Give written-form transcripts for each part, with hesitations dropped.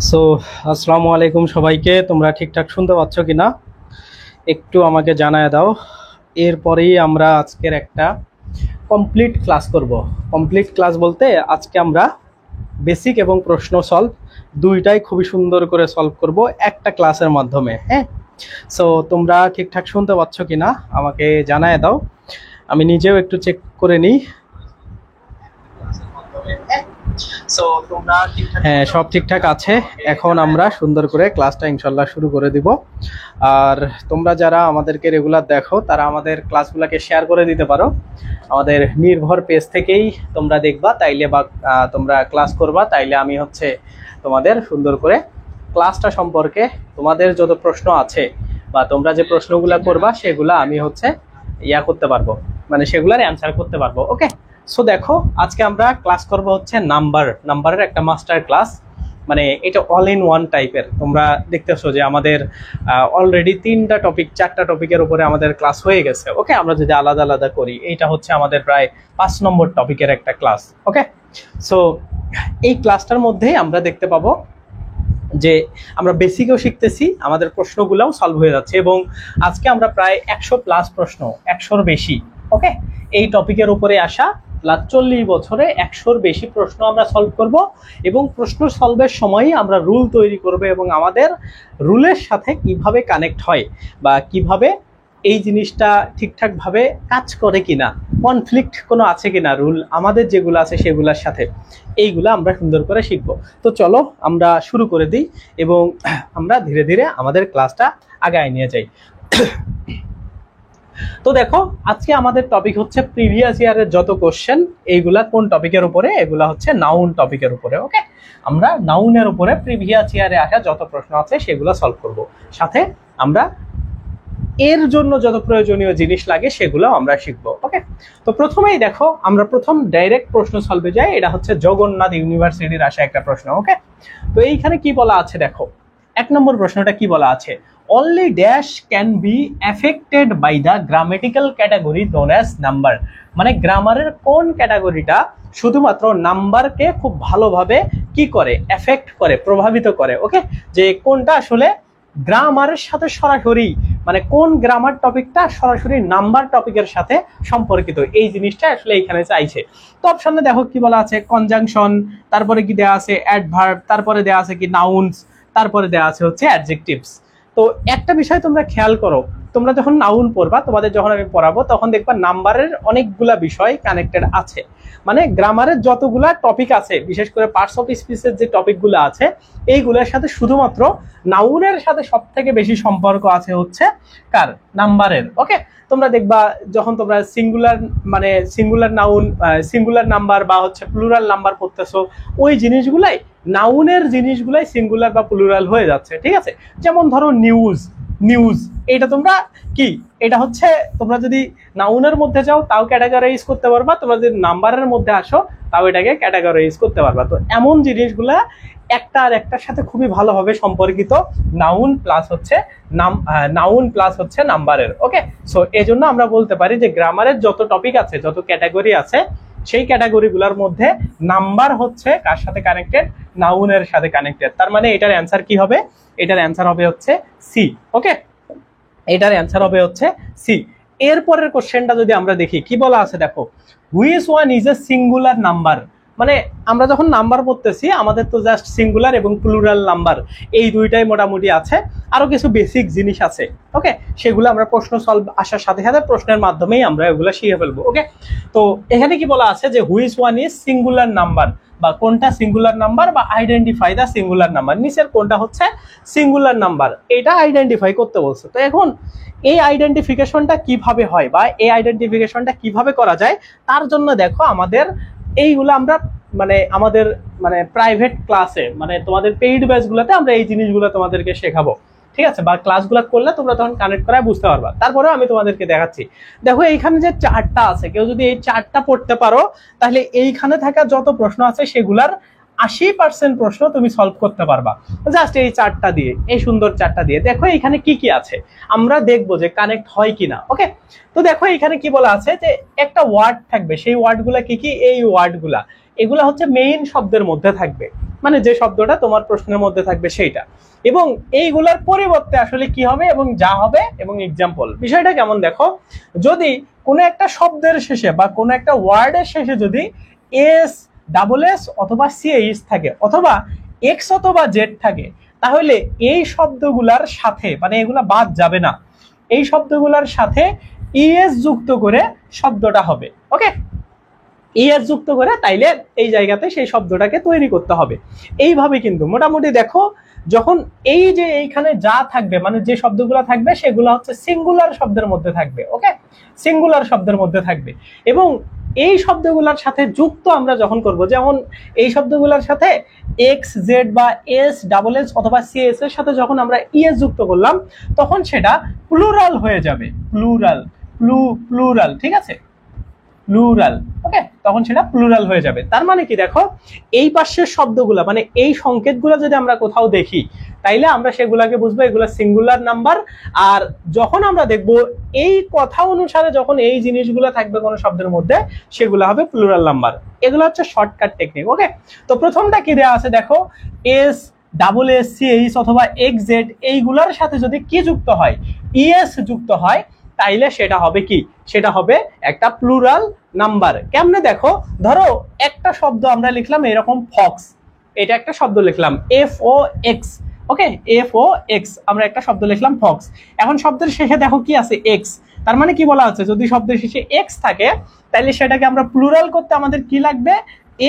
So আসসালামু আলাইকুম সবাইকে। তোমরা ঠিকঠাক শুনতে পাচ্ছ কিনা একটু আমাকে জানায় দাও। এরপরেই আমরা আজকের একটা কমপ্লিট ক্লাস করব। কমপ্লিট ক্লাস বলতে আজকে আমরা বেসিক এবং প্রশ্ন সলভ দুইটাই খুবই সুন্দর করে সলভ করব একটা ক্লাসের মাধ্যমে। হ্যাঁ, সো তোমরা ঠিকঠাক শুনতে পাচ্ছ কিনা আমাকে জানায় দাও, আমি নিজেও একটু চেক করে নিই। হ্যাঁ, সব ঠিকঠাক আছে। এখন আমরা সুন্দর করে ক্লাসটা ইনশাল্লাহ শুরু করে দিব। আর তোমরা যারা আমাদেরকে রেগুলার দেখো তারা আমাদের ক্লাসগুলোকে শেয়ার করে দিতে পারো। আমাদের নির্ভর পেজ থেকেই তোমরা দেখবা তাইলে, বা তোমরা ক্লাস করবা তাইলে আমি তোমাদের সুন্দর করে ক্লাসটা সম্পর্কে তোমাদের যত প্রশ্ন আছে বা তোমরা যে প্রশ্নগুলো করবা সেগুলা আমি ইয়া করতে পারবো, মানে সেগুলার অ্যান্সার করতে পারবো। ওকে, সো দেখো আজকে আমরা ক্লাস করব নাম্বারের একটা মাস্টার ক্লাস। মানে এটা অল ইন ওয়ান টাইপের। তোমরা দেখতেছো যে আমাদের অলরেডি 4টা টপিকের উপরে আমাদের ক্লাস হয়ে গেছে। ওকে, আমরা যদি আলাদা আলাদা করি এইটা আমাদের প্রায় 5 নম্বর টপিকের একটা ক্লাস। ওকে, সো এই ক্লাসটার মধ্যেই আমরা দেখতে পাবো যে আমরা বেসিকও শিখতেছি, আমাদের প্রশ্নগুলোও সলভ হয়ে যাচ্ছে, এবং আজকে আমরা প্রায় 100+ প্রশ্ন, 100-র বেশি। ওকে, এই টপিকের উপরে আসা প্লাস 40 বছরে 100-র বেশি প্রশ্ন আমরা সলভ করব, এবং প্রশ্ন সলভের সময়ই আমরা রুল তৈরি করব, এবং আমাদের রুলের সাথে কিভাবে কানেক্ট হয় বা কিভাবে এই জিনিসটা ঠিকঠাকভাবে কাজ করে কিনা, কনফ্লিক্ট কোনো আছে কিনা রুল আমাদের যেগুলো আছে সেগুলোর সাথে, এইগুলো আমরা সুন্দর করে শিখবো। তো চলো আমরা শুরু করে দিই এবং আমরা ধীরে ধীরে আমাদের ক্লাসটা আগায় নিয়ে যাই। তো দেখো আজকে আমাদের টপিক হচ্ছে প্রিভিয়াস ইয়ারের যত কোশ্চেন, এইগুলা কোন টপিকের উপরে? এগুলা নাউন টপিকের উপরে। ওকে, আমরা নাউনের উপরে প্রিভিয়াস ইয়ারে আসা যত প্রশ্ন আছে সেগুলো সলভ করব, সাথে আমরা এর জন্য যত প্রয়োজনীয় জিনিস লাগে সেগুলো আমরা শিখবো। ওকে, তো প্রথমেই দেখো আমরা প্রথম ডাইরেক্ট প্রশ্ন সলভে যাই। এটা জগন্নাথ ইউনিভার্সিটির আসা একটা প্রশ্ন। ওকে, তো এইখানে কি বলা আছে দেখো, 1 নম্বর প্রশ্নটা কি বলা আছে? Only dash can be affected by the grammatical category known as number. মানে গ্রামারের কোন ক্যাটাগরিটা শুধুমাত্র নাম্বারকে খুব ভালোভাবে কি করে, এফেক্ট করে, প্রভাবিত করে। ওকে, যে কোনটা আসলে গ্রামারের সাথে সরাসরি, মানে কোন গ্রামার টপিকটা সরাসরি নাম্বার টপিকের সাথে সম্পর্কিত, এই জিনিসটা আসলে এখানে চাইছে। তো অপশনে দেখো কি বলা আছে, কনজাংশন, তারপরে কি দেওয়া আছে অ্যাডভার্ব, তারপরে দেওয়া আছে কি নাউন্স, তারপরে দেওয়া আছে অ্যাডজেক্টিভস। তো একটা বিষয় তোমরা খেয়াল করো, তোমরা যখন নাউন পড়বা, তোমাদের যখন আমি পড়াবো তখন দেখবা নাম্বারের অনেকগুলা বিষয় কানেক্টেড আছে। মানে গ্রামারের যতগুলা টপিক আছে, বিশেষ করে পার্টস অফ স্পিচের যে টপিকগুলো আছে, এইগুলোর সাথে শুধুমাত্র নাউনের সাথে সব থেকে বেশি সম্পর্ক আছে কার? নাম্বারের। ওকে, তোমরা দেখবা যখন তোমরা সিঙ্গুলার নাউন, সিঙ্গুলার নাম্বার বা প্লুরাল নাম্বার পড়তেছো, ওই জিনিসগুলাই, নাউনের জিনিসগুলাই সিঙ্গুলার বা প্লুরাল হয়ে যাচ্ছে। ঠিক আছে, যেমন ধরো নিউজ, এটা তোমরা কি, এটা তোমরা যদি নাউনের মধ্যে যাও তাও ক্যাটাগরাইজ করতে পারবা, তোমরা যদি নাম্বারের মধ্যে আসো তাও এটাকে ক্যাটাগরাইজ করতে পারবা। তো এমন জিনিসগুলা একটা আর একটার সাথে খুবই ভালোভাবে সম্পর্কিত, নাউন প্লাস নাম্বারের। ওকে, সো এই জন্য আমরা বলতে পারি যে গ্রামারের যত টপিক আছে, যত ক্যাটাগরি আছে, সেই ক্যাটাগরিগুলোর মধ্যে নাম্বার কার সাথে কানেক্টেড? নাউনের সাথে কানেক্টেড। তার মানে এটার অ্যান্সার কি হবে? এটার অ্যান্সার হবে সি। ওকে, এটার অ্যান্সার হবে সি। এরপরের কোশ্চেনটা যদি আমরা দেখি কি বলা আছে দেখো, which one is a singular number. মানে আমরা যখন নাম্বার পড়তেছি আমাদের তো জাস্ট সিঙ্গুলার এবং প্লুরাল নাম্বার, এই দুইটাই মোটামুটি আছে, আরো কিছু বেসিক জিনিস আছে। ওকে, সেগুলো আমরা প্রশ্ন সলভ আসার সাথে সাথে প্রশ্নের মাধ্যমেই আমরা এগুলো শিখে ফেলবো। ওকে, তো এখানে কি বলা আছে যে which one is singular number, বা কোনটা সিঙ্গুলার নাম্বার, বা আইডেন্টিফাই দা সিঙ্গুলার নাম্বার, নিচের কোনটা সিঙ্গুলার নাম্বার, এটা আইডেন্টিফাই করতে বলছে। তো এখন এই আইডেন্টিফিকেশনটা কিভাবে হয় বা এই আইডেন্টিফিকেশনটা কিভাবে করা যায়, তার জন্য দেখো আমাদের এইগুলো আমরা আমাদের প্রাইভেট ক্লাসে, তোমাদের পেইড ব্যাচগুলোতে আমরা এই জিনিসগুলো তোমাদেরকে শেখাবো। ঠিক আছে, বা ক্লাসগুলো করলে তোমরা তখন কানেক্ট করায় বুঝতে পারবা। তারপরেও আমি তোমাদেরকে দেখাচ্ছি। দেখো এইখানে যে 4টা আছে, কেউ যদি এই 4টা পড়তে পারো তাহলে এইখানে থাকা যত প্রশ্ন আছে সেগুলার 80% প্রশ্ন তুমি সলভ করতে পারবা জাস্ট এই 4টা দিয়ে, এই সুন্দর 4টা দিয়ে। দেখো এখানে কি কি আছে আমরা দেখবো যে কানেক্ট হয় কিনা। ওকে, তো দেখো এখানে কি বলা আছে যে একটা ওয়ার্ড থাকবে, সেই ওয়ার্ডগুলা কি কি? এই ওয়ার্ডগুলা, এগুলা মেইন শব্দের মধ্যে থাকবে। মানে যে শব্দটা তোমার প্রশ্নের মধ্যে থাকবে সেইটা, এবং এইগুলার পরিবর্তে আসলে কি হবে এবং যা হবে এবং এক্সাম্পল। বিষয়টা কেমন দেখো, যদি কোনো একটা শব্দের শেষে বা কোনো একটা ওয়ার্ডের শেষে যদি এস, ডাবল এস অথবা সিএইচ থাকে অথবা এক্স অথবা জেড থাকে, তাহলে এই শব্দগুলার সাথে মানে এগুলা বাদ যাবে না, এই শব্দগুলার সাথে ইএস যুক্ত করে শব্দটা হবে। ওকে, ইএস যুক্ত করে তাইলে এই জায়গাতে সেই শব্দটাকে তৈরি করতে হবে। এইভাবে কিন্তু মোটামুটি দেখো, যখন এই যে এইখানে যা থাকবে মানে যে শব্দগুলো থাকবে সেগুলো হচ্ছে সিঙ্গুলার শব্দের মধ্যে থাকবে। ওকে, সিঙ্গুলার শব্দের মধ্যে থাকবে, এবং এই শব্দগুলোর সাথে যুক্ত আমরা যখন করব, যেমন এই শব্দগুলোর সাথে এক্স, জেড বা এস, ডাবল এস অথবা সিএস এর সাথে যখন আমরা ইএস যুক্ত করলাম তখন সেটা প্লুরাল হয়ে যাবে। প্লুরাল, প্লুরাল, ঠিক আছে, প্লুরাল। ওকে, তখন সেটা প্লুরাল হয়ে যাবে। তার মানে কি দেখো, এই পাশের শব্দগুলা মানে এই সংকেতগুলো যদি আমরা কোথাও দেখি তাইলে আমরা সেগুলাকে বুঝবো এগুলা সিঙ্গুলার নাম্বার। আর যখন আমরা দেখবো এই কথা অনুসারে যখন এই জিনিসগুলো থাকবে কোনো শব্দের মধ্যে সেগুলো হবে প্লুরাল নাম্বার। এগুলো হচ্ছে শর্টকাট টেকনিক। ওকে, তো প্রথমটা কি দেওয়া আছে দেখো, এস, ডাবল এস, সিএইচ অথবা এক্স, জেড এইগুলোর সাথে যদি কি যুক্ত হয়, ইএস যুক্ত হয়, তাইলে সেটা হবে কি, সেটা হবে একটা প্লুরাল নাম্বার। কেমনে দেখো, ধরো একটা শব্দ আমরা লিখলাম এরকম ফক্স, এটা একটা শব্দ লিখলাম এফ ও এক্স। ওকে, এফ ও এক্স আমরা একটা শব্দ লিখলাম ফক্স। এখন শব্দের শেষে দেখো কি আছে, এক্স। তার মানে কি বলা হচ্ছে, যদি শব্দের শেষে এক্স থাকে তাহলে সেটাকে আমরা প্লুরাল করতে আমাদের কি লাগবে,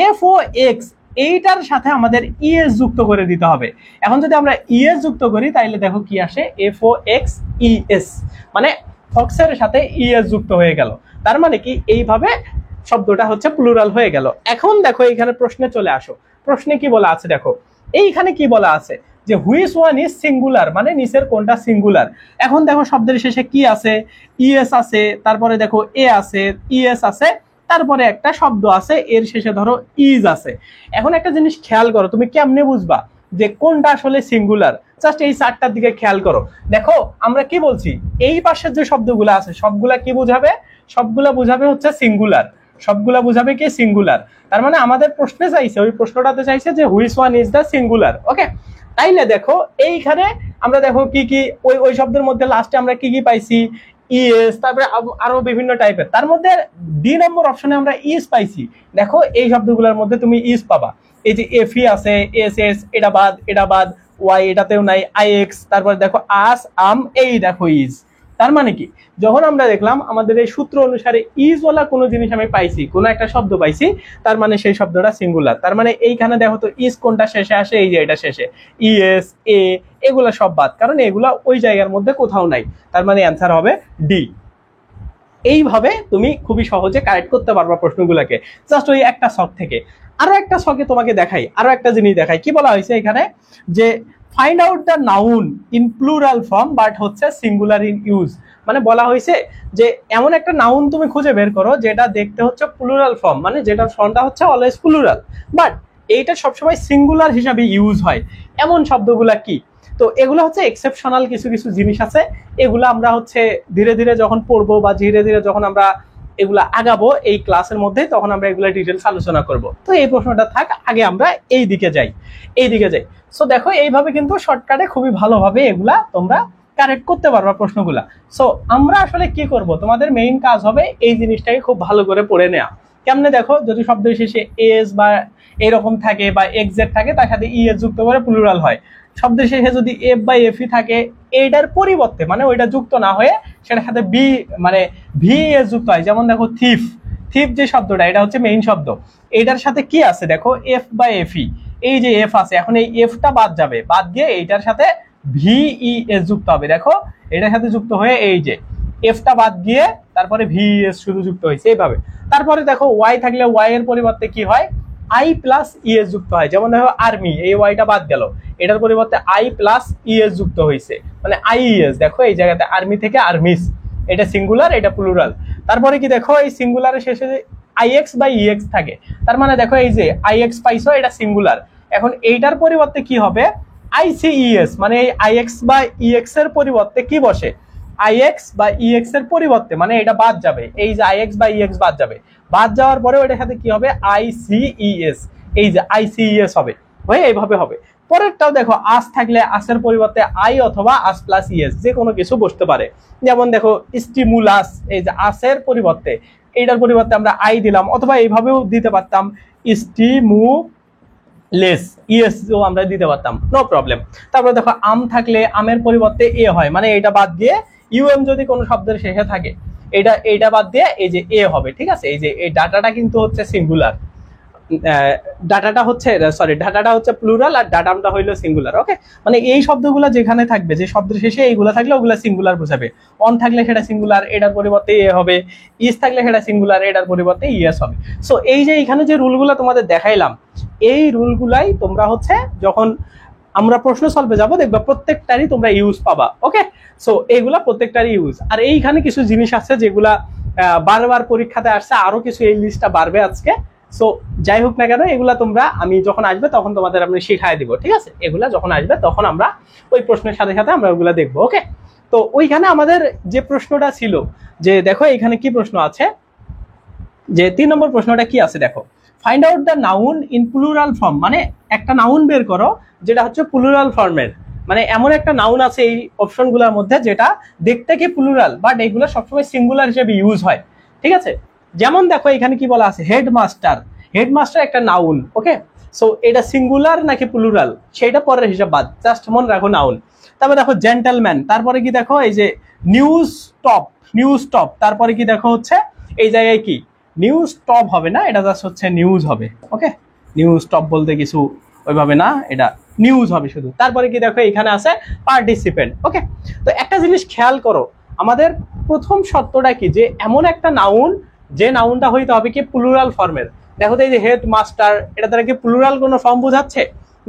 এফ ও এক্স, এইটার সাথে আমাদের ইএস যুক্ত করে দিতে হবে। এখন যদি আমরা ইএস যুক্ত করি তাইলে দেখো কি আসে, এফ ও এক্স ইএস, মানে ফক্সের সাথে ইএস যুক্ত হয়ে গেল। তার মানে কি এইভাবে শব্দটা হচ্ছে প্লুরাল হয়ে গেল। এখন দেখো এইখানে প্রশ্নে চলে আসো, প্রশ্নে কি বলা আছে দেখো, এইখানে কি বলা আছে যে হুইচ ওয়ান ইজ সিঙ্গুলার, মানে নিচের কোনটা সিঙ্গুলার। এখন দেখো শব্দের শেষে কি আছে, ইএস আছে, তারপরে দেখো এ আছে, ইএস আছে, তারপরে একটা শব্দ আছে এর শেষে ধরো ইজ আছে। এখন একটা জিনিস খেয়াল করো, তুমি কেমনে বুঝবা যে কোনটা আসলে সিঙ্গুলার, জাস্ট এই চারটার দিকে খেয়াল করো। দেখো আমরা কি বলছি, এই পাশের যে শব্দগুলো আছে সবগুলা কি বুঝাবে, সবগুলা বুঝাবে হচ্ছে সিঙ্গুলার, সবগুলা বুঝাবে কি সিঙ্গুলার। তার মানে আমাদের প্রশ্নে চাইছে, ওই প্রশ্নটাতে চাইছে যে which one is the singular. Okay, তাইলে দেখো এইখানে আমরা দেখো কি কি ওই ওই শব্দের মধ্যে লাস্টে আমরা কি কি পাইছি, ইএস, তারপরে আরো বিভিন্ন টাইপের। তার মধ্যে ডি নম্বর অপশনে আমরা ইস পাইছি। দেখো এই শব্দগুলোর মধ্যে তুমি ইস পাবা, এই যে এফি আছে, এস এস, এটা বাদ, এটা বাদ, ওয়াই এটাতেও নাই, আই এক্স, তারপর দেখো আস, আম, এই দেখো ইজ। তার মানে কি, যখন আমরা দেখলাম আমাদের এই সূত্র অনুসারে ইজ ওয়ালা কোনো জিনিস আমি পাইছি, কোনো একটা শব্দ পাইছি, তার মানে সেই শব্দটা সিঙ্গুলার। তার মানে এইখানে দেখো তো ইজ কোনটা শেষে আসে, এই যে এটা শেষে, ইএস, এ, এগুলা সব বাদ, কারণ এগুলা ওই জায়গার মধ্যে কোথাও নাই। তার মানে অ্যান্সার হবে ডি। এইভাবে তুমি খুবই সহজে কারেক্ট করতে পারবা প্রশ্নগুলোকে, জাস্ট ওই একটা ছক থেকে। আরো একটা ছকে তোমাকে দেখাই, আরো একটা জিনিস দেখাই। কি বলা হয়েছে এখানে, যে find out the noun in plural form but হচ্ছে সিঙ্গুলার ইন ইউজ। মানে বলা হয়েছে যে এমন একটা নাউন তুমি খুঁজে বের করো যেটা দেখতে হচ্ছে প্লুরাল ফর্ম, মানে যেটা ফর্মটা হচ্ছে অলওয়েজ প্লুরাল, বাট এইটা সবসময় সিঙ্গুলার হিসাবে ইউজ হয়, এমন শব্দগুলা কি। তো এগুলো হচ্ছে এক্সেপশনাল কিছু কিছু জিনিস আছে, এগুলো আমরা হচ্ছে ধীরে ধীরে যখন পড়বো বা ধীরে ধীরে যখন আমরা এগুলা আগাবো এই ক্লাসের মধ্যে, তখন আমরা এগুলা ডিটেলস আলোচনা করব। তো এই প্রশ্নটা থাক, আগে আমরা এই দিকে যাই, এই দিকে যাই। সো দেখো এইভাবে কিন্তু শর্টকাটে খুবই ভালোভাবে এগুলা তোমরা কারেক্ট করতে পারবা প্রশ্নগুলা। সো আমরা আসলে কি করব, তোমাদের মেইন কাজ হবে এই জিনিসটাকে খুব ভালো করে পড়ে নেওয়া। কেমনে দেখো, যদি শব্দের শেষে এস বা এরকম থাকে বা এক্সেট থাকে, তার সাথে ইএস যুক্ত করে প্লুরাল হয়। শব্দের শেষে যদি এফ বা এফি থাকে, এইটার পরিবর্তে মানে ওইটা যুক্ত না হয়ে সেটার সাথে বি মানে ভি এস যুক্ত হয়। যেমন দেখো থিফ, থিফ যে শব্দটা এটা হচ্ছে মেইন শব্দ, এইটার সাথে কি আছে দেখো, এফ বা এফি, এই যে এফ আছে, এখন এই এফটা বাদ যাবে, বাদ গিয়ে এইটার সাথে ভিই এস যুক্ত হবে। দেখো এটার সাথে যুক্ত হয়ে এই যে এফটা বাদ গিয়ে তারপরে ভিএস শুধু যুক্ত হয়েছে এইভাবে। তারপরে দেখো ওয়াই থাকলে ওয়াই এর পরিবর্তে কি হয়, আই প্লাস ইএস যুক্ত হয়। যেমন দেখো আর্মি, এই ওয়াইটা বাদ গেল, এটার পরিবর্তে আই প্লাস ইএস যুক্ত হয়েছে, মানে আইএস। দেখো এই জায়গাতে আর্মি থেকে আর্মিস, এটা সিঙ্গুলার, এটা প্লুরাল। তারপরে কি দেখো, এই সিঙ্গুলারের শেষে আইএক্স বা ইএক্স থাকে, তার মানে দেখো এই যে আইএক্স পাইছো, এটা সিঙ্গুলার। এখন এইটার পরিবর্তে কি হবে, আইসিইএস, মানে এই আইএক্স বা ইএক্স এর পরিবর্তে কি বসে, আইএক্স বা ইএক্স এর পরিবর্তে, মানে এটা বাদ যাবে, এই যে আইএক্স বা ইএক্স বাদ যাবে, বাদ যাওয়ার পরে ওইটার সাথে কি হবে, আইসিইএস, এই যে আইসিইএস হবে। হয়ে এইভাবে হবে। পরেরটাও দেখো, আস থাকলে আসের পরিবর্তে আই অথবা আস প্লাস ইএস যে কোনো কিছু বসতে পারে। যেমন দেখো স্টিমুলাস, এই যে আসের পরিবর্তে এইটার পরিবর্তে আমরা আই দিলাম, অথবা এইভাবেও দিতে পারতাম স্টিমুলেস, ইএস আমরা দিতে পারতাম, নো প্রবলেম। তারপরে দেখো আম থাকলে আমের পরিবর্তে এ হয়, মানে এটা বাদ দিয়ে ইউএম যদি কোনো শব্দের শেষে থাকে এইটা বাদ দিয়ে এই যে এ হবে, ঠিক আছে। এই যে এই ডাটাটা কিন্তু হচ্ছে সিঙ্গুলার, ডাটাটা হচ্ছে প্লুরাল আর ডাটামটা হইলো সিঙ্গুলার। ওকে, মানে এই শব্দগুলো যেখানে থাকবে, যে শব্দের শেষে এইগুলা থাকলে ওগুলা সিঙ্গুলার বোঝাবে। অন থাকলে সেটা সিঙ্গুলার, এটার পরিবর্তে এ হবে। ইস থাকলে সেটা সিঙ্গুলার, এটার পরিবর্তে ইএস হবে। সো এই যে এখানে যে রুলগুলো তোমাদের দেখাইলাম, এই রুলগুলাই তোমরা হচ্ছে যখন আমরা প্রশ্ন সলভে যাবো দেখবা প্রত্যেকটারই তোমরা ইউজ পাবা। ওকে, সো এইগুলা প্রত্যেকটারই ইউজ। আর এইখানে কিছু জিনিস আছে যেগুলা বারবার পরীক্ষাতে আসছে, আরো কিছু এই লিস্টটা বাড়বে আজকে। সো যাই হোক না কেন, এগুলা তোমরা আমি যখন আসবে তখন তোমাদের আমি শিখাই দিব, ঠিক আছে। এগুলা যখন আসবে তখন আমরা ওই প্রশ্নের সাথে সাথে আমরা ওগুলা দেখবো। ওকে, তো ওইখানে আমাদের যে প্রশ্নটা ছিল, যে দেখো এখানে কি প্রশ্ন আছে, যে 3 নম্বর প্রশ্নটা কি আছে দেখো, find out the noun in plural form, মানে একটা নাউন বের করো যেটা হচ্ছে প্লুরাল ফর্মের। মানে এমন একটা নাউন আছে এই অপশনগুলোর মধ্যে যেটা দেখতে কি প্লুরাল, বাট এগুলো সবসময় সিঙ্গুলার হিসেবে ইউজ হয়, ঠিক আছে। যেমন দেখো এখানে কি বলা আছে, হেডমাস্টার। হেডমাস্টার একটা নাউন। ওকে, সো এটা সিঙ্গুলার নাকি প্লুরাল সেটা পরের হিসাব বাদ, জাস্ট মনে রাখো নাউন। তারপর দেখো জেন্টলম্যান, তারপরে কি দেখো এই যে নিউজ টপ, নিউজ টপ, তারপরে কি দেখো হচ্ছে এই জায়গায় কি নিউজ টপ হবে না, এটা জাস্ট হচ্ছে নিউজ হবে। ওকে, নিউজ টপ বলতে কিছু ওইভাবে না, এটা নিউজ হবে শুধু। তারপরে কি দেখো এখানে আছে পার্টিসিপেন্ট। ওকে, তো একটা জিনিস খেয়াল করো, আমাদের প্রথম শর্তটা কি, যে এমন একটা নাউন যে নাউনটা হইতে হবে কি প্লুরাল ফর্মের। দেখো তো এই যে হেড মাস্টার, এটা দ্বারা কি প্লুরাল কোনো ফর্ম বোঝাচ্ছে?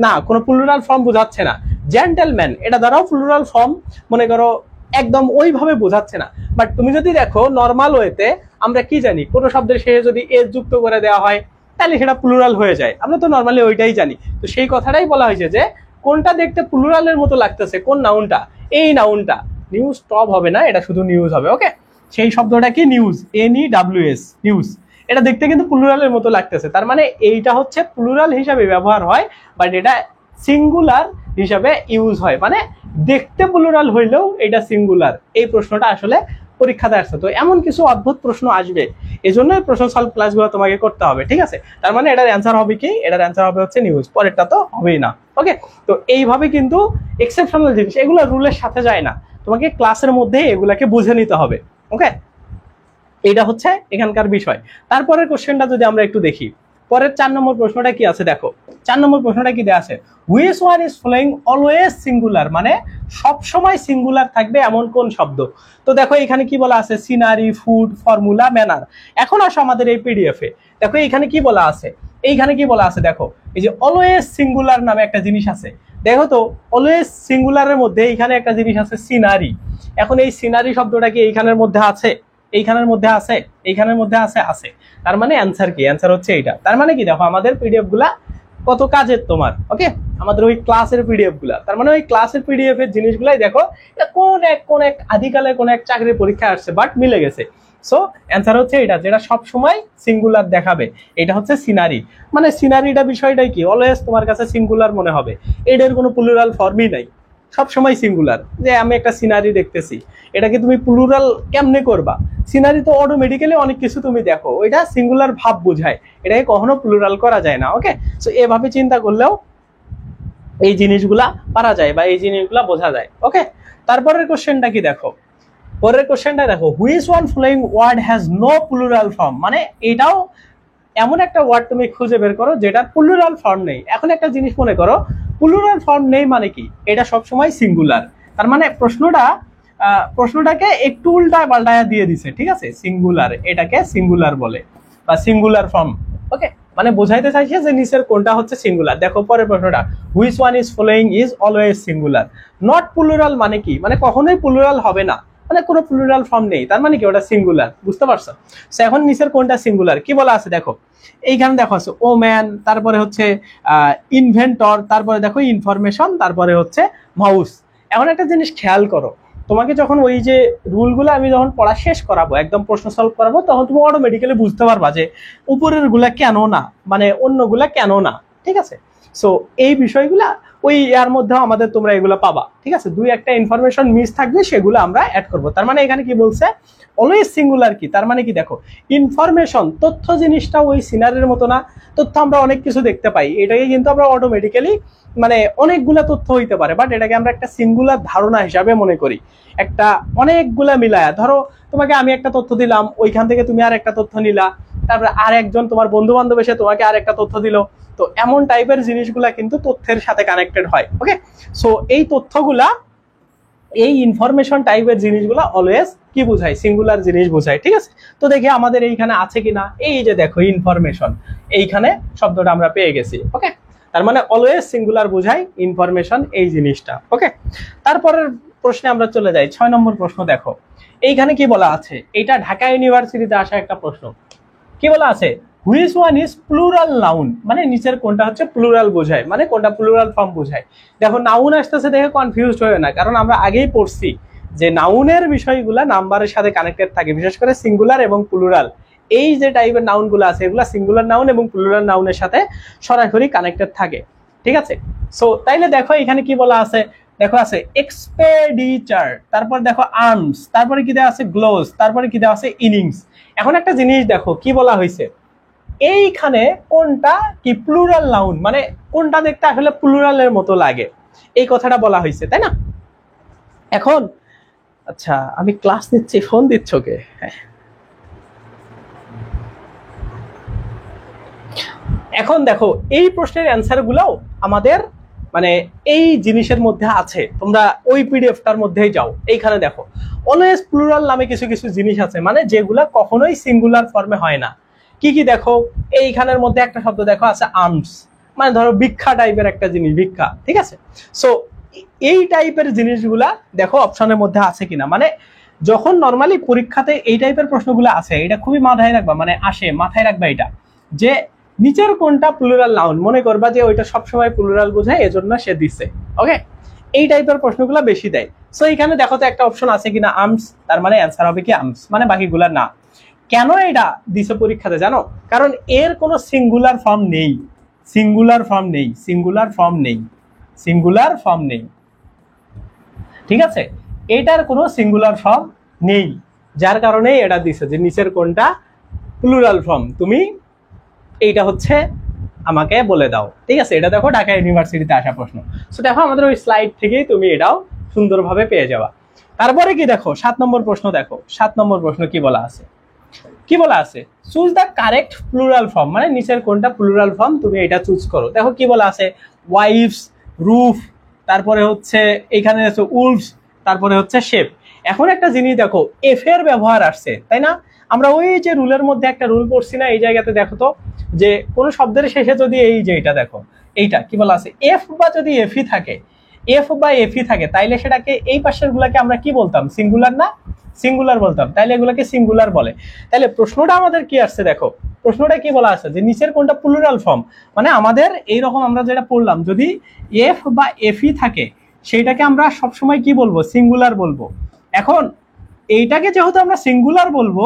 না, কোনো প্লুরাল ফর্ম বোঝাচ্ছে না। জেন্টলম্যান, এটা দ্বারাও প্লুরাল ফর্ম মনে করো একদম ওইভাবে বোঝাচ্ছে না। বাট তুমি যদি দেখো নর্মাল ওয়েতে আমরা কি জানি, কোনো শব্দের শেষে যদি এস যুক্ত করে দেওয়া হয় তাহলে সেটা প্লুরাল হয়ে যায়, আমরা তো নর্মালি ওইটাই জানি। তো সেই কথাটাই বলা হয়েছে যে কোনটা দেখতে প্লুরালের মতো লাগতেছে, কোন নাউনটা, এই নাউনটা। নিউজ টপ হবে না, এটা শুধু নিউজ হবে। ওকে, সেই শব্দটা কি নিউজ, NEWS, নিউজ। এটা দেখতে কিন্তু প্লুরালের মতো লাগতেছে, তার মানে এইটা হচ্ছে প্লুরাল হিসাবে ব্যবহার হয়, বাট এটা সিঙ্গুলার হিসাবে ইউজ হয়। মানে দেখতে প্লুরাল হইলেও এটা সিঙ্গুলার। এই প্রশ্নটা আসলে পরীক্ষাতে আসছে, তো এমন কিছু অদ্ভুত প্রশ্ন আসবে, এই জন্য প্রশ্ন সলভ ক্লাসগুলো তোমাকে করতে হবে, ঠিক আছে। তার মানে এটার অ্যান্সার হবে কি, এটার অ্যান্সার হবে হচ্ছে নিউজ, পরেরটা তো হবেই না। ওকে, তো এইভাবে কিন্তু এক্সেপশনাল জিনিস, এগুলো রুলের সাথে যায় না, তোমাকে ক্লাসের মধ্যে এগুলাকে বুঝে নিতে হবে। ওকে, এটা হচ্ছে এখানকার বিষয়। তারপরের কোশ্চেনটা যদি আমরা একটু দেখি, পরের 4 নম্বর প্রশ্নটা কি আছে দেখো। 4 নম্বর প্রশ্নটা কি দেয়া আছে, which one is following always singular, মানে সব সময় সিঙ্গুলার থাকবে এমন কোন শব্দ। তো দেখো এখানে কি বলা আছে, সিনারি, ফুড, ফর্মুলা, ম্যানার। এখন আসো আমাদের এই পিডিএফ এ, দেখো এখানে কি বলা আছে, এইখানে কি বলা আছে দেখো, এই যে অলওয়েজ সিঙ্গুলার নামে একটা জিনিস আছে। দেখো তো অলওয়েজ সিঙ্গুলারের মধ্যে এইখানে একটা জিনিস আছে সিনারি। এখন এই সিনারি শব্দটা কি এইখানের মধ্যে আছে, এইখানের মধ্যে আছে, এইখানের মধ্যে আছে, আছে। তার মানে অ্যান্সার কি, অ্যান্সার হচ্ছে এইটা। তার মানে কি দেখো আমাদের পিডিএফ গুলা কত কাজের তোমার। ওকে, আমাদের ওই ক্লাসের পিডিএফ গুলা, তার মানে ওই ক্লাসের পিডিএফ এর জিনিসগুলাই দেখো এটা কোন এক আদিকালে কোন এক চাকরির পরীক্ষা আসছে, বাট মিলে গেছে। সো অ্যান্সার হচ্ছে এটা, যেটা সব সময় সিঙ্গুলার দেখাবে, এটা হচ্ছে সিনারি। মানে সিনারিটা বিষয়টাই কি, অলওয়েজ তোমার কাছে সিঙ্গুলার মনে হবে, এটার কোনো প্লুরাল ফর্মই নাই, সবসময় সিঙ্গুলার। যে আমি একটা সিনারি দেখতেছি, এটাকে তুমি প্লুরাল কেমনে করবা? সিনারি তো অটোমেটিক্যালি অনেক কিছু তুমি দেখো, ওইটা সিঙ্গুলার ভাব বোঝায়, এটাকে কখনো প্লুরাল করা যায় না। ওকে, সো এভাবে চিন্তা করলেও এই জিনিসগুলা পারা যায় বা এই জিনিসগুলা বোঝা যায়। ওকে, তারপরের কোশ্চেনটা কি দেখো, পরের কোশ্চেনটা দেখো, which one following word has no plural form, মানে এটাও এমন একটা ওয়ার্ড তুমি খুঁজে বের করো যেটার প্লুরাল ফর্ম নেই। এখন একটা জিনিস মনে করো, প্লুরাল ফর্ম নেই মানে কি, এটা সবসময় সিঙ্গুলার। তার মানে প্রশ্নটাকে একটু উল্টায় পাল্টায় দিয়ে দিছে, ঠিক আছে। সিঙ্গুলার, এটাকে সিঙ্গুলার বলে বা সিঙ্গুলার ফর্ম। ওকে, মানে বোঝাইতে চাইছে যে নিচের কোনটা হচ্ছে সিঙ্গুলার। দেখো পরের প্রশ্নটা, which one is following is always singular. Not plural মানে কি, মানে কখনোই প্লুরাল হবে না, মানে কোনো প্লুরাল ফর্ম নেই, তার মানে কি ওটা সিঙ্গুলার, বুঝতে পারছো। এখন নিচের কোনটা সিঙ্গুলার কি বলা আছে দেখো, এইখানে দেখো আছে ও ম্যান, তারপরে হচ্ছে ইনভেন্টর, তারপরে দেখো ইনফরমেশন, তারপরে হচ্ছে মাউস। এখন একটা জিনিস খেয়াল করো, তোমাকে যখন ওই যে রুলগুলো আমি যখন পড়া শেষ করাবো, একদম প্রশ্ন সলভ করাবো, তখন তুমি অটোমেটিক্যালি বুঝতে পারবা যে উপরের গুলা কেন না, মানে অন্যগুলা কেন না, ঠিক আছে। সো এই বিষয়গুলা ওই এর মধ্যে আমাদের তোমরা এগুলো পাবা, ঠিক আছে। দুই একটা ইনফরমেশন মিস থাকবে, সেগুলো আমরা অ্যাড করব। তার মানে এখানে কি বলছে, অলওয়েজ সিঙ্গুলার কি, তার মানে কি দেখো ইনফরমেশন, তথ্য জিনিসটা ওই সিনারির মতো না। তথ্য আমরা অনেক কিছু দেখতে পাই, এটাকে কিন্তু আমরা অটোমেটিক্যালি মানে অনেকগুলা তথ্য হইতে পারে, বাট এটাকে আমরা একটা সিঙ্গুলার ধারণা হিসাবে মনে করি। একটা অনেকগুলা মিলায়া, ধরো তোমাকে আমি একটা তথ্য দিলাম, ওইখান থেকে তুমি আর একটা তথ্য নিলা, তারপরে আর একজন তোমার বন্ধু বান্ধব এসে তোমাকে আর একটা তথ্য দিল। তো এমন টাইপের জিনিসগুলা কিন্তু তথ্যের সাথে কানেক্টেড হয়। ওকে, সো এই তথ্যগুলা, এই ইনফরমেশন টাইপের জিনিসগুলা অলওয়েজ কি বোঝায়, সিঙ্গুলার জিনিস বোঝায়, ঠিক আছে। তো দেখি আমাদের এইখানে আছে কিনা, এই যে দেখো ইনফরমেশন, এইখানে শব্দটা আমরা পেয়ে গেছি। ওকে, তার মানে অলওয়েজ সিঙ্গুলার বোঝায় ইনফরমেশন এই জিনিসটা। ওকে, তারপরের প্রশ্নে আমরা চলে যাই। 6 নম্বর প্রশ্ন দেখো, এইখানে কি বলা আছে, এটা ঢাকা ইউনিভার্সিটিতে আসা একটা প্রশ্ন। কি বলা আছে, which one is plural noun, মানে নিচের কোনটা হচ্ছে প্লুরাল বোঝায়, মানে কোনটা প্লুরাল ফর্ম বোঝায়। দেখো নাউন আসতেছে দেখে কনফিউজড হয়ে না, কারণ আমরা আগেই পড়ছি যে নাউনের বিষয়গুলা নাম্বারের সাথে কানেক্টেড থাকে, বিশেষ করে সিঙ্গুলার এবং প্লুরাল। এই যে টাইপের নাউনগুলো আছে এগুলা সিঙ্গুলার নাউন এবং প্লুরাল নাউনের সাথে সরাসরি কানেক্টেড থাকে, ঠিক আছে। সো তাইলে দেখো এখানে কি বলা আছে, দেখো আছে এক্সপেডিচার, তারপর দেখো আর্মস, তারপরে কি দেওয়া আছে গ্লোভস, তারপরে কি দেওয়া আছে ইনিংস। এখন একটা জিনিস দেখো কি বলা হয়েছে, এইখানে কোনটা কি প্লুরাল নাউন, মানে কোনটা দেখতে আসলে প্লুরালের মতো লাগে, এই কথাটা বলা হয়েছে, তাই না। এখন আচ্ছা আমি ক্লাস নিচ্ছি, ফোন দিচ্ছ কে? হ্যাঁ, এখন দেখো এই প্রশ্নের অ্যান্সার গুলাও আমাদের মানে এই জিনিসের মধ্যে আছে, তোমরা ওই পিডিএফটার মধ্যেই যাও, এইখানে দেখো অলওয়েজ প্লুরাল নামে কিছু কিছু জিনিস আছে, মানে যেগুলা কখনোই সিঙ্গুলার ফর্মে হয় না। কি কি দেখো, এইখানের মধ্যে একটা শব্দ দেখো আছে আর্মস, মানে ধরো ভিক্ষা টাইপের একটা জিনিস, ভিক্ষা, ঠিক আছে। সো এই টাইপের জিনিসগুলা দেখো অপশনের মধ্যে আছে কিনা, মানে যখন নর্মালি পরীক্ষাতে এই টাইপের প্রশ্নগুলো আছে, এটা খুবই মাথায় রাখবা, মানে আসে মাথায় রাখবা এটা, যে নিচের কোনটা প্লুরাল নাউন, মনে করবা যে ওইটা সবসময় প্লুরাল বোঝায়, এজন্য সে দিছে। ওকে, এই টাইপের প্রশ্নগুলো বেশি দেয়। সো এখানে দেখো তো একটা অপশন আছে কিনা আর্মস, তার মানে অ্যান্সার হবে কি আর্মস, মানে বাকিগুলা না। কেন এটা দিছে পরীক্ষাতে জানো, কারণ এর কোনো সিঙ্গুলার ফর্ম নেই, সিঙ্গুলার ফর্ম নেই, সিঙ্গুলার ফর্ম নেই, সিঙ্গুলার ফর্ম নেই, ঠিক আছে। এটার কোনো সিঙ্গুলার ফর্ম নেই, যার কারণে এটা দিছে যে নিচের কোনটা প্লুরাল ফর্ম, তুমি এইটা হচ্ছে আমাকে বলে দাও, ঠিক আছে। এটা দেখো ঢাকা ইউনিভার্সিটিতে আসা প্রশ্ন। সো দেখো আমাদের ওই স্লাইড থেকেই তুমি এটাও সুন্দরভাবে পেয়ে যাবা। তারপরে কি দেখো 7 নম্বর প্রশ্ন, দেখো 7 নম্বর প্রশ্ন কি বলা আছে, কি বলা আছে, choose the correct plural form, মানে নিচের কোনটা প্লুরাল ফর্ম তুমি এটা চুজ করো। দেখো কি বলা আছে, ওয়াইফস, রুফ, তারপরে হচ্ছে এখানে আছে উলফস, তারপরে হচ্ছে শেপ। এখন একটা জিনিস দেখো, এফ এর ব্যবহার আসছে, তাই না। আমরা ওই যে রুলের মধ্যে একটা রুল পড়ছি না, এই জায়গাতে দেখো তো, যে কোন শব্দের শেষে যদি এই যে এটা দেখো, এইটা কি বলা আছে, এফ বা যদি এফই থাকে, এফ বা এফই থাকে, তাইলে সেটাকে এই পাশের গুলাকে আমরা কি বলতাম, সিঙ্গুলার না, সিঙ্গুলার বলতাম, তাইলে এগুলোকে সিঙ্গুলার বলে। তাহলে প্রশ্নটা আমাদের কি আসছে দেখো, প্রশ্নটা কি বলা আছে, যে নিচের কোনটা প্লুরাল ফর্ম, মানে আমাদের এইরকম আমরা যেটা পড়লাম, যদি এফ বা এফই থাকে সেইটাকে আমরা সবসময় কি বলবো, সিঙ্গুলার বলবো। এখন এইটাকে যেহেতু আমরা সিঙ্গুলার বলবো,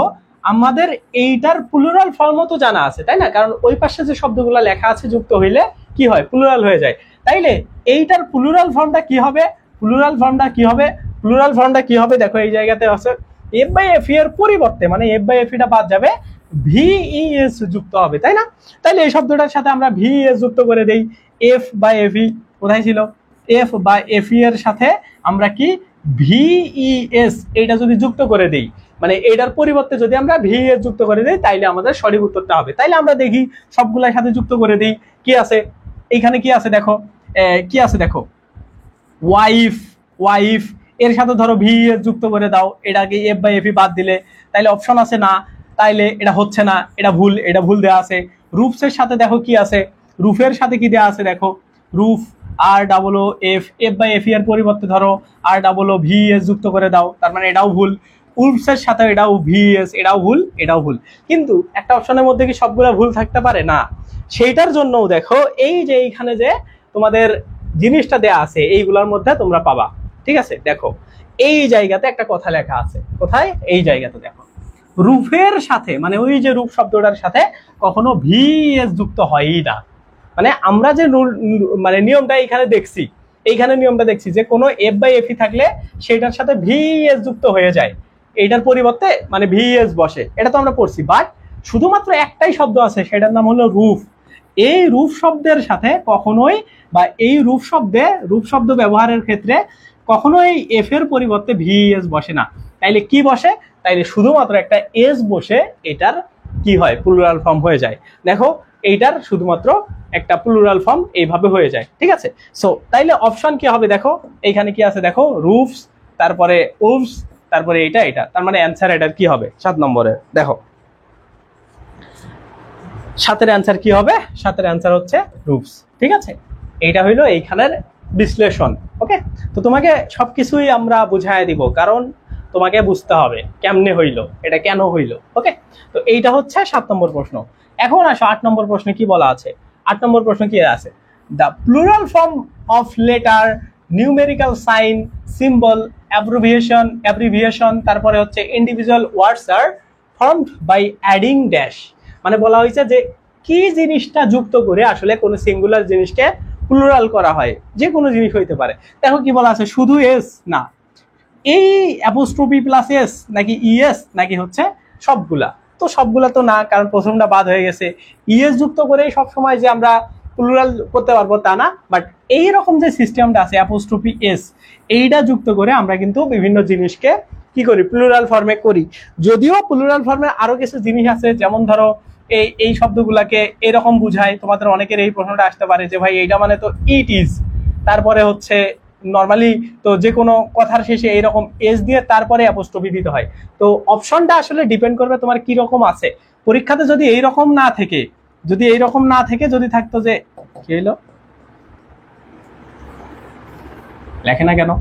আমাদের এইটার প্লুরাল ফর্মও তো জানা আছে, তাই না, কারণ ওই পাশে যে শব্দগুলো লেখা আছে যুক্ত হইলে কি হয়, প্লুরাল হয়ে যায়। তাইলে এইটার প্লুরাল ফর্মটা কি হবে, প্লুরাল ফর্মটা কি হবে, প্লুরাল ফর্মটা কি হবে, দেখো এই জায়গাতে আছে এফ বাই এফ এর পরিবর্তে, মানে এফ বাই এফ টা বাদ যাবে, ভিইএস যুক্ত হবে, তাই না। তাইলে এই শব্দটার সাথে আমরা ভিইএস যুক্ত করে দেই, এফ বাই এফই কোথায় ছিল, এফ বাই এফই এর সাথে আমরা কি ভিইএস এইটা যদি যুক্ত করে দেই, মানে এটার পরিবর্তে যদি আমরা ভিইএস যুক্ত করে দেই, তাইলে আমাদের সঠিক উত্তরটা হবে। তাইলে আমরা দেখি সবগুলোর সাথে যুক্ত করে দেই, কি আছে এইখানে, কি আছে দেখো, কি আছে দেখো, ওয়াইফ, ওয়াইফ এর সাথে ধরো ভিইএস যুক্ত করে দাও, এটাকে এফ বাই এফই বাদ দিলে, তাইলে অপশন আছে না, তাইলে এটা হচ্ছে না, এটা ভুল, এটা ভুল দেওয়া আছে। রুফসের সাথে দেখো কি আছে, রুফের সাথে কি দেওয়া আছে দেখো, রুফ আর double O F, F by F এর পরিবর্তে ধরো আর ডাবল ও ভিএস যুক্ত করে দাও, তার মানে এটাও ভুল। উলফসের সাথে এটাও ভিএস, এটাও ভুল, এটাও ভুল। কিন্তু একটা অপশনের মধ্যে কি সবগুলো ভুল থাকতে পারে না, সেইটার জন্যও দেখো এই যে এইখানে যে তোমাদের জিনিসটা দেয়া আছে এইগুলোর মধ্যে তোমরা পাবা, ঠিক আছে। দেখো এই জায়গাতে একটা কথা লেখা আছে, কোথায়, এই জায়গাতে দেখো, রুফের সাথে, মানে ওই যে রূপ শব্দটার সাথে কখনো ভিএস যুক্ত হয়ই না, মানে আমরা যে মানে নিয়মটা এখানে দেখছি, এইখানে নিয়মটা দেখছি যে কোনো এফ বাই এফ থাকলে সেটার সাথে ভিএস যুক্ত হয়ে যায়, এইটার পরিবর্তে মানে ভিএস বসে, এটা তো আমরা পড়ছি। বাট শুধুমাত্র একটাই শব্দ আছে, সেটার নাম হলো রুফ। এই রুফ শব্দের সাথে কখনোই, বা এই রুফ শব্দ ব্যবহারের ক্ষেত্রে কখনোই এফ এর পরিবর্তে ভিএস বসে না। তাইলে কি বসে? তাইলে শুধুমাত্র একটা এস বসে এটার কি হয়, প্লুরাল ফর্ম হয়ে যায়। দেখো এইটার শুধুমাত্র একটা প্লুরাল ফর্ম এইভাবে হয়ে যায়, ঠিক আছে। সো তাইলে অপশন কি হবে? দেখো এইখানে কি আছে, দেখো রুফস, তারপরে উফস, তারপরে এটা, তার মানে অ্যান্সার এটার কি হবে? 7 নম্বরে দেখো 7-এর অ্যান্সার কি হবে? 7-এর অ্যান্সার হচ্ছে রুফস, ঠিক আছে। এইটা হইলো এইখানের বিশ্লেষণ। ওকে, তো তোমাকে সবকিছুই আমরা বুঝাই দিব, কারণ তোমাকে বুঝতে হবে কেমনে হইলো, এটা কেন হইলো। ওকে, তো এইটা হচ্ছে 7 নম্বর প্রশ্ন। এখন আসো 8 নম্বর প্রশ্নে কি বলা আছে। 8 নম্বর প্রশ্ন কি আছে? The plural form of letter, numerical sign, symbol, abbreviation, তারপরে হচ্ছে individual words are formed by adding dash. মানে বলা হয়েছে যে কি জিনিসটা যুক্ত করে আসলে কোনো সিঙ্গুলার জিনিসকে প্লুরাল করা হয়, যে কোনো জিনিস হইতে পারে। দেখো কি বলা আছে, শুধু এস না, এই অ্যাপোস্ট্রফি প্লাস এস, নাকি ইএস, নাকি হচ্ছে সবগুলা? তো সবগুলা তো না, কারণ প্রথমটা বাদ হয়ে গেছে। ইএস যুক্ত করে সব সময় যে আমরা প্লুরাল করতে পারবো তা না, বাট এই রকম যে সিস্টেমটা আছে অ্যাপোস্ট্রফি এস, এইটা যুক্ত করে আমরা কিন্তু বিভিন্ন জিনিসকে কি করি, প্লুরাল ফর্মে করি। যদিও প্লুরাল ফর্মে আরো কিছু জিনিস আছে, যেমন ধরো এই শব্দগুলাকে এরকম বুঝায়। তোমাদের অনেকের এই প্রশ্নটা আসতে পারে যে ভাই এইটা মানে তো ইট ইজ, তারপরে হচ্ছে নর্মালি তো যে কোনো কথার শেষে এইরকম এস দিয়ে তারপরে অ্যাপোস্ট্রফি দিতে হয়। তো অপশনটা আসলে ডিপেন্ড করবে তোমার কি রকম আছে। পরীক্ষাতে যদি এইরকম না থেকে, যদি থাকতো যে কি হইলো, লেখে না কেন,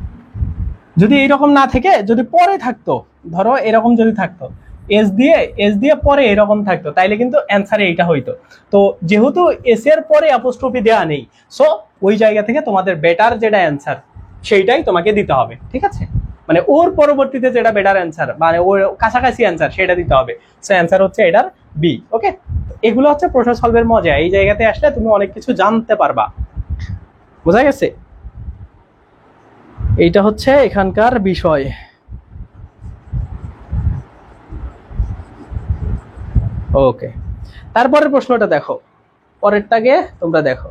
যদি এইরকম না থেকে যদি পরে থাকতো, ধরো এরকম যদি থাকতো এস দিয়ে পরে এরকম থাকতো, তাইলে কিন্তু অ্যান্সারে এইটা হইতো। তো যেহেতু এস এর পরে অ্যাপোস্ট্রফি দেওয়া নেই, সো ওই জায়গা থেকে তোমাদের বেটার যেটা অ্যান্সার সেইটাই তোমাকে দিতে হবে, ঠিক আছে। মানে ওর পরবর্তীতে যেটা বেটার অ্যান্সার, মানে ওর কাছাকাছি অ্যান্সার, সেটা দিতে হবে। সো অ্যান্সার হচ্ছে এটার বি। ওকে, এগুলো হচ্ছে প্রশ্ন সলভের মজা। এই জায়গাতে আসলে তুমি অনেক কিছু জানতে পারবা, বোঝা গেছে? এইটা হচ্ছে এখানকার বিষয়। ওকে, তারপরের প্রশ্নটা দেখো, পরেরটাকে তোমরা দেখো।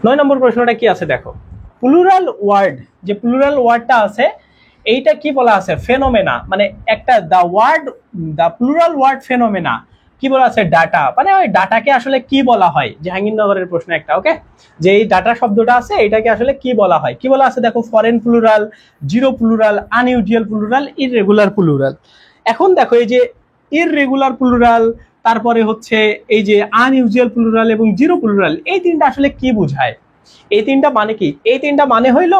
9 নম্বর প্রশ্নটা কি আছে দেখো, প্লুরাল ওয়ার্ড, যে প্লুরাল ওয়ার্ডটা আছে এইটা কি বলা আছে? ফেনোমেনা। মানে একটা দ্য প্লুরাল ওয়ার্ড ফেনোমেনা কি বলা আছে? ডাটা। মানে ওই ডাটাকে আসলে কি বলা হয়, জাহাঙ্গীরনগরের প্রশ্ন একটা। ওকে, যে এই ডাটা শব্দটা আছে এটাকে আসলে কি বলা হয়, কি বলা আছে দেখো, foreign plural, zero plural, unusual plural, irregular plural. এখন দেখো এই যে ইররেগুলার প্লুরাল, তারপরে হচ্ছে এই যে আনইউজুয়াল প্লুরাল এবং জিরো প্লুরাল, এই তিনটা আসলে কি বোঝায়? এই তিনটা মানে কি? এই তিনটা মানে হইলো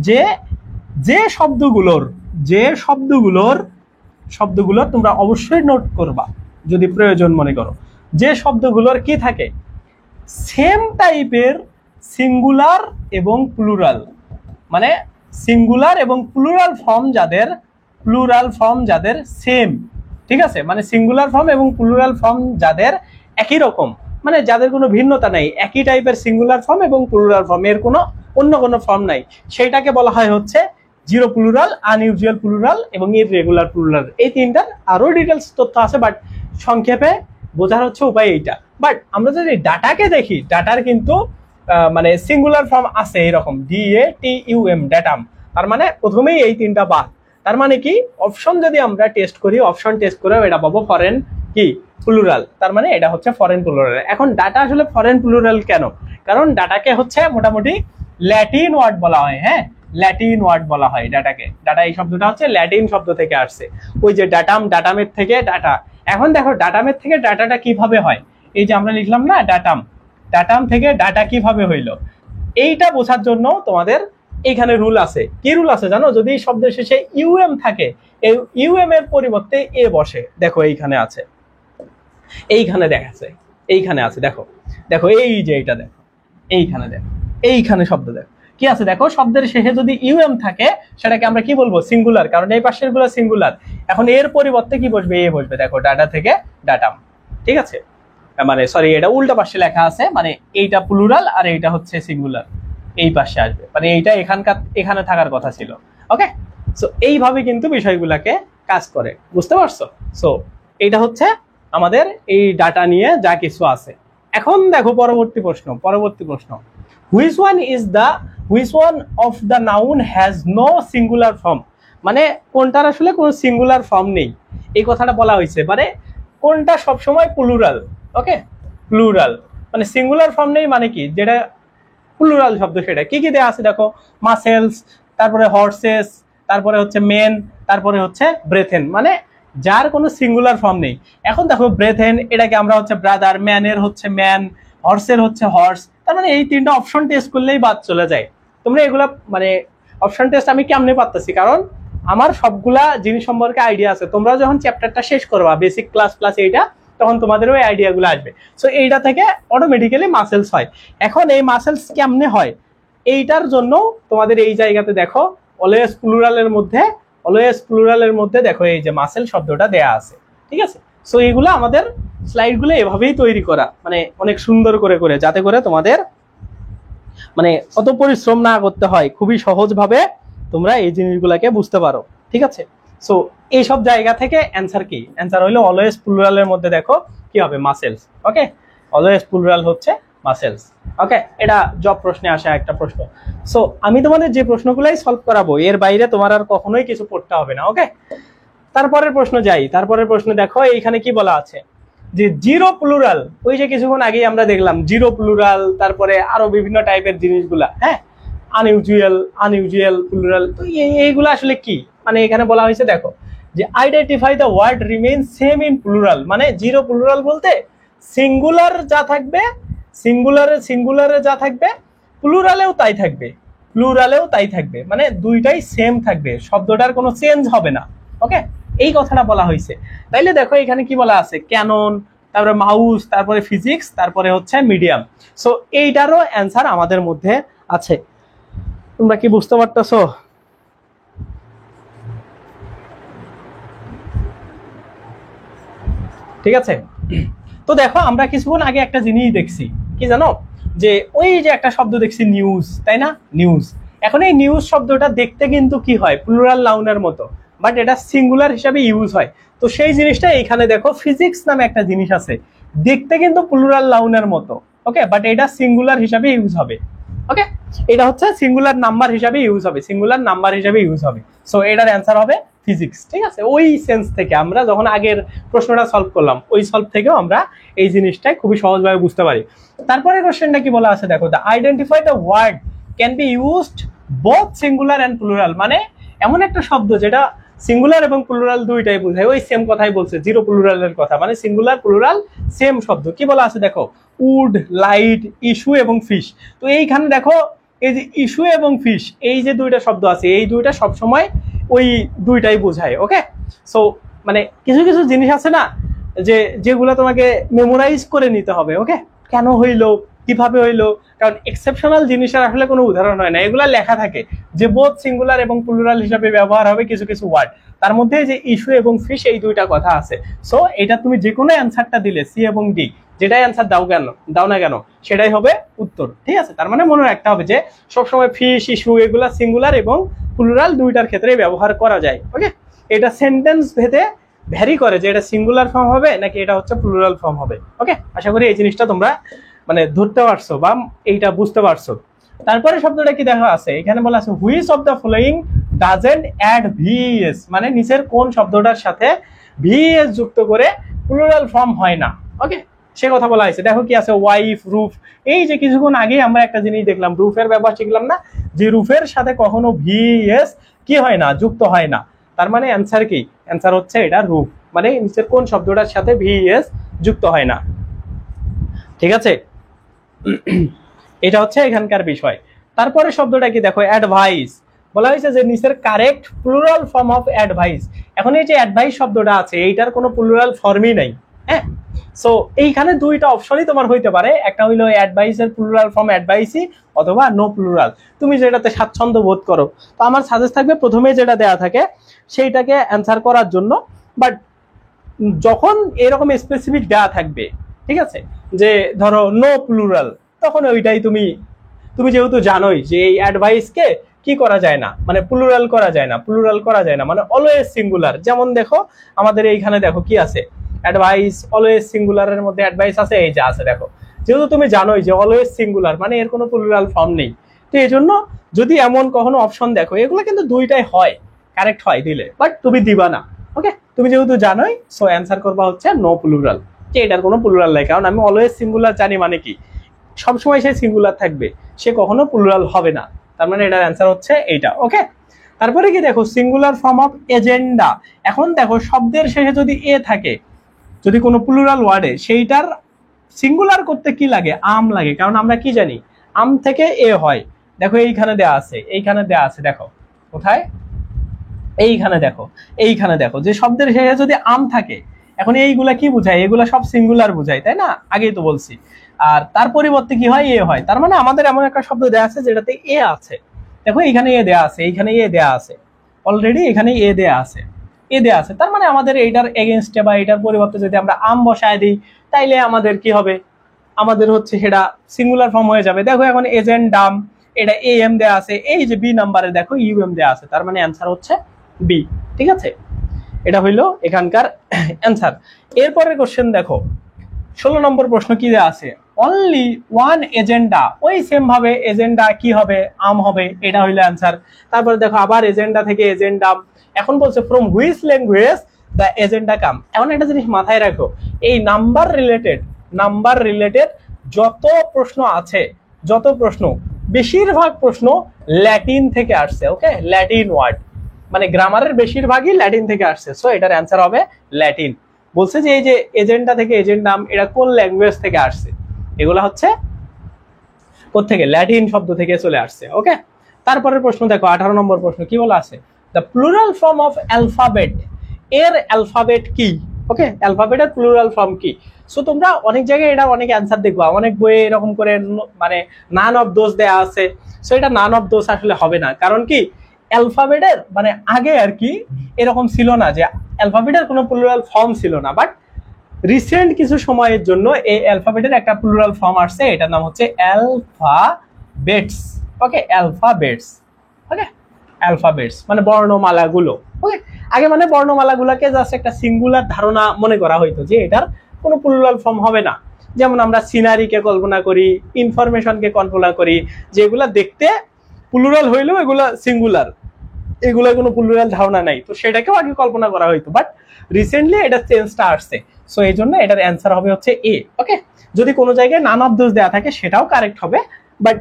যে শব্দগুলোর তোমরা অবশ্যই নোট করবা যদি প্রয়োজন মনে করো, যে শব্দগুলোর কি থাকে, সেম টাইপের সিঙ্গুলার এবং প্লুরাল, মানে সিঙ্গুলার এবং প্লুরাল ফর্ম যাদের সেম, ঠিক আছে, মানে সিঙ্গুলার ফর্ম এবং প্লুরাল ফর্ম যাদের একই রকম, মানে যাদের কোনো ভিন্নতা নাই, একই টাইপের সিঙ্গুলার ফর্ম এবং প্লুরাল ফর্ম, এর কোনো অন্য কোনো ফর্ম নাই, সেইটাকে বলা হয় হচ্ছে জিরো প্লুরাল, আনইউজুয়াল প্লুরাল এবং ইররেগুলার প্লুরাল। এই তিনটার আরো ডিটেলস তথ্য আছে, বাট সংক্ষেপে বোঝার হচ্ছে উপায় এইটা। বাট আমরা যদি ডাটাকে দেখি, ডাটার কিন্তু মানে সিঙ্গুলার ফর্ম আছে এরকম DATUM, ড্যাটাম। তার মানে প্রথমেই এই তিনটা বাদ। তার মানে কি, অপশন যদি আমরা টেস্ট করি, অপশন টেস্ট করে এটা পাবো ফরেন কি প্লুরাল, তার মানে এটা হচ্ছে ফরেন প্লুরাল। এখন ডাটা আসলে ফরেন প্লুরাল কেন? কারণ ডাটাকে হচ্ছে মোটামুটি ল্যাটিন ওয়ার্ড বলা হয়। হ্যাঁ, ল্যাটিন ওয়ার্ড বলা হয় ডাটাকে। ডাটা এই শব্দটা হচ্ছে ল্যাটিন শব্দ থেকে আসছে, ওই যে ডাটামের থেকে ডাটা। এখন দেখো ডাটামের থেকে ডাটাটা কিভাবে হয়, এই যে আমরা লিখলাম না ডাটাম থেকে ডাটা কিভাবে হইলো, এইটা বোঝার জন্য তোমাদের এইখানে রুল আছে। কি রুল আছে জানো? যদি শব্দের শেষে ইউএম থাকে, এই ইউএম এর পরিবর্তে এ বসে। দেখো এইখানে আছে, এইখানে দেখাচ্ছে, এইখানে আছে, দেখো দেখো এই যে এইটা দেখো, এইখানে দেখো, এইখানে শব্দ দেখো কি আছে, দেখো শব্দের শেষে যদি ইউএম থাকে সেটাকে আমরা কি বলবো? সিঙ্গুলার, কারণ এই পাশের গুলো সিঙ্গুলার। এখন এর পরিবর্তে কি বসবে? এ বসবে। দেখো ডাটা থেকে ডাটাম, ঠিক আছে। মানে সরি এটা উল্টা পাশে লেখা আছে, মানে এইটা প্লুরাল আর এইটা হচ্ছে সিঙ্গুলার, এই পাশে আসবে, মানে এইটা এখানে থাকার কথা ছিল। ওকে, সো এইভাবে কিন্তু বিষয়গুলোকে কাজ করে, বুঝতে পারছো? সো এইটা হচ্ছে আমাদের এই ডাটা নিয়ে যা কিছু আছে। এখন দেখো পরবর্তী প্রশ্ন, which one of the noun has no singular form, মানে কোনটার আসলে কোনো সিঙ্গুলার ফর্ম নেই, এই কথাটা বলা হয়েছে। মানে কোনটা সবসময় প্লুরাল, ওকে প্লুরাল মানে সিঙ্গুলার ফর্ম নেই, মানে কি যেটা প্লুরাল শব্দ সেটা কি কি দেওয়া আছে দেখো, মাসেলস, তারপরে হর্সেস, তারপরে হচ্ছে মেন, তারপরে হচ্ছে ব্রেথেন, মানে যার কোনো সিঙ্গুলার ফর্ম নেই। এখন দেখো ব্রেথেন এটাকে আমরা হচ্ছে ব্রাদার, ম্যানের হচ্ছে ম্যান, হর্সের হচ্ছে হর্স, তার মানে এই তিনটা অপশন টেস্ট করলেই বাদ চলে যায়। তোমরা এগুলা মানে অপশন টেস্ট আমি কেমনে পারতেছি, কারণ আমার সবগুলা জিনিস সম্পর্কে আইডিয়া আছে। তোমরা যখন চ্যাপ্টারটা শেষ করবা বেসিক ক্লাস প্লাস এইটা, তখন তোমাদের ওই আইডিয়াগুলো আসবে। সো এইটা থেকে অটোমেটিক্যালি মাসেলস হয়। এখন এই মাসেলস কেমনে হয়, এইটার জন্য তোমাদের এই জায়গাতে দেখো অলওয়েজ প্লুরালের মধ্যে দেখো এই যে মাসেল শব্দটা দেয়া আছে, ঠিক আছে? সো এইগুলো আমাদের স্লাইডগুলো এভাবেই তৈরি করা, মানে অনেক সুন্দর করে করে, যাতে করে তোমাদের মানে অত পরিশ্রম না করতে হয়, খুবই সহজভাবে তোমরা এই জিনিসগুলোকে বুঝতে পারো, ঠিক আছে? সো এইসব জায়গা থেকে অ্যান্সার কি, অ্যান্সার হইলো অলওয়েজ প্লুরালের মধ্যে দেখো কি হবে, মাসেলস। ওকে, অলওয়েজ প্লুরাল হচ্ছে মাসেলস। ওকে, এটা জব প্রশ্নে আসা একটা প্রশ্ন। সো আমি তোমাদের যে প্রশ্নগুলাই সলভ করাবো, এর বাইরে তোমার আর কখনোই কিছু পড়তে হবে না। ওকে, তারপরের প্রশ্ন যাই। তারপরের প্রশ্ন দেখো এইখানে কি বলা আছে, যে জিরো প্লুরাল, ওই যে কিছুক্ষণ আগেই আমরা দেখলাম জিরো প্লুরাল, তারপরে আরো বিভিন্ন টাইপের জিনিসগুলা, হ্যাঁ, আনইউজুয়াল প্লুরাল, তো এইগুলো আসলে কি, মানে এখানে বলা হয়েছে দেখো যে identify the word remain same in plural, মানে জিরো প্লুরাল বলতে সিঙ্গুলার যা থাকবে, সিঙ্গুলারে যা থাকবে প্লুরালেও তাই থাকবে, মানে দুইটাই সেম থাকবে, শব্দটার কোনো চেঞ্জ হবে না। ওকে, এই কথাটা বলা হয়েছে। তাইলে দেখো এখানে কি বলা আছে, ক্যানন, তারপরে মাউস, তারপরে ফিজিক্স, তারপরে হচ্ছে মিডিয়াম। সো এইটারও অ্যান্সার আমাদের মধ্যে আছে। তোমরা কি বুঝতে পারতেছো? ঠিক আছে, তো দেখো আমরা কিছুক্ষণ আগে একটা জিনিস দেখছি, কি জানো, যে ওই যে একটা শব্দ দেখছি নিউজ, তাই না, নিউজ। এখন এই নিউজ শব্দটা দেখতে কিন্তু কি হয়, প্লুরাল নাউনের মতো, বাট এটা সিঙ্গুলার হিসাবে ইউজ হয়। তো সেই জিনিসটা এখানে দেখো, ফিজিক্স নামে একটা জিনিস আছে, দেখতে কিন্তু প্লুরাল নাউনের মতো, ওকে, বাট এটা সিঙ্গুলার হিসাবে ইউজ হবে। ওকে, এটা হচ্ছে সিঙ্গুলার নাম্বার হিসাবে ইউজ হবে, সো এটার অ্যান্সার হবে ফিজিক্স। ঠিক আছে, ওই সেন্স থেকে আমরা যখন আগের প্রশ্নটা সলভ করলাম, ওই সলভ থেকেও আমরা এই জিনিসটা খুবই সহজভাবে বুঝতে পারি। তারপরে কোশ্চেনটা কি বলা আছে দেখো, the identify the word can be used both singular and plural, মানে এমন একটা শব্দ যেটা সিঙ্গুলার এবং প্লুরাল দুইটাই বোঝায়, ওই সেম কথাই বলছে, জিরো প্লুরালের কথা, মানে সিঙ্গুলার প্লুরাল সেম শব্দ। কি বলা আছে দেখো, উড, লাইট, ইস্যু এবং ফিশ। তো এইখানে দেখো এই যে ইস্যু এবং ফিশ, এই যে দুইটা শব্দ আছে, এই দুইটা সবসময় ওই দুইটাই বোঝায়। ওকে, সো মানে কিছু কিছু জিনিস আছে না, যেগুলো তোমাকে মেমোরাইজ করে নিতে হবে। ওকে, কেন হইলো, কিভাবে হইলো, কারণ এক্সেপশনাল জিনিসের আসলে কোনো উদাহরণ হয় না, এগুলা লেখা থাকে যে বোথ সিঙ্গুলার এবং প্লুরাল হিসাবে ব্যবহার হবে কিছু কিছু ওয়ার্ড, তার মধ্যে যে ইস্যু এবং ফিশ এই দুইটা কথা আছে। সো এটা তুমি যে কোনো অ্যান্সারটা দিলে, সি এবং ডি, যেটাই অ্যান্সার দাও না কেন সেটাই হবে উত্তর। ঠিক আছে, তার মানে মনে রাখতে হবে যে সবসময় ফিশ, ইস্যু এগুলা সিঙ্গুলার এবং প্লুরাল দুইটার ক্ষেত্রে ব্যবহার করা যায়। ওকে, এটা সেন্টেন্স ভেদে ভ্যারি করে যে এটা সিঙ্গুলার ফর্ম হবে নাকি এটা হচ্ছে প্লুরাল ফর্ম হবে। ওকে, আশা করি এই জিনিসটা তোমরা মানে ধরতে পারছো বা এইটা বুঝতে পারছো। তারপরে শব্দটা কি দেখা আছে, এখানে বলা আছে which of the following doesn't add V S, মানে নিচের কোন শব্দটার সাথে ভিএস যুক্ত করে প্লুরাল ফর্ম হয় না। ওকে, সে কথা বলা হয়েছে। দেখো কি আছে, ওয়াইফ, রুফ, এই যে কিছুক্ষণ আগে আমরা একটা জিনিস দেখলাম, রুফের ব্যবহার শিখলাম না, যে রুফের সাথে কখনো ভিএস কি হয় না, যুক্ত হয় না। তার মানে অ্যান্সার কি, অ্যান্সার হচ্ছে এটা রুফ, মানে নিচের কোন শব্দটার সাথে ভিএস যুক্ত হয় না। ঠিক আছে, এটা হচ্ছে এখানকার বিষয়। তারপরে শব্দটা কি দেখো, অ্যাডভাইস, বলা হয়েছে যে নিচের correct plural form of advice. এখন এই যে অ্যাডভাইস শব্দটা আছে, এইটার কোনো প্লুরাল ফর্মই নাই। হ্যাঁ, সো এইখানে দুইটা অপশনই তোমার হইতে পারে, একটা হইলো অ্যাডভাইসের প্লুরাল ফর্ম অ্যাডভাইসই, অথবা নো প্লুরাল, তুমি যেটাতে স্বাচ্ছন্দ্য বোধ করো। তো আমার সাজেস্ট থাকবে প্রথমে যেটা দেয়া থাকে সেইটাকে অ্যান্সার করার জন্য। বাট যখন এরকম স্পেসিফিক দেয়া থাকবে, ঠিক আছে, যে ধরো নো প্লুরাল, তখন ওইটাই তুমি তুমি যেহেতু জানোই যে এই অ্যাডভাইসকে কি করা যায় না, মানে প্লুরাল করা যায় না, প্লুরাল করা যায় না, মানে অলওয়েজ সিঙ্গুলার। যেমন দেখো আমাদের এইখানে দেখো কি আছে, অ্যাডভাইস অলওয়েজ সিঙ্গুলারের মধ্যে অ্যাডভাইস আছে, এই যে আছে দেখো। যেহেতু তুমি জানোই যে অলওয়েজ সিঙ্গুলার মানে এর কোনো প্লুরাল ফর্ম নেই, তো এই জন্য যদি এমন কখনো অপশন দেখো, এগুলো কিন্তু দুইটাই হয়, কারেক্ট হয় দিলে, বাট তুমি দিবা না। ওকে, তুমি যেহেতু জানোই, সো অ্যান্সার করবা হচ্ছে নো প্লুরাল, যে এটার কোনো প্লুরাল নাই, কারণ আমি অলওয়েজ সিঙ্গুলার জানি মানে কি সবসময় সে সিঙ্গুলার থাকবে, সে কখনো প্লুরাল হবে না, তার মানে এটার অ্যান্সার হচ্ছে এইটা। ওকে, তারপরে কি দেখো সিঙ্গুলার ফর্ম অফ এজেন্ডা। এখন দেখো শব্দের শেষে যদি এ থাকে, যদি কোনো প্লুরাল ওয়ার্ডে, সেইটার সিঙ্গুলার করতে কি লাগে, আম লাগে, কারণ আমরা কি জানি আম থেকে এ হয়। দেখো এইখানে দেয়া আছে, এইখানে দেয়া আছে, দেখো কোথায়, এইখানে দেখো, এইখানে দেখো যে শব্দের শেষে যদি আম থাকে, এখন এইগুলা কি বোঝায়, এগুলা সব সিঙ্গুলার বোঝায়, তাই না, আগেই তো বলছি। আর তার পরিবর্তে কি হয়, এ হয়, তার মানে আমাদের এমন একটা শব্দ দেয়া আছে যেটাতে এ আছে। দেখো এইখানে এ দেয়া আছে, এইখানে এ দেয়া আছে, অলরেডি এখানে এ দেয়া আছে, এ দেয়া আছে, তার মানে আমাদের এইটার এগেনস্টে বা এটার পরিবর্তে যদি আমরা আম বসায় দিই, তাইলে আমাদের কি হবে, আমাদের হচ্ছে সেটা সিঙ্গুলার ফর্ম হয়ে যাবে। দেখো এখন এজেন্ডাম, এটা এ এম দেয়া আছে, এই যে বি নাম্বারে দেখো ইউ এম দেয়া আছে, তার মানে অ্যান্সার হচ্ছে বি। ঠিক আছে, এটা হইলো এখানকার অ্যান্সার। এরপরের কোশ্চেন দেখো 16 নম্বর প্রশ্ন কি দেয়া আছে, অনলি ওয়ান এজেন্ডা, ওই সেম ভাবে এজেন্ডা কি হবে, আম হবে, এটা হইলো অ্যান্সার। তারপরে দেখো আবার এজেন্ডা থেকে এজেন্ডাম, এখন বলছে from which language the agenda come. এখন একটা জিনিস মাথায় রাখো, এই নাম্বার রিলেটেড যত প্রশ্ন আছে, যত প্রশ্ন, বেশিরভাগ প্রশ্ন ল্যাটিন থেকে আসছে। ওকে, ল্যাটিন ওয়ার্ড, মানে গ্রামারের বেশিরভাগই ল্যাটিন থেকে আসছে, সো এটার অ্যান্সার হবে ল্যাটিন। বলছে যে এই যে এজেন্ডা থেকে এজেন্ডাম, এটা কোন ল্যাঙ্গুয়েজ থেকে আসছে, এগুলা হচ্ছে কোত্থেকে, ল্যাটিন শব্দ থেকে চলে আসছে। ওকে, তারপরের প্রশ্ন দেখো 18 নম্বর প্রশ্ন কি বলা আছে, the plural form of alphabet, এর অ্যালফাবেট কি। ওকে, অ্যালফাবেটের প্লুরাল ফর্ম কি। সো তোমরা অনেক জায়গায় এটা অনেক অ্যান্সার দেখবা, অনেক বইয়ে এরকম করে মানে নান অফ দোজ দেয়া আছে, সো এটা নান অফ দোজ আসলে হবে না, কারণ কি অ্যালফাবেটের মানে আগে আর কি এরকম ছিল না যে অ্যালফাবেটের কোনো প্লুরাল ফর্ম ছিল না, বাট রিসেন্ট কিছু সময়ের জন্য এই অ্যালফাবেটের একটা প্লুরাল ফর্ম আসছে, এটার নাম হচ্ছে অ্যালফাবেটস। ওকে, অ্যালফাবেটস, ওকে, অ্যালফাবেটস মানে বর্ণমালাগুলো। ওকে, আগে মানে বর্ণমালাগুলোকে জাস্ট একটা সিঙ্গুলার ধারণা মনে করা হইতো যে এটার কোনো প্লুরাল ফর্ম হবে না, যেমন আমরা সিনারিকে কল্পনা করি, ইনফরমেশনকে কল্পনা করি, যেগুলা দেখতে প্লুরাল হইলেও এগুলা সিঙ্গুলার, এগুলা কোনো প্লুরাল ধারণা নাই, তো সেটাকেও আগে কল্পনা করা হইতো, বাট রিসেন্টলি এটা চেঞ্জটা আসছে, সো এই জন্য এটার অ্যান্সার হবে হচ্ছে এ। ওকে, যদি কোনো জায়গায় নান অফ দোজ দেওয়া থাকে সেটাও কারেক্ট হবে, বাট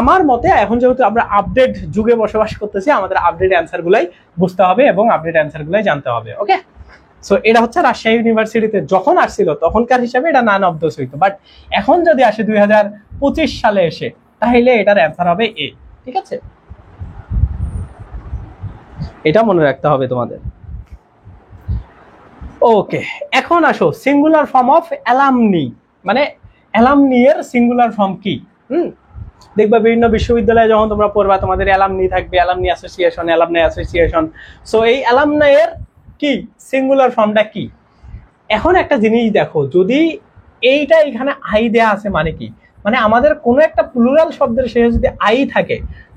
আমার মতে এখন যেহেতু আমরা আপডেট যুগে বসবাস করতেছি, আমাদের আপডেট অ্যান্সার গুলাই বুঝতে হবে এবং আপডেট অ্যান্সার গুলাই জানতে হবে। ওকে, সো এটা হচ্ছে রাজশাহী ইউনিভার্সিটিতে যখন আসছিল তখনকার হিসাবে এটা নান অফ দোজ হইতো, বাট এখন যদি আসে 2025 সালে এসে, তাহলে এটার অ্যান্সার হবে এ। ঠিক আছে, এটা মনে রাখতে হবে তোমাদের। ওকে, এখন আসো সিঙ্গুলার ফর্ম অফ অ্যালামনি, মানে অ্যালামনি এর সিঙ্গুলার ফর্ম কি। দেখবা বিভিন্ন বিশ্ববিদ্যালয়ে যখন তোমরা পড়বা, তোমাদের অ্যালামনি থাকবে, alumni association, alumni association, so এই অ্যালামনি এর কি সিঙ্গুলার ফর্মটা কি। এখন একটা জিনিস দেখো, যদি এইটা এখানে আই দেয়া আছে মানে কি, মানে আমাদের কোনো একটা প্লুরাল শব্দের শেষে যদি আই থাকে,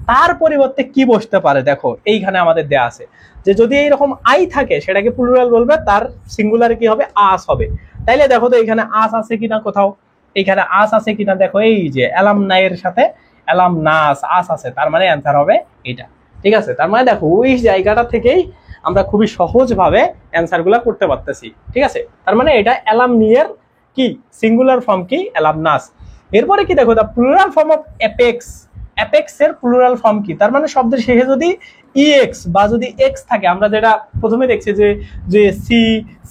তার পরিবর্তে কি বসতে পারে, দেখো এইখানে আমাদের দেয়া আছে যে যদি এইরকম আই থাকে সেটাকে প্লুরাল বলবে, তার সিঙ্গুলারে কি হবে, আস হবে। তাইলে দেখো তো এখানে আস আছে কিনা, কোথাও এখানে আস আছে কিনা, দেখো এই যে অ্যালামনাই এর সাথে অ্যালামনাস আস আছে, তার মানে অ্যান্সার হবে এটা। ঠিক আছে, তার মানে দেখো ওই জায়গাটা থেকেই আমরা খুবই সহজ ভাবে অ্যান্সার গুলা করতে পারতেছি। ঠিক আছে, তার মানে এটা অ্যালামনি এর কি সিঙ্গুলার ফর্ম কি, অ্যালামনাস। এরপরে কি দেখো, the plural form of apex, apex এর প্লুরাল ফর্ম কি, তার মানে শব্দের শেষে যদি ইএক্স বা যদি এক্স থাকে, আমরা যেটা প্রথমে দেখছি যে যে সি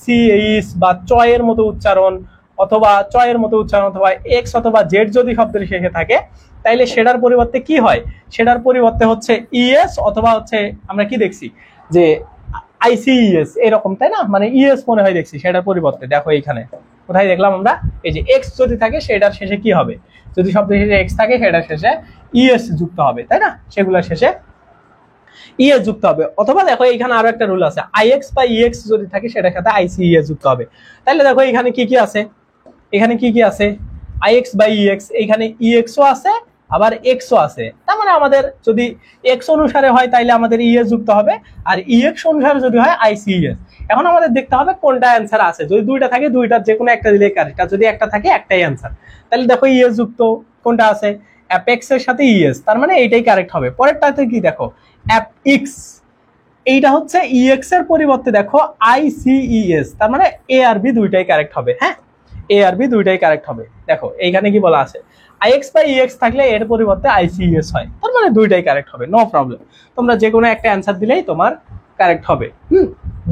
সি এইস বা চয়ের মতো উচ্চারণ, অথবা চয়ের মতো উচ্চারণ, অথবা এক্স অথবা জেড যদি শব্দের শেষে থাকে, তাইলে সেটার পরিবর্তে কি হয়, সেটার পরিবর্তে হচ্ছে ইএস, অথবা হচ্ছে আমরা কি দেখছি যে আইসিএস এরকম, তাই না, মানে ইএস মনে হয় দেখছি, সেটার পরিবর্তে দেখো এইখানে কোথায় দেখলাম আমরা, এই যে এক্স যদি থাকে সেটার শেষে কি হবে, যদি শব্দের শেষে এক্স থাকে সেটার শেষে ইএস যুক্ত হবে, তাই না, সেগুলোর শেষে ইএস যুক্ত হবে। অথবা দেখো এখানে আরো একটা রুল আছে, আইএক্স বা ইএক্স যদি থাকে সেটার সাথে আইসিএস যুক্ত হবে। তাহলে দেখো এখানে কি কি আছে, এখানে কি কি আছে, আইএক্স বাই ইএক্স, এখানে ইএক্সও আছে আবার এক্সও আছে। তার মানে আমাদের যদি এক্স অনুসারে হয় তাইলে আমাদের ইএস যুক্ত হবে, আর ইএক্স অনুসারে যদি হয় আইসিএস। এখন আমাদের দেখতে হবে কোনটা অ্যান্সার আছে। যদি দুইটা থাকে দুইটার যে কোনো একটা দিলে কারেক্ট, আর যদি একটা থাকে একটাই অ্যান্সার। তাহলে দেখো ইএস যুক্ত কোনটা আছে, অ্যাপেক্স এর সাথে ইএস, তার মানে এইটাই কারেক্ট হবে। পরেরটাতে কি দেখো, অ্যাপএক্স, এইটা হচ্ছে ইএক্স এর পরিবর্তে দেখো আইসিইএস, তার মানে এ আর বি দুইটাই কারেক্ট হবে। হ্যাঁ, এ আর বি দুইটাই কারেক্ট হবে। দেখো এইখানে কি বলা আছে, আইএক্স বা ইএক্স থাকলে এর পরিবর্তে আইসিইএস হয়, তার মানে দুইটাই কারেক্ট হবে, নো প্রবলেম। তোমরা যে কোনো একটা অ্যান্সার দিলেই তোমার কারেক্ট হবে।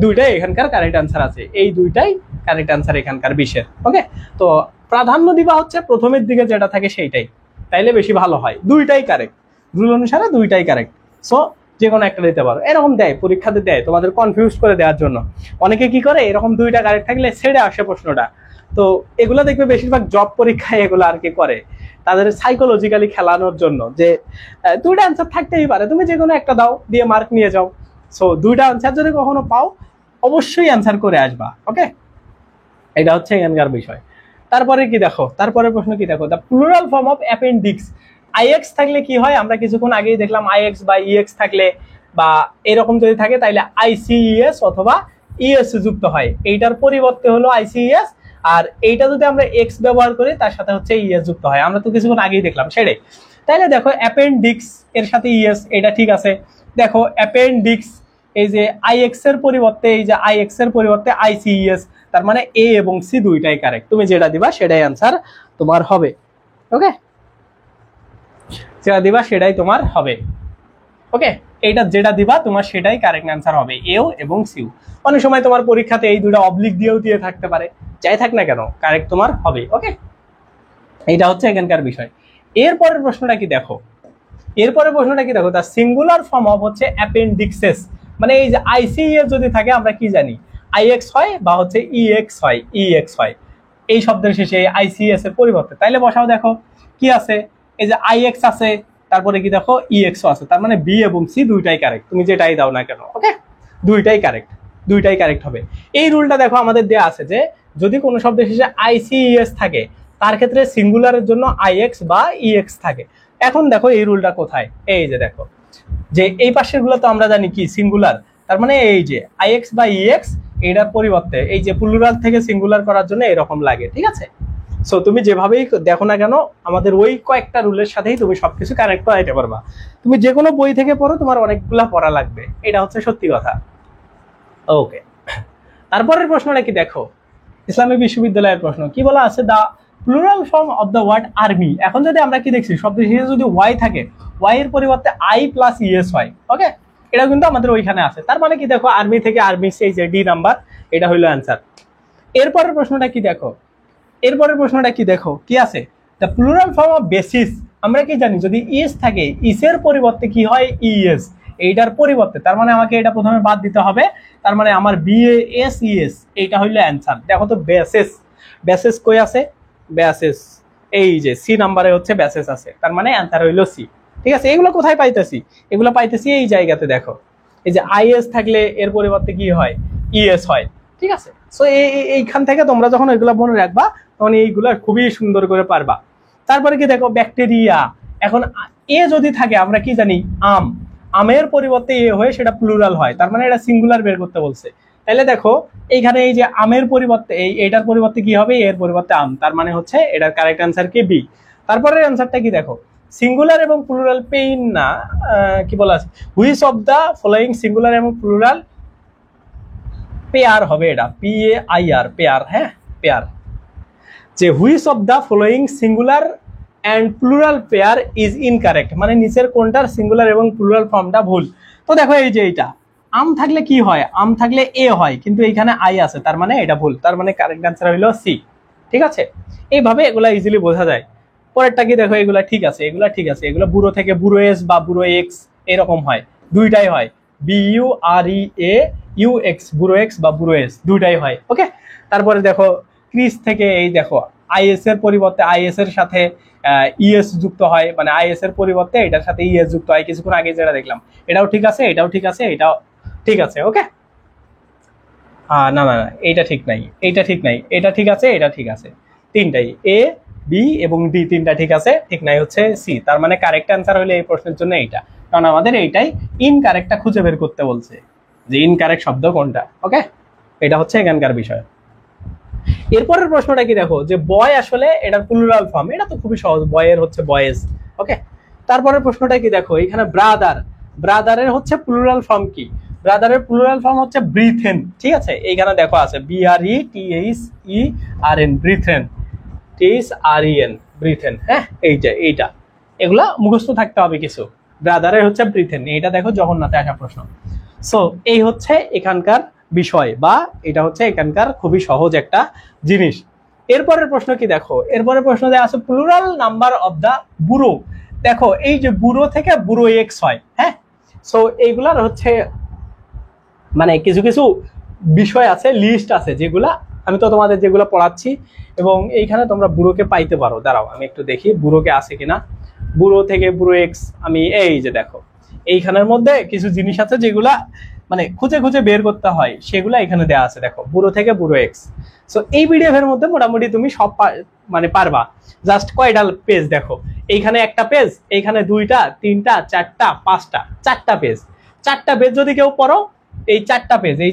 দুইটাই এখানকার কারেক্ট অ্যান্সার আছে, এই দুইটাই কারেক্ট অ্যান্সার এখানকার বিশের। ওকে, তো প্রাধান্য দিবা হচ্ছে প্রথমের দিকে যেটা থাকে সেইটাই, তাইলে বেশি ভালো হয়। দুইটাই কারেক্ট, রুল অনুসারে দুইটাই কারেক্ট। সো যে কোনো একটা দিতে পারো, এরকম দেয় পরীক্ষাতে দেয় তোমাদের কনফিউজ করে দেওয়ার জন্য। অনেকে কি করে, এরকম দুইটা কারেক্ট থাকলে ছেড়ে আসে প্রশ্নটা। তো এগুলো দেখবে বেশিরভাগ জব পরীক্ষায় এগুলো আর কি করে, তাদের সাইকোলজিক্যালি খেলানোর জন্য, যে দুইটা অ্যান্সার থাকতেই পারে, তুমি যে কোনো একটা দাও, দিয়ে মার্ক নিয়ে যাও। সো দুইটা অ্যান্সার যদি কখনো পাও অবশ্যই অ্যান্সার করে আসবা। ওকে, এটা হচ্ছে এখানকার বিষয়। তারপরে কি দেখো, তারপরে প্রশ্ন কি দেখো, the plural form of appendix. IX থাকলে কি হয়, আমরা কিছুক্ষণ আগেই দেখলাম আইএক্স বা ইএক্স থাকলে বা এরকম যদি থাকে তাইলে আইসিইএস অথবা ইএস যুক্ত হয়। এইটার পরিবর্তে হলো আইসিইএস, আর এইটা যদি আমরা এক্স ব্যবহার করি তার সাথে হচ্ছে ইএস যুক্ত হয়। আমরা তো কিছুক্ষণ আগেই দেখলাম সেটাই। তাইলে দেখো অ্যাপেন্ডিক্স এর সাথে ইএস, এটা ঠিক আছে। দেখো অ্যাপেন্ডিক্স, এই যে আইএক্স এর পরিবর্তে, এই যে আইএক্স এর পরিবর্তে আইসিইএস, তার মানে এ এবং সি দুইটাই কারেক্ট। তুমি যেটা দিবা সেটাই অ্যান্সার তোমার হবে। ওকে, যেটা দিবা সেটাই তোমার হবে। ওকে, এইটা যেটা দিবা তোমার সেটাই কারেক্ট অ্যান্সার হবে, এও এবং সিউ। অনেক সময় তোমার পরীক্ষাতে এই দুটো অবলিক দিয়েও দিয়ে থাকতে পারে, যাই থাক না কেন কারেক্ট তোমার হবে। ওকে, এইটা হচ্ছে এখানকার বিষয়। এরপরের প্রশ্নটা কি দেখো, এরপরের প্রশ্নটা কি দেখো, দ্য সিঙ্গুলার ফর্ম অফ হচ্ছে অ্যাপেন্ডিক্সেস। মানে এই যে আইসিএস যদি থাকে আমরা কি জানি, আইএক্স হয় বা হচ্ছে ইএক্স হয়, ইএক্স হয় এই শব্দের শেষে আইসিএস এর পরিবর্তে। তাইলে বসাও, দেখো কি আছে, এই যে আইএক্স আছে, তারপরে কি দেখো ইএক্সও আছে, তার মানে বি এবং সি দুইটাই কারেক্ট, তুমি যেটাই দাও না কেন। ওকে, দুইটাই কারেক্ট, দুইটাই কারেক্ট হবে। এই রুলটা দেখো আমাদের দেয়া আছে যে যদি কোনো শব্দের শেষে আইসিএস থাকে তার ক্ষেত্রে সিঙ্গুলারের জন্য আইএক্স বা ইএক্স থাকে। এখন দেখো এই রুলটা কোথায়, এই যে দেখো যে এই পাশের গুলো তো আমরা জানি কি সিঙ্গুলার, তার মানে এই যে আইএক্স বা ইএক্স এটার পরিবর্তে এই যে প্লুরাল থেকে সিঙ্গুলার করার জন্য এরকম লাগে। ঠিক আছে, সো তুমি যেভাবেই দেখো না কেন আমাদের ওই কয়েকটা রুলের সাথেই তুমি সবকিছু কানেক্ট করাইতে পারবা। তুমি যে কোনো বই থেকে পড়ো তোমার অনেকগুলা পড়া লাগবে, এটা হচ্ছে সত্যি কথা। ওকে, তারপরের প্রশ্নটা কি দেখো, ইসলামী বিশ্ববিদ্যালয়ের প্রশ্ন কি বলা আছে, the plural form of the word army. এখন যদি আমরা কি দেখছি, শব্দ শেষে যদি ওয়াই থাকে, ওয়াই এর পরিবর্তে আই প্লাস ইএস হয়। ওকে, এটা কিন্তু আমাদের ওইখানে আছে, তার মানে কি দেখো আর্মি থেকে আর্মি, সেই যে ডি নাম্বার, এটা হইলো অ্যান্সার। এরপরের প্রশ্নটা কি দেখো, এরপরের প্রশ্নটা কি দেখো কি আছে, the plural form of basis. আমরা কি জানি যদি ইস থাকে ইসের পরিবর্তে কি হয়, ইএস, এইটার পরিবর্তে, তার মানে আমাকে এটা প্রথমে বাদ দিতে হবে। তার মানে আমার বিএএস ইএস এইটা হইলো অ্যান্সার। দেখো তো বেসিস, বেসিস কই আছে, বেসিস এই যে সি নাম্বারে হচ্ছে বেসিস আছে, তার মানে অ্যান্সার হইলো সি। ঠিক আছে, এগুলো কোথায় পাইতেছি, এগুলো পাইতেছি এই জায়গাতে। দেখো এই যে আইএস থাকলে এর পরিবর্তে কি হয়, ইএস হয়। ঠিক আছে, সো এইখান থেকে তোমরা যখন এগুলো মনে রাখবা তখন এইগুলা খুবই সুন্দর করে পারবা। তারপরে কি দেখো ব্যাকটেরিয়া, এখন এ যদি থাকে আমরা কি জানি আম, আমের পরিবর্তে এ হয়ে সেটা প্লুরাল হয়, তার মানে এটা সিঙ্গুলার বের করতে বলছে। তাহলে দেখো এইখানে এই যে আমের পরিবর্তে এইটার পরিবর্তে কি হবে, এর পরিবর্তে আম, তার মানে হচ্ছে এটার কারেক্ট অ্যান্সার কি বি। তারপরে অ্যান্সারটা কি দেখো, সিঙ্গুলার এবং প্লুরাল পেইন না, কি বলা আছে, which of the following singular এবং প্লুরাল পেয়ার হবে, এটা PAIR পেয়ার। হ্যাঁ, পেয়ার, যে which of the following singular and plural pair is incorrect, মানে নিচের কোনটার সিঙ্গুলার এবং প্লুরাল ফর্মটা ভুল। তো দেখো এই যে এইটা আম থাকলে কি হয়, আম থাকলে এ হয়, কিন্তু এইখানে আই আছে, তার মানে এটা ভুল, তার মানে কারেক্ট অ্যান্সার হইলো সি। ঠিক আছে, এইভাবে এগুলা ইজিলি বোঝা যায়। পরেরটা কি দেখো, এগুলা ঠিক আছে, এগুলা ঠিক আছে, এগুলো বুড়ো থেকে বুড়ো এস বা বুড়ো এক্স এরকম হয়, দুইটাই হয়, BUREAUX, বুড়ো এক্স বা বুড়ো এস দুইটাই হয়। ওকে, তারপরে দেখো ক্রিস থেকে এই দেখো আইএস এর পরিবর্তে আইএস এর সাথে ইএস যুক্ত হয়, মানে আইএস এর পরিবর্তে এটার সাথে ইএস যুক্ত হয়, কিছুক্ষণ আগে যেটা দেখলাম এটাও ঠিক আছে, এটাও ঠিক আছে, এটাও ঠিক আছে। ওকে, না না না এইটা ঠিক নাই, এইটা ঠিক নাই, এটা ঠিক আছে, এটা ঠিক আছে। তিনটাই, এ বি এবং ডি তিনটা ঠিক আছে, ঠিক নাই হচ্ছে সি। তার মানে কারেক্ট অ্যান্সার হলে এই প্রশ্নের জন্য এইটা, কারণ আমাদের এইটাই ইনকারেক্টটা খুঁজে বের করতে বলছে যে ইনকারেক্ট শব্দ কোনটা। ওকে, এটা হচ্ছে এখানকার বিষয়। এরপরের প্রশ্নটা কি দেখো, যে বয় আসলে এটার প্লুরাল ফর্ম, এটা তো খুবই সহজ, বয়ের হচ্ছে বয়েজ। ওকে, তারপরের প্রশ্নটা কি দেখো, এখানে ব্রাদার, ব্রাদারের হচ্ছে প্লুরাল ফর্ম কি? ব্রাদারের প্লুরাল ফর্ম হচ্ছে ব্রিথেন। ঠিক আছে, এইখানে দেখো আছে BRETHEN, ব্রিথেন, THREN, ব্রিথেন। হ্যাঁ, এইটা এগুলা মুখস্থ থাকতে হবে কিছু। ব্রাদারের হচ্ছে ব্রিথেন, এইটা দেখো জগন্নাথে আসা প্রশ্ন। সো এই হচ্ছে এখানকার বিষয়, বা এটা হচ্ছে এখানকার খুবই সহজ একটা জিনিস। এরপরের প্রশ্ন কি দেখো, এরপরের প্রশ্ন দেওয়া আছে প্লুরাল নাম্বার অফ দা বুড়ো। দেখো এই যে বুড়ো থেকে বুড়ো এক্স হয়, হ্যাঁ, সো এইগুলার হচ্ছে মানে কিছু কিছু বিষয় আছে, লিস্ট আছে, যেগুলা আমি তো তোমাদের যেগুলো পড়াচ্ছি, এবং এইখানে তোমরা বুড়োকে পাইতে পারো। দাঁড়াও আমি একটু দেখি বুড়োকে আছে কিনা। বুড়ো থেকে বুড়ো এক্স, আমি এই যে দেখো এইখানের মধ্যে কিছু জিনিস আছে যেগুলা মানে খুঁজে খুঁজে বের করতে হয়, সেগুলা এখানে দেওয়া আছে। দেখো বুড়ো থেকে বুড়ো এক্স। সো এই পিডিএফ এর মধ্যে মোটামুটি তুমি সব মানে পারবা। জাস্ট কয়টা পেজ দেখো, এইখানে একটা পেজ, এইখানে দুইটা, তিনটা, চারটা, পাঁচটা, চারটা পেজ। চারটা পেজ যদি কেউ পড়ো, এই চারটা পেজ, এই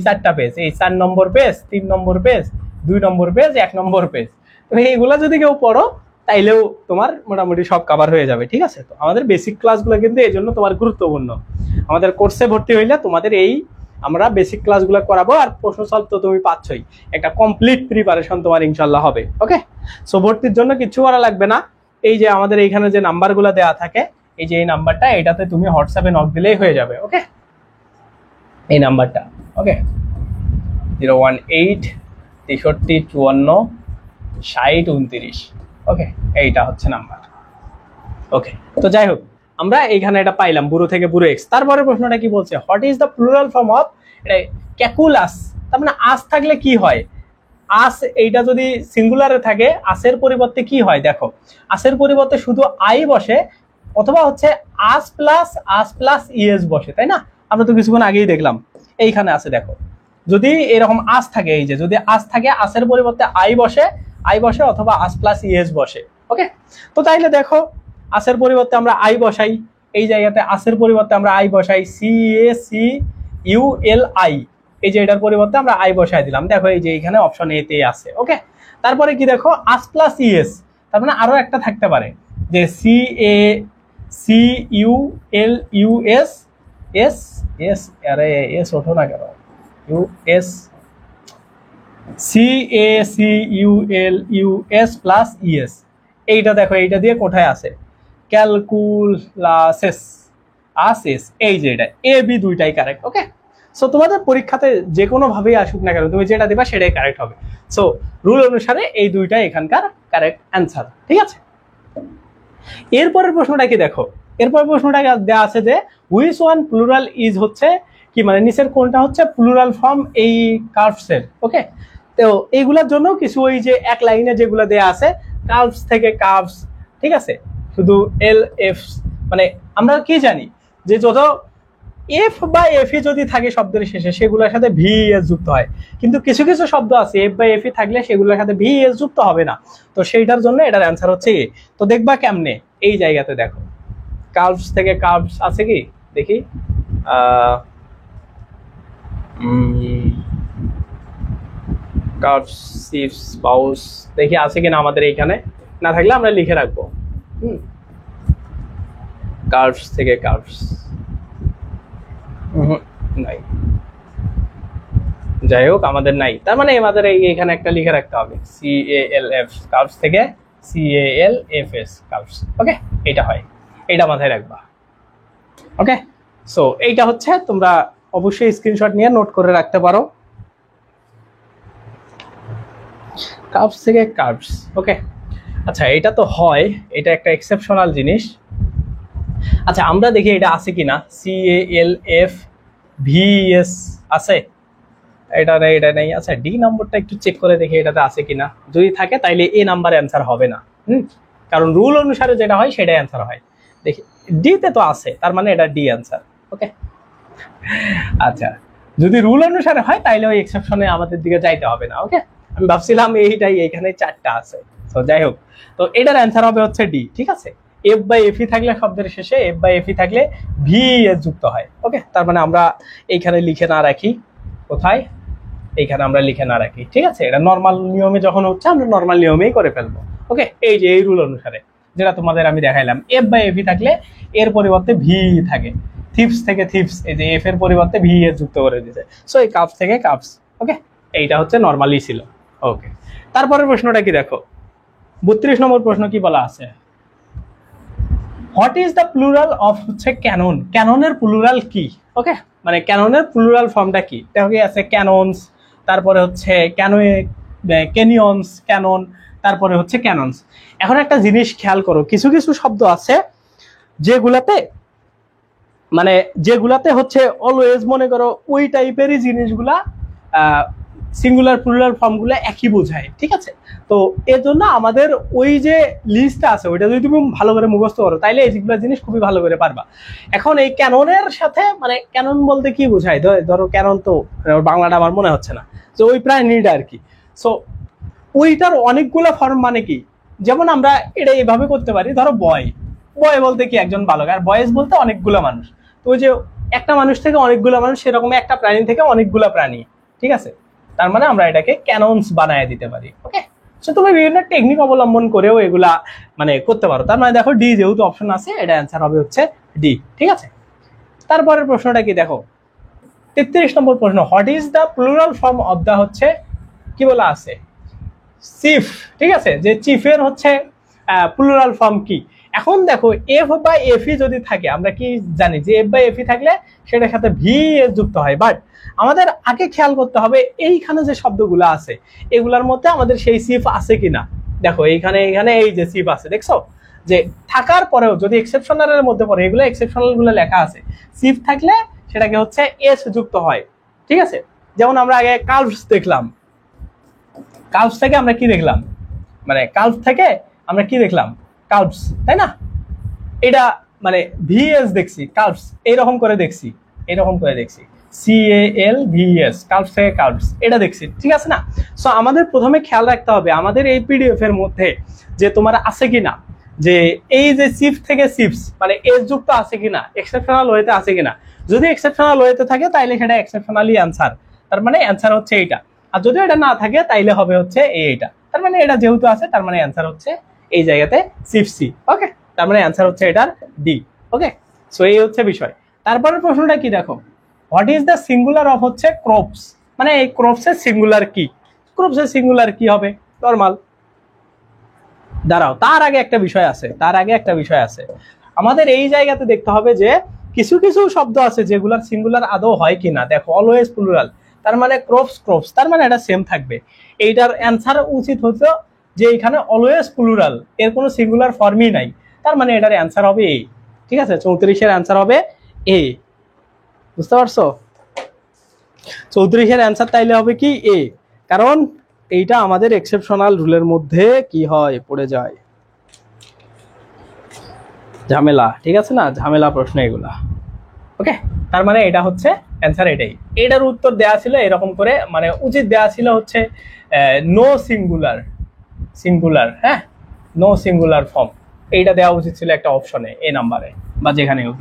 4 নম্বর পেজ, 3 নম্বর পেজ, 2 নম্বর পেজ, 1 নম্বর পেজ, তো এইগুলা যদি কেউ পড়ো তাইলেও তোমার মোটামুটি সব কভার হয়ে যাবে। ঠিক আছে, তো আমাদের বেসিক ক্লাসগুলো কিন্তু এই জন্য তোমার গুরুত্বপূর্ণ। আমাদের কোর্সে ভর্তি হইলে তোমাদের এই আমরা বেসিক ক্লাসগুলো করাবো, আর প্রশ্ন সলভ তো তুমি পাচ্ছই, একটা কমপ্লিট প্রিপারেশন তোমার ইনশাল্লাহ হবে। ওকে, সো ভর্তির জন্য কিছু করা লাগবে না। এই যে আমাদের এইখানে যে নাম্বারগুলো দেওয়া থাকে, এই যে এই নাম্বারটা, এটাতে তুমি হোয়াটসঅ্যাপে নক দিলেই হয়ে যাবে। ওকে, এই নাম্বারটা, ওকে, 018 63 54 60 29। ওকে, এইটা হচ্ছে নাম্বার। ওকে, তো যাই হোক, আমরা এইখানে এটা পাইলাম বুড়ো থেকে বুড়ো এক্স। তারপরে প্রশ্নটা কি বলছে, what is the plural form of calculus. তার মানে আস থাকলে কি হয়, আস এইটা যদি সিঙ্গুলারে থাকে, আসের পরিবর্তে কি হয় দেখো, আসের পরিবর্তে শুধু আই বসে, অথবা হচ্ছে আস প্লাস ইএস বসে, তাই না? আমরা তো কিছুক্ষণ আগেই দেখলাম এইখানে আছে। দেখো যদি এরকম আস থাকে, এই যে যদি আস থাকে, আসের পরিবর্তে আই বসে অথবা আস প্লাস ইএস বসে। ওকে, তো তাইলে দেখো আসের পরিবর্তে আমরা আই বসাই, এই জায়গাতে আসের পরিবর্তে আমরা আই বসাই, CACULI, এই যে এটার পরিবর্তে আমরা আই বসাই দিলাম। দেখো এই যে এখানে অপশন এ তে আছে। ওকে, তারপরে কি দেখো, আস প্লাস ইএস, তার মানে আরো একটা থাকতে পারে যে CACULUS, আরে এস ওঠো না কেন, CACULUS প্লাস ইএস, এইটা দেখো এইটা দিয়ে কোথায় আছে, ক্যালকুলাসেস, আসেস, এই যে এটা এ বি দুইটাই কারেক্ট। ওকে, সো তোমাদের পরীক্ষাতে যে কোনো ভাবেই আসুক না কেন, তুমি যেটা দিবা সেটাই কারেক্ট হবে। সো রুল অনুসারে এই দুইটাই এখানকার কারেক্ট অ্যান্সার। ঠিক আছে, এরপরের প্রশ্নটা কি দেখো, এরপর প্রশ্নটা দেওয়া আছে যে হুইচ ওয়ান প্লুরাল ইজ হচ্ছে কি, মানে নিচের কোনটা হচ্ছে প্লুরাল ফর্ম এই কার্ভসের। ওকে, তো এইগুলোর জন্য কিছু ওই যে এক লাইনে যেগুলো দেয়া আছে, কার্ভস থেকে কার্ভস, ঠিক আছে, শুধু এল এফ, মানে আমরা কি জানি যে যত এফ বা এফ যদি থাকে শব্দের শেষে, সেগুলোর সাথে ভিএস যুক্ত হয়, কিন্তু কিছু কিছু শব্দ আছে এফ বা এফ থাকলে সেগুলোর সাথে ভিএস যুক্ত হবে না, তো সেইটার জন্য এটার অ্যান্সার হচ্ছে এ। তো দেখবা কেমনে, এই জায়গাতে দেখো কার্ভস থেকে কার্ভস আছে কি, দেখি কার্ভস, সিপস, বাউস, দেখি আছে কিনা আমাদের এইখানে, না থাকলে আমরা লিখে রাখবো। কার্ভস থেকে কার্ভস নাই, যাই হোক আমাদের নাই, তার মানে আমাদের এইখানে একটা লিখে রাখতে হবে, CALF, কার্ভস থেকে CALFS, কার্ভস। ওকে, এটা হয়, এটা মাথায় রাখবা। ওকে, সো এইটা হচ্ছে, তোমরা অবশ্যই স্ক্রিনশট নিয়ে নোট করে রাখতে পারো, কার্ভস থেকে কার্ভস। ওকে, আচ্ছা এটা তো হয়, এটা একটা এক্সেপশনাল জিনিস। আচ্ছা আমরা দেখি এটা আছে কিনা, CALFVS আছে, এটা নেই, এটা নেই। আচ্ছা ডি নম্বরটা একটু চেক করে দেখি এটাতে আছে কিনা, যদি থাকে তাইলে এ নাম্বার অ্যান্সার হবে না, কারণ রুল অনুসারে যেটা হয় সেটাই অ্যান্সার হয়। দেখি ডি তে তো আছে, তার মানে এটা ডি অ্যান্সার। ওকে, আচ্ছা যদি রুল অনুসারে হয় তাইলে ওই এক্সেপশনে আমাদের দিকে যাইতে হবে না। ওকে, আমি ভাবছিলাম এইটাই, এইখানে 4টা আছে। তো যাই হোক, তো এটার অ্যান্সার হবে হচ্ছে ডি। ঠিক আছে, এফ বাই এফি থাকলে শব্দের শেষে এফ বাই এফি থাকলে ভি এস যুক্ত হয়। ওকে, তার মানে আমরা এইখানে লিখে না রাখি, কোথায়, এইখানে আমরা লিখে না রাখি। ঠিক আছে, এটা নর্মাল নিয়মে যখন হচ্ছে আমরা নর্মাল নিয়মেই করে ফেলবো। ওকে, এই যে এই রুল অনুসারে যেটা তোমাদের আমি দেখাইলাম, এফ বাই এফি থাকলে এর পরিবর্তে ভি থাকে, থিপস থেকে থিপস, এই যে এফ এর পরিবর্তে ভি এস যুক্ত করে দিয়েছে, সো এই কাপস থেকে কাপস। ওকে, এইটা হচ্ছে নর্মালি ছিল। ওকে, তারপরের প্রশ্নটা কি দেখো, 32 নম্বর প্রশ্ন কি বলা আছে, what is the plural of হচ্ছে ক্যানন, ক্যাননের প্লুরাল কি? ওকে, মানে ক্যাননের প্লুরাল ফর্মটা কি? দেখো কি আছে, ক্যাননস, তারপরে হচ্ছে ক্যানোয়ে, ক্যানিয়নস, ক্যানন, তারপরে হচ্ছে ক্যাননস। এখন একটা জিনিস খেয়াল করো, কিছু কিছু শব্দ আছে যেগুলাতে মানে যেগুলাতে হচ্ছে অলওয়েজ মনে করো ওই টাইপেরই জিনিসগুলা সিঙ্গুলার প্লুরাল ফর্মগুলো একই বোঝায়। ঠিক আছে, তো এর জন্য আমাদের ওই যে লিস্টটা আছে ওইটা যদি তুমি ভালো করে মুখস্থ করো তাইলে এইগুলো জিনিস খুবই ভালো করে পারবা। এখন এই ক্যাননের সাথে মানে ক্যানন বলতে কি বোঝায়, ধরো ক্যানন তো বাংলাটা আমার মনে হচ্ছে না, তো ওই প্রায় নিড আর কি। সো ওইটার অনেকগুলো ফর্ম, মানে কি, যেমন আমরা এটা এইভাবে করতে পারি, ধরো বয়, বয় বলতে কি একজন বালক, আর বয়েজ বলতে অনেকগুলো মানুষ। তো ওই যে একটা মানুষ থেকে অনেকগুলো মানুষ, সেরকম একটা প্রাণী থেকে অনেকগুলো প্রাণী। ঠিক আছে, তার মানে আমরা এটাকে ক্যাননস বানায় দিতে পারি। ওকে, সো তুমি বিভিন্ন টেকনিক অবলম্বন করেও এগুলা মানে করতে পারো। তার মানে দেখো ডি যেহেতু অপশন আছে, এটা অ্যান্সার হবে হচ্ছে ডি। ঠিক আছে, তারপরের প্রশ্নটা কি দেখো, 33 নম্বর প্রশ্ন, what is the plural form of the হচ্ছে কি বলা আছে, চিফ। ঠিক আছে, যে চিফের হচ্ছে প্লুরাল ফর্ম কি? এখন দেখো এফ বাই এফি যদি থাকে, আমরা কি জানি যে এফ বাই এফি থাকলে সেটার সাথে ভি এস যুক্ত হয়, বাট আমাদের আগে খেয়াল করতে হবে এইখানে যে শব্দগুলো আছে এগুলার মধ্যে আমাদের সেই সিফ আছে কিনা। দেখো এইখানে এইখানে এই যে সিফ আছে, দেখছো যে থাকার পরেও যদি এক্সেপশনালের মধ্যে পড়ে, এগুলো এক্সেপশনাল গুলো লেখা আছে, সিফ থাকলে সেটাকে হচ্ছে এস যুক্ত হয়। ঠিক আছে, যেমন আমরা আগে কালভস দেখলাম, কালভস থেকে আমরা কি দেখলাম, মানে কালভ থেকে আমরা কি দেখলাম, কালভস, তাই না? এটা মানে ভিএস দেখছি, কালভস এইরকম করে দেখছি, এইরকম করে দেখছি, CALVS, কালভস থেকে কালভস, এটা দেখছি। ঠিক আছে না? সো আমাদের প্রথমে খেয়াল রাখতে হবে আমাদের এই পিডিএফ এর মধ্যে যে তোমার আছে কিনা, যে এই যে সিফ থেকে সিফস মানে এস যুক্ত আছে কিনা, এক্সেপশনাল ওয়েতে আছে কিনা। যদি এক্সেপশনাল ওয়েতে থাকে তাইলে সেটা এক্সেপশনালি অ্যান্সার, তার মানে অ্যান্সার হচ্ছে এইটা। আর যদি এটা না থাকে তাইলে হবে হচ্ছে এইটা, তার মানে এটা যেহেতু আছে তার মানে অ্যান্সার হচ্ছে এই জায়গাতে সিফ সি। ওকে, তার মানে অ্যান্সার হচ্ছে এটার ডি। ওকে, সো এই হচ্ছে বিষয়। তারপরের প্রশ্নটা কি দেখো, what is the singular of হচ্ছে ক্রপস, মানে এই ক্রপসের সিঙ্গুলার কি? ক্রপসের সিঙ্গুলার কি হবে? নরমাল। দাঁড়াও, তার আগে একটা বিষয় আছে, আমাদের এই জায়গাতে দেখতে হবে যে কিছু কিছু শব্দ আছে যেগুলার সিঙ্গুলার আদৌ হয় কিনা। দেখো অলওয়েজ প্লুরাল, তার মানে ক্রপস ক্রপস, তার মানে এটা সেম থাকবে। এইটার অ্যান্সার উচিত হতো যে এখানে অলওয়েজ প্লুরাল, এর কোনো সিঙ্গুলার ফর্মই নাই, তার মানে এটার অ্যান্সার হবে এ। ঠিক আছে, 34-এর অ্যান্সার হবে এ। বুঝতে পারছো? 34-এর অ্যান্সার তাইলে হবে কি এ, কারণ এইটা আমাদের এক্সেপশনাল রুলের মধ্যে কি হয়, পড়ে যায়, ঝামেলা। ঠিক আছে না, ঝামেলা প্রশ্ন এগুলা। ওকে, তার মানে এটা হচ্ছে অ্যান্সার এটাই। এটার উত্তর দেয়া ছিল এরকম করে, মানে উচিত দেয়া ছিল হচ্ছে নো সিঙ্গুলার, সিঙ্গুলার, হ্যাঁ, নো সিঙ্গুলার ফর্ম, এইটা দেওয়া উচিত ছিল একটা অপশনে, এ নাম্বারে বা যেখানে হোক।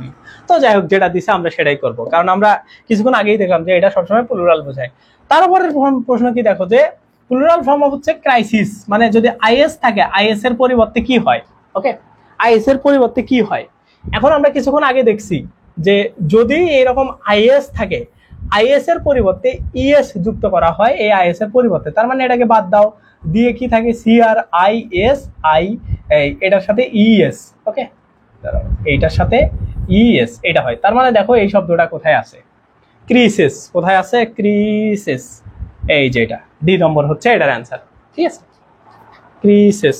তো যাই হোক, যেটা দিছে আমরা সেটাই করব, কারণ আমরা কিছুক্ষণ আগেই দেখলাম যে এটা সবসময় প্লুরাল বোঝায়। তারপরে প্রশ্ন কি দেখো, যে প্লুরাল ফর্ম হচ্ছে ক্রাইসিস, মানে যদি আইএস থাকে আইএস এর পরিবর্তে কি হয়। ওকে, আইএস এর পরিবর্তে কি হয়? এখন আমরা কিছুক্ষণ আগে দেখছি যে যদি এরকম আইএস থাকে, আইএস এর পরিবর্তে ইএস যুক্ত করা হয় এই আইএস এর পরিবর্তে, তার মানে এটাকে বাদ দাও, দিয়ে কি থাকে CRISI, এটার সাথে ইএস। ওকে, এইটার সাথে ইএস, এটা হয়। তার মানে দেখো এই শব্দটা কোথায় আছে, ক্রিসেস, কোথায় আছে, ক্রিসেস, এই যে এটা ডি নম্বর হচ্ছে এটার অ্যান্সার। ঠিক আছে, ক্রিসেস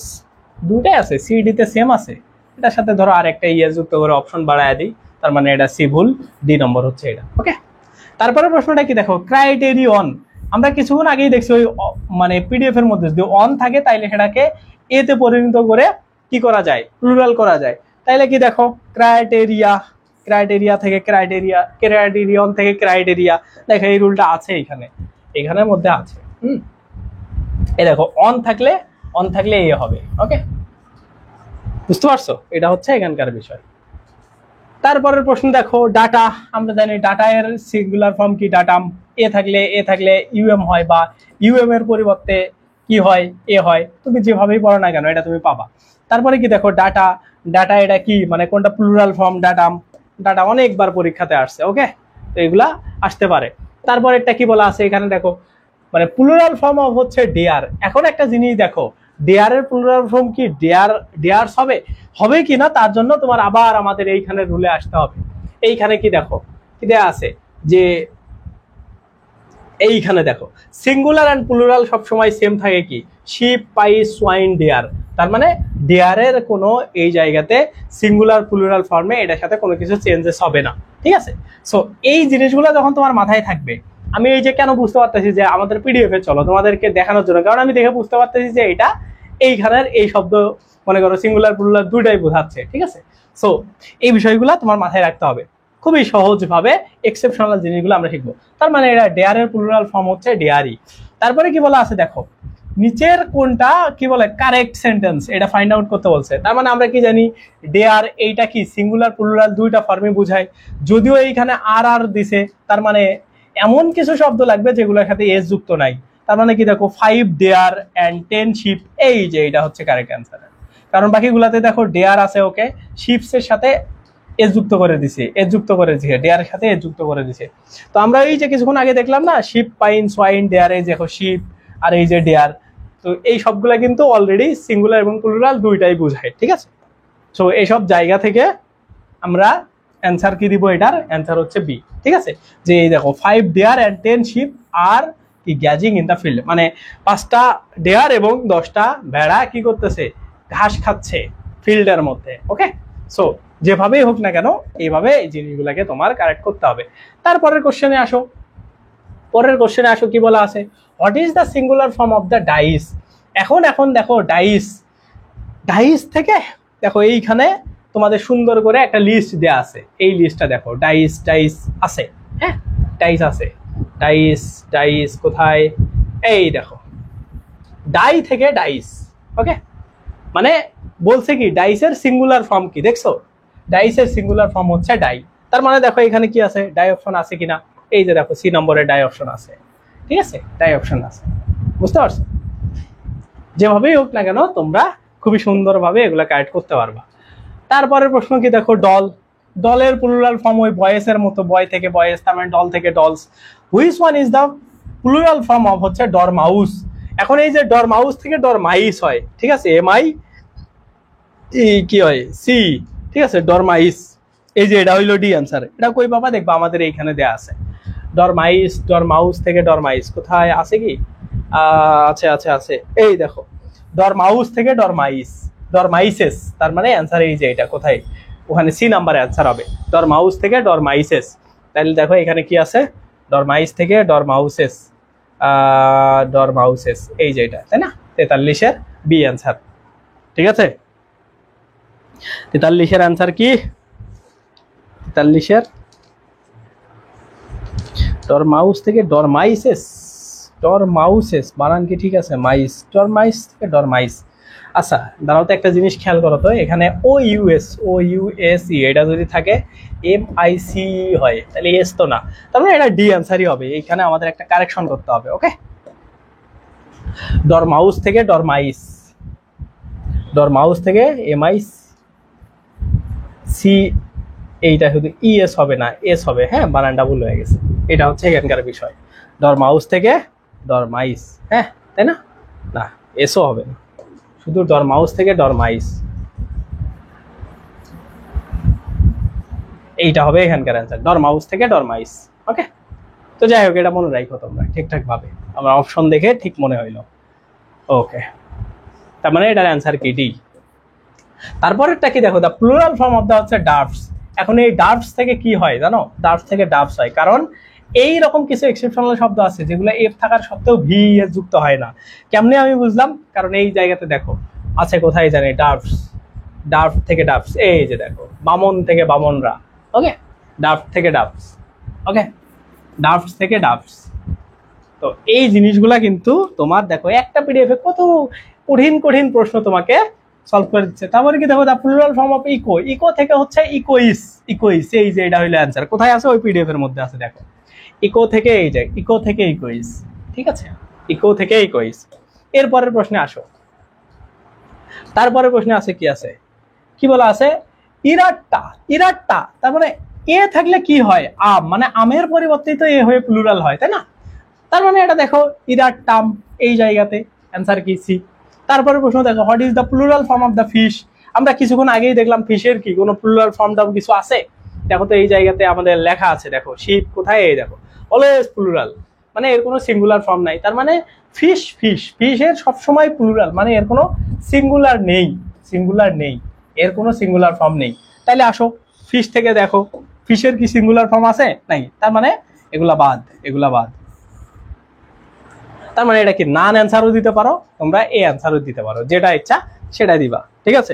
দুটাই আছে, সিডি তে সেম আছে, এটার সাথে ধরো আর একটা ইএস যুক্ত করে অপশন বাড়ায় দিই, তার মানে এটা সি ভুল, ডি নম্বর হচ্ছে এটা। ওকে, তারপরে প্রশ্নটা কি দেখো, ক্রাইটেরিয়ন, আমরা কিছুক্ষণ আগেই দেখছি ওই মানে পিডিএফ এর মধ্যে যদি অন থাকে তাইলে সেটাকে এতে পরিণত করে কি করা যায়, প্লুরাল করা যায়। তাইলে কি দেখো, ক্রাইটেরিয়া, ক্রাইটেরিয়া থেকে ক্রাইটেরিয়া, ক্রাইটেরিয়ন থেকে ক্রাইটেরিয়া, দেখো এই রুলটা আছে এখানে, এখানের মধ্যে আছে। এই দেখো অন থাকলে অন থাকলে এ হবে। ওকে, বুঝতে পারছো? এটা হচ্ছে এখানকার বিষয়। তারপরের প্রশ্ন দেখো, ডাটা। আমরা জানি ডাটা এর সিঙ্গুলার ফর্ম কি? ডাটাম। এ থাকলে ইউএম হয়, বা ইউএম এর পরিবর্তে কি হয়? এ হয়। তুমি যেভাবেই পড়ো না কেন এটা তুমি পাবা। তারপরে কি দেখো, ডাটা। ডাটা এটা কি, মানে কোনটা প্লুরাল ফর্ম? ডাটাম। ডাটা অনেকবার পরীক্ষাতে আসছে। ওকে, তো এগুলা আসতে পারে। তারপর একটা কি বলা আছে এখানে দেখো, মানে প্লুরাল ফর্ম অফ হচ্ছে ডেয়ার। এখন একটা জিনিস দেখো, ডেয়ার এর প্লুরাল ফর্ম কি? ডেয়ার্স হবে। হবে কি না তার জন্য তোমার আবার আমাদের এইখানে রুলে আসতে হবে। এইখানে কি দেখো, কি দেয়া আছে যে এইখানে দেখো সিঙ্গুলার এন্ড প্লুরাল সবসময় সেম থাকে কি? শিপ, পাইস, সোয়াইন, ডেয়ার। তার মানে ডেয়ারের কোনো এই জায়গাতে সিঙ্গুলার প্লুরাল ফর্মে এটার সাথে কোনো কিছু চেঞ্জেস হবে না। ঠিক আছে? সো এই জিনিসগুলো যখন তোমার মাথায় থাকবে, আমি এই যে কেন বুঝতে পারতেছি যে আমাদের পিডিএফ এ চলো তোমাদেরকে দেখানোর জন্য, কারণ আমি দেখে বুঝতে পারতেছি যে এটা এইখানের এই শব্দ মনে করো সিঙ্গুলার প্লুরাল দুইটাই বোঝাচ্ছে। ঠিক আছে? সো এই বিষয়গুলো তোমার মাথায় রাখতে হবে। খুবই সহজভাবে এক্সেপশনাল জিনিসগুলো আমরা শিখবো। তার মানে এটা ডেয়ারের প্লুরাল ফর্ম হচ্ছে ডেয়ারি। তারপরে কি বলা আছে দেখো, নিচের কোনটা কি বলে কারেক্ট সেন্টেন্স, এটা ফাইন্ড আউট করতে বলছে। তার মানে আমরা কি জানি, ডেয়ার এইটা কি সিঙ্গুলার প্লুরাল দুইটা ফর্মে বোঝায়। যদিও এইখানে আর আর দিছে, তার মানে এমন কিছু শব্দ লাগবে যেগুলোর সাথে এস যুক্ত নাই। তার মানে কি দেখো, 5 ডেয়ার এন্ড 10 শিপ, এই যে এটা হচ্ছে কারেক্ট অ্যান্সার। কারণ বাকিগুলাতে দেখো ডেয়ার আছে, ওকে, শিপস এর সাথে এস যুক্ত করে দিছে, এস যুক্ত করে দিছে, ডেয়ারের সাথে এস যুক্ত করে দিছে। তো আমরা এই যে কিছুক্ষণ আগে দেখলাম না, শিপ, পাইন, সোয়াইন, ডেয়ার, এই দেখো শিপ আর এই যে ডেয়ার, তো এই সবগুলা কিন্তু অলরেডি সিঙ্গুলার এবং প্লুরাল দুইটাই বোঝায়। ঠিক আছে? সো এইসব জায়গা থেকে আমরা অ্যান্সার কি দিব? এটার অ্যান্সার হচ্ছে বি। ঠিক আছে? যে এই দেখো 5 ডেয়ার এন্ড 10 শিপ আর কি গ্যাজিং ইন দ্য ফিল্ড, মানে 5টা ডেয়ার এবং 10টা ভেড়া কি করতেছে? ঘাস খাচ্ছে ফিল্ডের মধ্যে। ওকে, সো যেভাবেই হোক না কেন এইভাবে এই জিনিসগুলোকে তোমার কারেক্ট করতে হবে। তারপরের কোশ্চেনে আসো। পরের কোশ্চেনে আসো, কি বলা আছে? What is the singular form of the dice? এখন দেখো ডাইস, ডাইস থেকে দেখো এইখানে তোমাদের সুন্দর করে একটা লিস্ট দেয়া আছে। এই লিস্টটা দেখো, ডাইস ডাইস আছে, হ্যাঁ ডাইস আছে। ডাইস ডাইস কোথায়? এই দেখো, ডাই থেকে ডাইস। ওকে, মানে বলছে কি ডাইসের সিঙ্গুলার ফর্ম কি? দেখছো, ডাইসের সিঙ্গুলার ফর্ম হচ্ছে ডাই। তার মানে দেখো এখানে কি আছে, ডাই অপশন আছে কিনা? এই যে দেখো সি নম্বরে ডাই অপশন আছে। ঠিক আছে, ডাই অপশন আছে। বুঝতে পারছো? যেভাবেই হোক না কেন তোমরা খুবই সুন্দরভাবে এগুলা কারেক্ট করতে পারবা। তারপরের প্রশ্ন কি দেখো, ডল। ডলের প্লুরাল ফর্ম ওই বয়েসের মতো, বয় থেকে বয়েস, তার মানে ডল থেকে dolls. Which one is the plural form of হচ্ছে ডরমাউস? এখন এই যে ডরমাউস থেকে ডরমাইস হয়। ঠিক আছে, এমআই কি হয়? সি। ঠিক আছে, ডরমাইস। এই যে এটা হইলো ডি অ্যান্সার। এটা কই বাবা? দেখবা আমাদের এইখানে দেয়া আছে। ডরমাইস, ডরমাউস থেকে ডরমাইস কোথায় আছে কি? আছে আছে আছে, এই দেখো ডরমাউস থেকে ডরমাইস, ডরমাইসেস। তার মানে অ্যান্সার এই যে এটা কোথায়? ওখানে সি নাম্বারে অ্যান্সার হবে, ডরমাউস থেকে ডরমাইসেস। তাহলে দেখো এখানে কি আছে? ডরমাইস থেকে ডরমাউসেস, ডরমাউসেস, এই যে এটা, তাই না? 43-এর বি অ্যান্সার। ঠিক আছে, 43-এর অ্যান্সার কি? 43-এর ডরমাউস থেকে ডরমাইসেস, ডরমাউসেস বানান কি ঠিক আছে? মাইস, ডরমাইস থেকে ডরমাইস। আচ্ছা দাঁড়াও তো, একটা জিনিস খেয়াল করো তো, এখানে ও ইউএস ই এটা যদি থাকে MIC হয়, তাহলে এস তো না, তার মানে এটা ডি অ্যান্সারই হবে। এইখানে আমাদের একটা কারেকশন করতে হবে। ওকে, ডরমাউস থেকে ডরমাইস, ডরমাউস থেকে MIC, এইটা শুধু ইএস হবে না, এস হবে। হ্যাঁ, বানানটা ভুল হয়ে গেছে। এটা হচ্ছে এখানকার বিষয়, ডরমাউস থেকে ডরমাইস। হ্যাঁ, তাই না? না, এসও হবে না, শুধু ডরমাউস থেকে ডরমাইস, এইটা হবে এখানকার অ্যান্সার, ডরমাউস থেকে ডরমাইস। ওকে, তো যাই হোক এটা মনে রাখো তোমরা ঠিকঠাক ভাবে, আমার অপশন দেখে ঠিক মনে হইলো। ওকে, তার মানে এটার অ্যান্সার কি? ডি। তারপরেরটা কি দেখো, the plural form of the হচ্ছে ডার্ভস। এখন এই ডার্ভস থেকে কি হয় জানো? ডার্ভস থেকে ডার্ভস হয়, কারণ এই রকম কিছু এক্সেপশনাল শব্দ আছে যেগুলো এফ থাকার সত্ত্বেও ভি এর যুক্ত হয় না। কেমনে আমি বুঝলাম? কারণ এই জায়গাতে দেখো আছে, কোথায় জানি, ডার্ভস, ডার্ভ থেকে ডার্ভস, এই যে দেখো বামন থেকে বামনরা। ওকে, ডার্ভ থেকে ডার্ভস। ওকে, ডার্ভস থেকে ডার্ভস। তো এই জিনিসগুলা কিন্তু তোমার দেখো একটা পিডিএফ এ কত কঠিন কঠিন প্রশ্ন তোমাকে সলভ করে দিচ্ছে। তারপরে কি দেখো, the plural form of eco, eco থেকে হচ্ছে ইকোইস, ইকোইস এই যে এটা হইলো অ্যান্সার। কোথায় আছে? ওই পিডিএফ এর মধ্যে আছে, দেখো ইকো থেকে এই যে ইকো থেকে ইকোইস, ঠিক আছে, ইকো থেকে ইকোইস। এরপরের প্রশ্নে আসো, তারপরের প্রশ্নে আছে কি আছে, কি বলা আছে, ইরাট্টা, ইরাট্টা তার মানে এ থাকলে কি হয়, আম, মানে আমের পরিবর্তে তো এ হয়ে প্লুরাল হয়, তাই না? তার মানে এটা দেখো ইরাট্টাম, এই জায়গাতে অ্যান্সার কি সি। তারপরে প্রশ্ন দেখো, what is the plural form of the fish. আমরা কিছুক্ষণ আগেই দেখলাম ফিশের কি কোনো প্লুরাল ফর্ম টাও কিছু আছে? দেখো তো এই জায়গাতে আমাদের লেখা আছে, দেখো শিপ কোথায়, এই দেখো অলওয়েজ প্লুরাল, মানে এর কোনো সিঙ্গুলার ফর্ম নাই। তার মানে ফিশ, ফিশ, ফিশের সবসময় প্লুরাল, মানে এর কোনো সিঙ্গুলার নেই, সিঙ্গুলার নেই, এর কোনো সিঙ্গুলার ফর্ম নেই। তাইলে আসো ফিশ থেকে দেখো ফিশের কি সিঙ্গুলার ফর্ম আছে? নাই। তার মানে এগুলা বাদ, এগুলা বাদ। তার মানে এটা কি নান অ্যান্সারও দিতে পারো তোমরা, এ অ্যান্সারও দিতে পারো, যেটা ইচ্ছা সেটা দিবা, ঠিক আছে,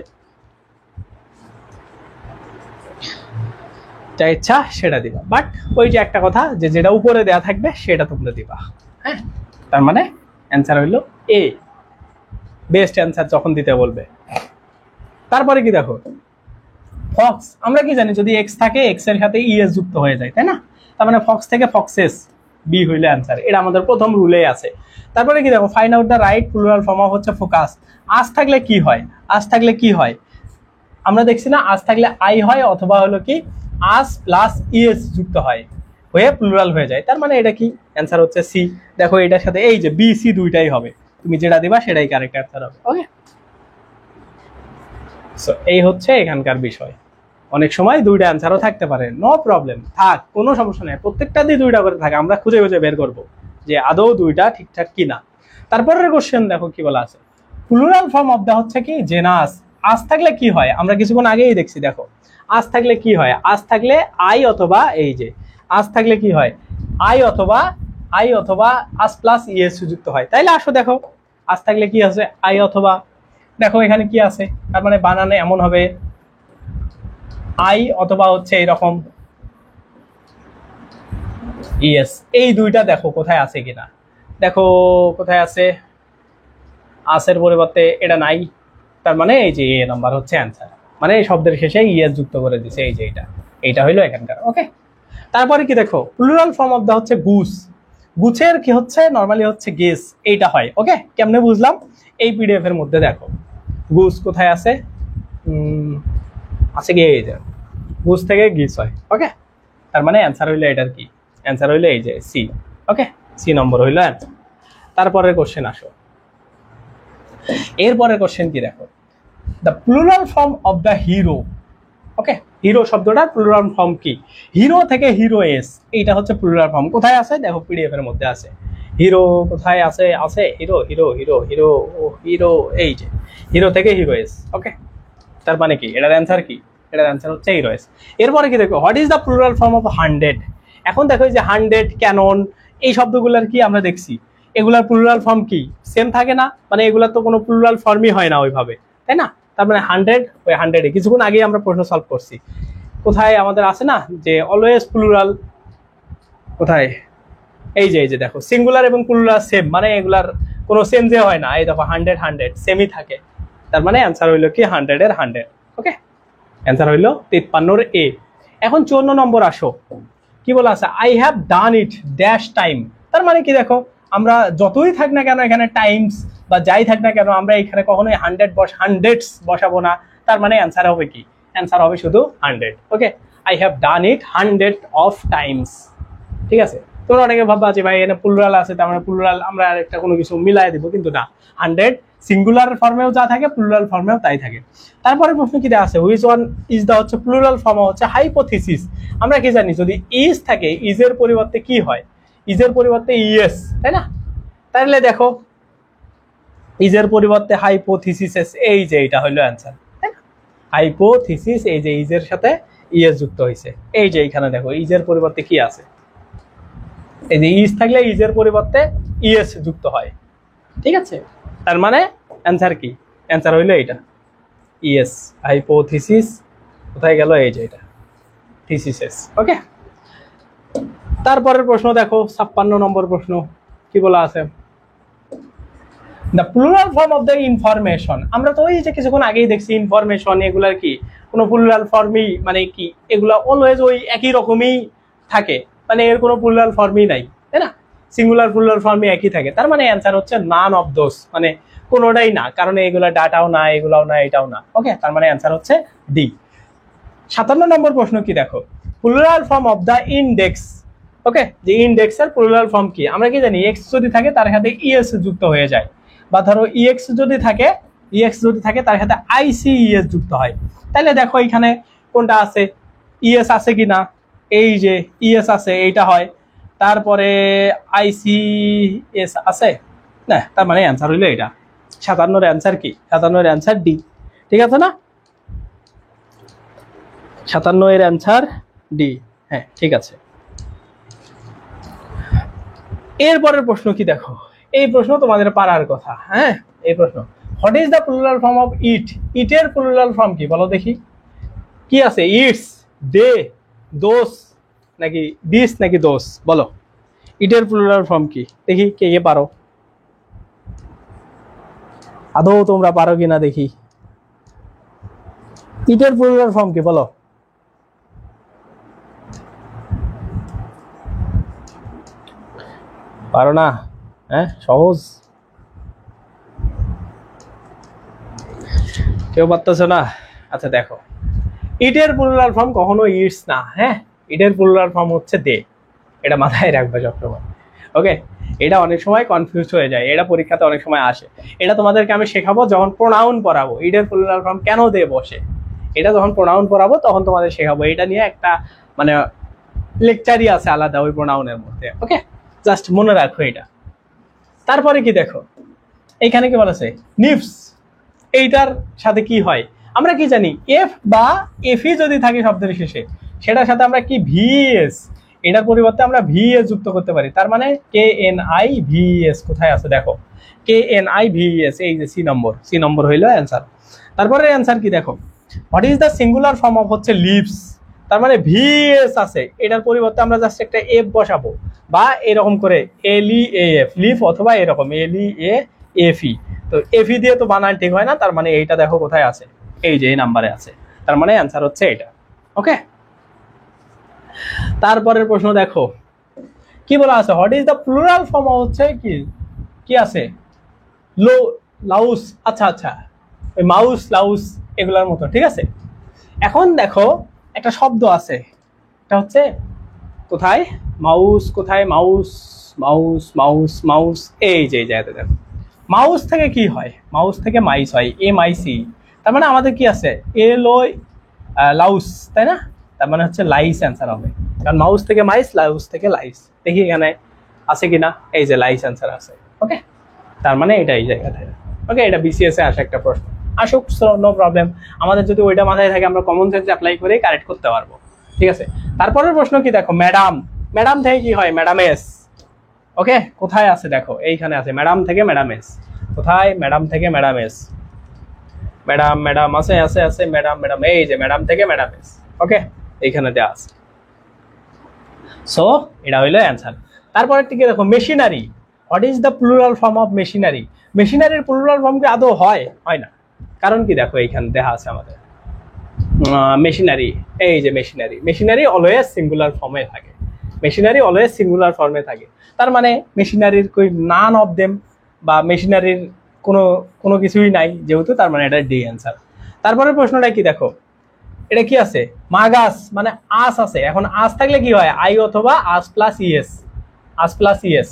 যা ইচ্ছা সেটা দিবা। বাট ওই যে একটা কথা, যে যেটা উপরে দেয়া থাকবে সেটা তোমরা দিবা, হ্যাঁ। তার মানে অ্যান্সার হইলো এ, বেস্ট অ্যান্সার যখন দিতে বলবে। তারপরে কি দেখো, ফক্স, আমরা কি জানি যদি এক্স থাকে এক্স এর সাথে ইএস যুক্ত হয়ে যায়, তাই না? তার মানে ফক্স থেকে ফক্সেস, বি হইলে অ্যান্সার, এটা আমাদের প্রথম রুলে আছে। তারপরে কি দেখো, find out the right plural form of হচ্ছে ফোকাস। আজ থাকলে কি হয়, আজ থাকলে কি হয়, আমরা দেখছি না, আজ থাকলে আই হয়, অথবা হলো কি আজ প্লাস ইএস যুক্ত হয়, হয়ে প্লুরাল হয়ে যায়। তার মানে এটা কি অ্যান্সার হচ্ছে সি। দেখো এটার সাথে এই যে বি সি দুইটাই হবে, তুমি যেটা দিবা সেটাই কারেক্ট অ্যান্সার হবে, ওকে। সো এই হচ্ছে এখানকার বিষয়। অনেক সময় দুইটা অ্যান্সারও থাকতে পারে, নো প্রবলেম, থাক, কোনো সমস্যা নেই, প্রত্যেকটা দিয়ে দুইটা করে থাকে, আমরা খুঁজে খুঁজে বের করবো যে আদৌ দুইটা ঠিকঠাক কিনা। তারপরের কোশ্চেন দেখো কি বলা আছে, প্লুরাল ফর্ম অফ দা হচ্ছে কি জেনাস। আজ থাকলে কি হয়, আমরা কিছুক্ষণ আগেই দেখছি, দেখো আজ থাকলে কি হয়, আজ থাকলে আই অথবা এই যে আজ থাকলে কি হয়, আই অথবা আজ প্লাস ইএস যুক্ত হয়। তাইলে আসো দেখো আজ থাকলে কি আছে, আই অথবা, দেখো এখানে কি আছে, তার মানে বানানে এমন হবে আই অথবা হচ্ছে এরকম ইয়েস, এই দুইটা দেখো কোথায় আছে কিনা, দেখো কোথায় আছে, আসের পরিবর্তে এটা নাই, তার মানে এই যে এ নাম্বার হচ্ছে অ্যান্সার, মানে এই শব্দের শেষে ইএস যুক্ত করে দিছে, এই যে এইটা হইলো এখানকার, ওকে। তারপরে কি দেখো, প্লুরাল ফর্ম অফ দা হচ্ছে গুস, গুছের কি হচ্ছে নরমালি হচ্ছে গেস, এইটা হয়, ওকে। কেমনে বুঝলাম, এই পিডিএফ এর মধ্যে দেখো গুস কোথায় আছে, আছে কি এই যে গুস থেকে গিস হয়, ওকে। তার মানে অ্যান্সার হইলো এটার কি, অ্যান্সার হইলো এই যে সি, ওকে, সি নম্বর হইলো অ্যান্সার। তারপরের কোশ্চেন আসো, এরপরের কোশ্চেন কি দেখো, the plural form of the hero, okay. Hero শব্দটার প্লুরাল ফর্ম কি, হিরো থেকে হিরো এস, এইটা হচ্ছে প্লুরাল ফর্ম। কোথায় আছে দেখো পিডিএফ এর মধ্যে আছে, হিরো কোথায় আছে, আছে hero hero hero hero hero, এই যে হিরো থেকে হিরো এস, ওকে। তার মানে কি এটার অ্যান্সার কি, এটার অ্যান্সার হচ্ছে হিরো এস। এরপরে কি দেখো, what is the plural form of 100। এখন দেখো যে 100, ক্যানন, এই শব্দগুলোর কি আমরা দেখছি, এগুলার প্লুরাল ফর্ম কি সেম থাকে না, মানে এগুলার তো কোনো প্লুরাল ফর্মই হয় না ওইভাবে, তাই না? তার মানে 100, ওই 100 কিছুক্ষণ আগেই আমরা প্রশ্ন সলভ করছি। কোথায় আমাদের আছে না যে অলওয়েজ প্লুরাল, কোথায়, এই যে দেখো সিঙ্গুলার এবং প্লুরাল সেম, মানে এগুলার কোনো চেঞ্জে হয় না, এই দেখো 100 সেমই থাকে। তার মানে অ্যান্সার হইলো কি 100 এর 100, ওকে। অ্যান্সার হইলো 53 এ। এখন 54 নম্বর আসো, কি বলা আছে, I have done it dash time. তার মানে কি দেখো, আমরা যতই থাক না কেন এখানে টাইমস বা যাই থাক না কেন, আমরা এখানে কখনোই 100 বসাবো না। তার মানে অ্যান্সার হবে কি, অ্যান্সার হবে শুধু 100, okay. I have done it 100 of times, ঠিক আছে। তোমরা অনেকে ভাববা যে ভাই এখানে প্লুরাল আছে, তার মানে প্লুরাল আমরা একটা কোনো কিছু মিলাই দিব, কিন্তু না, 100 সিঙ্গুলার ফর্মেও যা থাকে প্লুরাল ফর্মেও তাই থাকে। তারপরে প্রশ্ন কি দেওয়া আছে, হুইচ ওয়ান ইজ দা হচ্ছে প্লুরাল ফর্ম হচ্ছে হাইপোথিসিস। আমরা কি জানি যদি ইজ থাকে ইজের পরিবর্তে কি হয়, ইজের পরিবর্তে ইএস, তাই না? তাহলে দেখো ইজের পরিবর্তে হাইপোথিসিস, এই যে এটা হলো অ্যান্সার, তাই না? হাইপোথিসিস, এই যে ইজের সাথে ইএস যুক্ত হয়েছে, এই যে এইখানে দেখো ইজের পরিবর্তে কি আছে, এই যে ইজ থাকলে ইজের পরিবর্তে ইএস যুক্ত হয়, ঠিক আছে। তার মানে অ্যান্সার কি, অ্যান্সার হইলো এটা ইএস, হাইপোথিসিস কোথায় গেল, এই যে এটা থিসিসেস, ওকে। তারপরের প্রশ্ন দেখো 56 নম্বর প্রশ্ন, কি বলা আছে, the plural form of the information, আমরা তো ওই যে কিছুক্ষণ আগেই দেখছি ইনফরমেশন, এগুলার কি কোনো প্লুরাল ফর্মই মানে কি, এগুলা অলওয়েজ ওই একই রকমই থাকে, মানে এর কোনো প্লুরাল ফর্মই নাই, তাই না? সিঙ্গুলার প্লুরাল ফর্মই একই থাকে, তার মানে অ্যান্সার হচ্ছে নান অফ দোস, মানে কোনোটাই না, কারণ এগুলা ডাটাও না, এগুলাও না, এটাও না। ওকে, তার মানে অ্যান্সার হচ্ছে ডি। 57 নম্বর প্রশ্ন কি দেখো, plural form of the index. Okay, যে ইন্ডেক্সের প্লুরাল ফর্ম কি, আমরা কি জানি এক্স যদি থাকে তার সাথে ইএস যুক্ত হয়ে যায়, বা ধরো ইএক্স যদি থাকে তার সাথে আইসিইএস যুক্ত হয়। তাহলে দেখো এখানে কোনটা আছে, ইএস আছে কিনা, এই যে ইএস আছে এইটা হয়, তারপরে আইসিএস আছে না, তার মানে অ্যান্সার হইলো এটা। 57 অ্যান্সার কি, 57 অ্যান্সার ডি, ঠিক আছে না? 57 অ্যান্সার ডি, হ্যাঁ ঠিক আছে। এরপরের প্রশ্ন কি দেখো, এই প্রশ্ন তোমাদের পারার কথা। হ্যাঁ, এই প্রশ্ন, what is the plural form of it, ইটের প্লুরাল ফর্ম কি বলো দেখি, কি আছে, ইটস, দে, দোস, নাকি দিস, নাকি দোস, বলো ইটের প্লুরাল ফর্ম কি, দেখি কে কে পারো, আদৌ তোমরা পারো কিনা দেখি, ইটের প্লুরাল ফর্ম কি বলো। পারো না? হ্যাঁ, সহজ, কেউ পারতেছ না? আচ্ছা দেখো, ইটের প্লুরাল ফর্ম কখনো ইটস না, হ্যাঁ, ইটের প্লুরাল ফর্ম হচ্ছে দে, এটা মাথায় রাখবে সবসময়। ওকে, এটা অনেক সময় কনফিউজ হয়ে যায়, এটা পরীক্ষাতে অনেক সময় আসে, এটা তোমাদেরকে আমি শেখাবো যখন প্রোনাউন পড়াবো, ইটের প্লুরাল ফর্ম কেন দে বসে, এটা যখন প্রোনাউন পড়াবো তখন তোমাদের শেখাবো, এটা নিয়ে একটা মানে লেকচারই আছে আলাদা ওই প্রোনাউনের মধ্যে। ওকে, জাস্ট মনে রাখো এটা। তারপরে কি দেখো, এইখানে কি বলেছে, নিফস, এইটার সাথে কি হয়, আমরা কি জানি, এফ বা এফই যদি থাকে শব্দের শেষে, সেটার সাথে আমরা কি ভিএস, এটার পরিবর্তে আমরা ভিএস যুক্ত করতে পারি, তার মানে কে এন আই ভিএস, কোথায় আছে দেখো, কে এন আই ভিএস, এই যে সি নম্বর হইলো অ্যান্সার। তারপরে অ্যান্সার কি দেখো, what is the singular form of হচ্ছে লিভস, তার মানে ভিএস আছে, এটার পরিবর্তে আমরা জাস্ট একটা এফ বসাবো, বা এরকম করে এলই এফ, লিফ, অথবা এরকম এলই এফই, তো এফই দিয়ে তো বানান ঠিক হয় না, তার মানে এইটা দেখো কোথায় আছে, এই যে এই নাম্বারে আছে, তার মানে অ্যান্সার হচ্ছে এটা। ওকে, তারপরের প্রশ্ন দেখো কি বলা আছে, what is the plural form হচ্ছে কি, কি আছে, লো, লাউস, আচ্ছা আচ্ছা, ওই মাউস, লাউস, এগুলার মতো, ঠিক আছে। এখন দেখো একটা শব্দ আছে, এটা হচ্ছে কোথায়, মাউস, কোথায় মাউস, মাউস, মাউস, মাউস, এই যে জায়গাতে দেখো, মাউস থেকে কি হয়, মাউস থেকে মাইস হয়, MIC, তার মানে আমাদের কি আছে, লাউস, তাই না, তার মানে হচ্ছে লাইস অ্যান্সার হবে, কারণ মাউস থেকে মাইস, লাউস থেকে লাইস, দেখি এখানে আছে কিনা, এই যে লাইস অ্যান্সার আছে। ওকে, তার মানে এটা এই জায়গাতে। ওকে, এটা BCS এ আসে একটা প্রশ্ন, আসুক, নো প্রবলেম, আমাদের যদি ওইটা মাথায় থাকে আমরা কমন সেন্স অ্যাপ্লাই করে কারেক্ট করতে পারবো, ঠিক আছে। তারপরের প্রশ্ন কি দেখো, ম্যাডাম, ম্যাডাম থেকে কি হয়, ম্যাডাম এস। ওকে, কোথায় আছে দেখো, এইখানে আছে, ম্যাডাম থেকে ম্যাডাম এস, কোথায়, ম্যাডাম থেকে ম্যাডাম এস, ম্যাডাম, ম্যাডাম আছে, আছে, আছে, ম্যাডাম, ম্যাডাম, এই যে ম্যাডাম থেকে ম্যাডাম এস। ওকে, এইখানে দেওয়া আছে, সো এটা হইলো অ্যান্সার। তারপরে কি দেখো, machinery, what is the plural form of machinery, মেশিনারির প্লুরাল ফর্ম কি আদৌ হয়, হয় না, কারণ কি দেখো এইখানে দেখা আছে আমাদের মেশিনারি, এই যে মেশিনারি, মেশিনারি অলওয়েজ সিঙ্গুলার ফর্মে থাকে, মেশিনারি অলওয়েজ সিঙ্গুলার ফর্মে থাকে, তার মানে মেশিনারির কই নান অফ দেম, বা মেশিনারির কোনো কোনো কিছুই নাই যেহেতু, তার মানে এটা ডি অ্যান্সার। তারপরে প্রশ্নটা কি দেখো, এটা কি আছে, মাগাস, মানে আস আছে, এখন আস থাকলে কি হয়, আই অথবা আস প্লাস ইএস, আস প্লাস ইএস।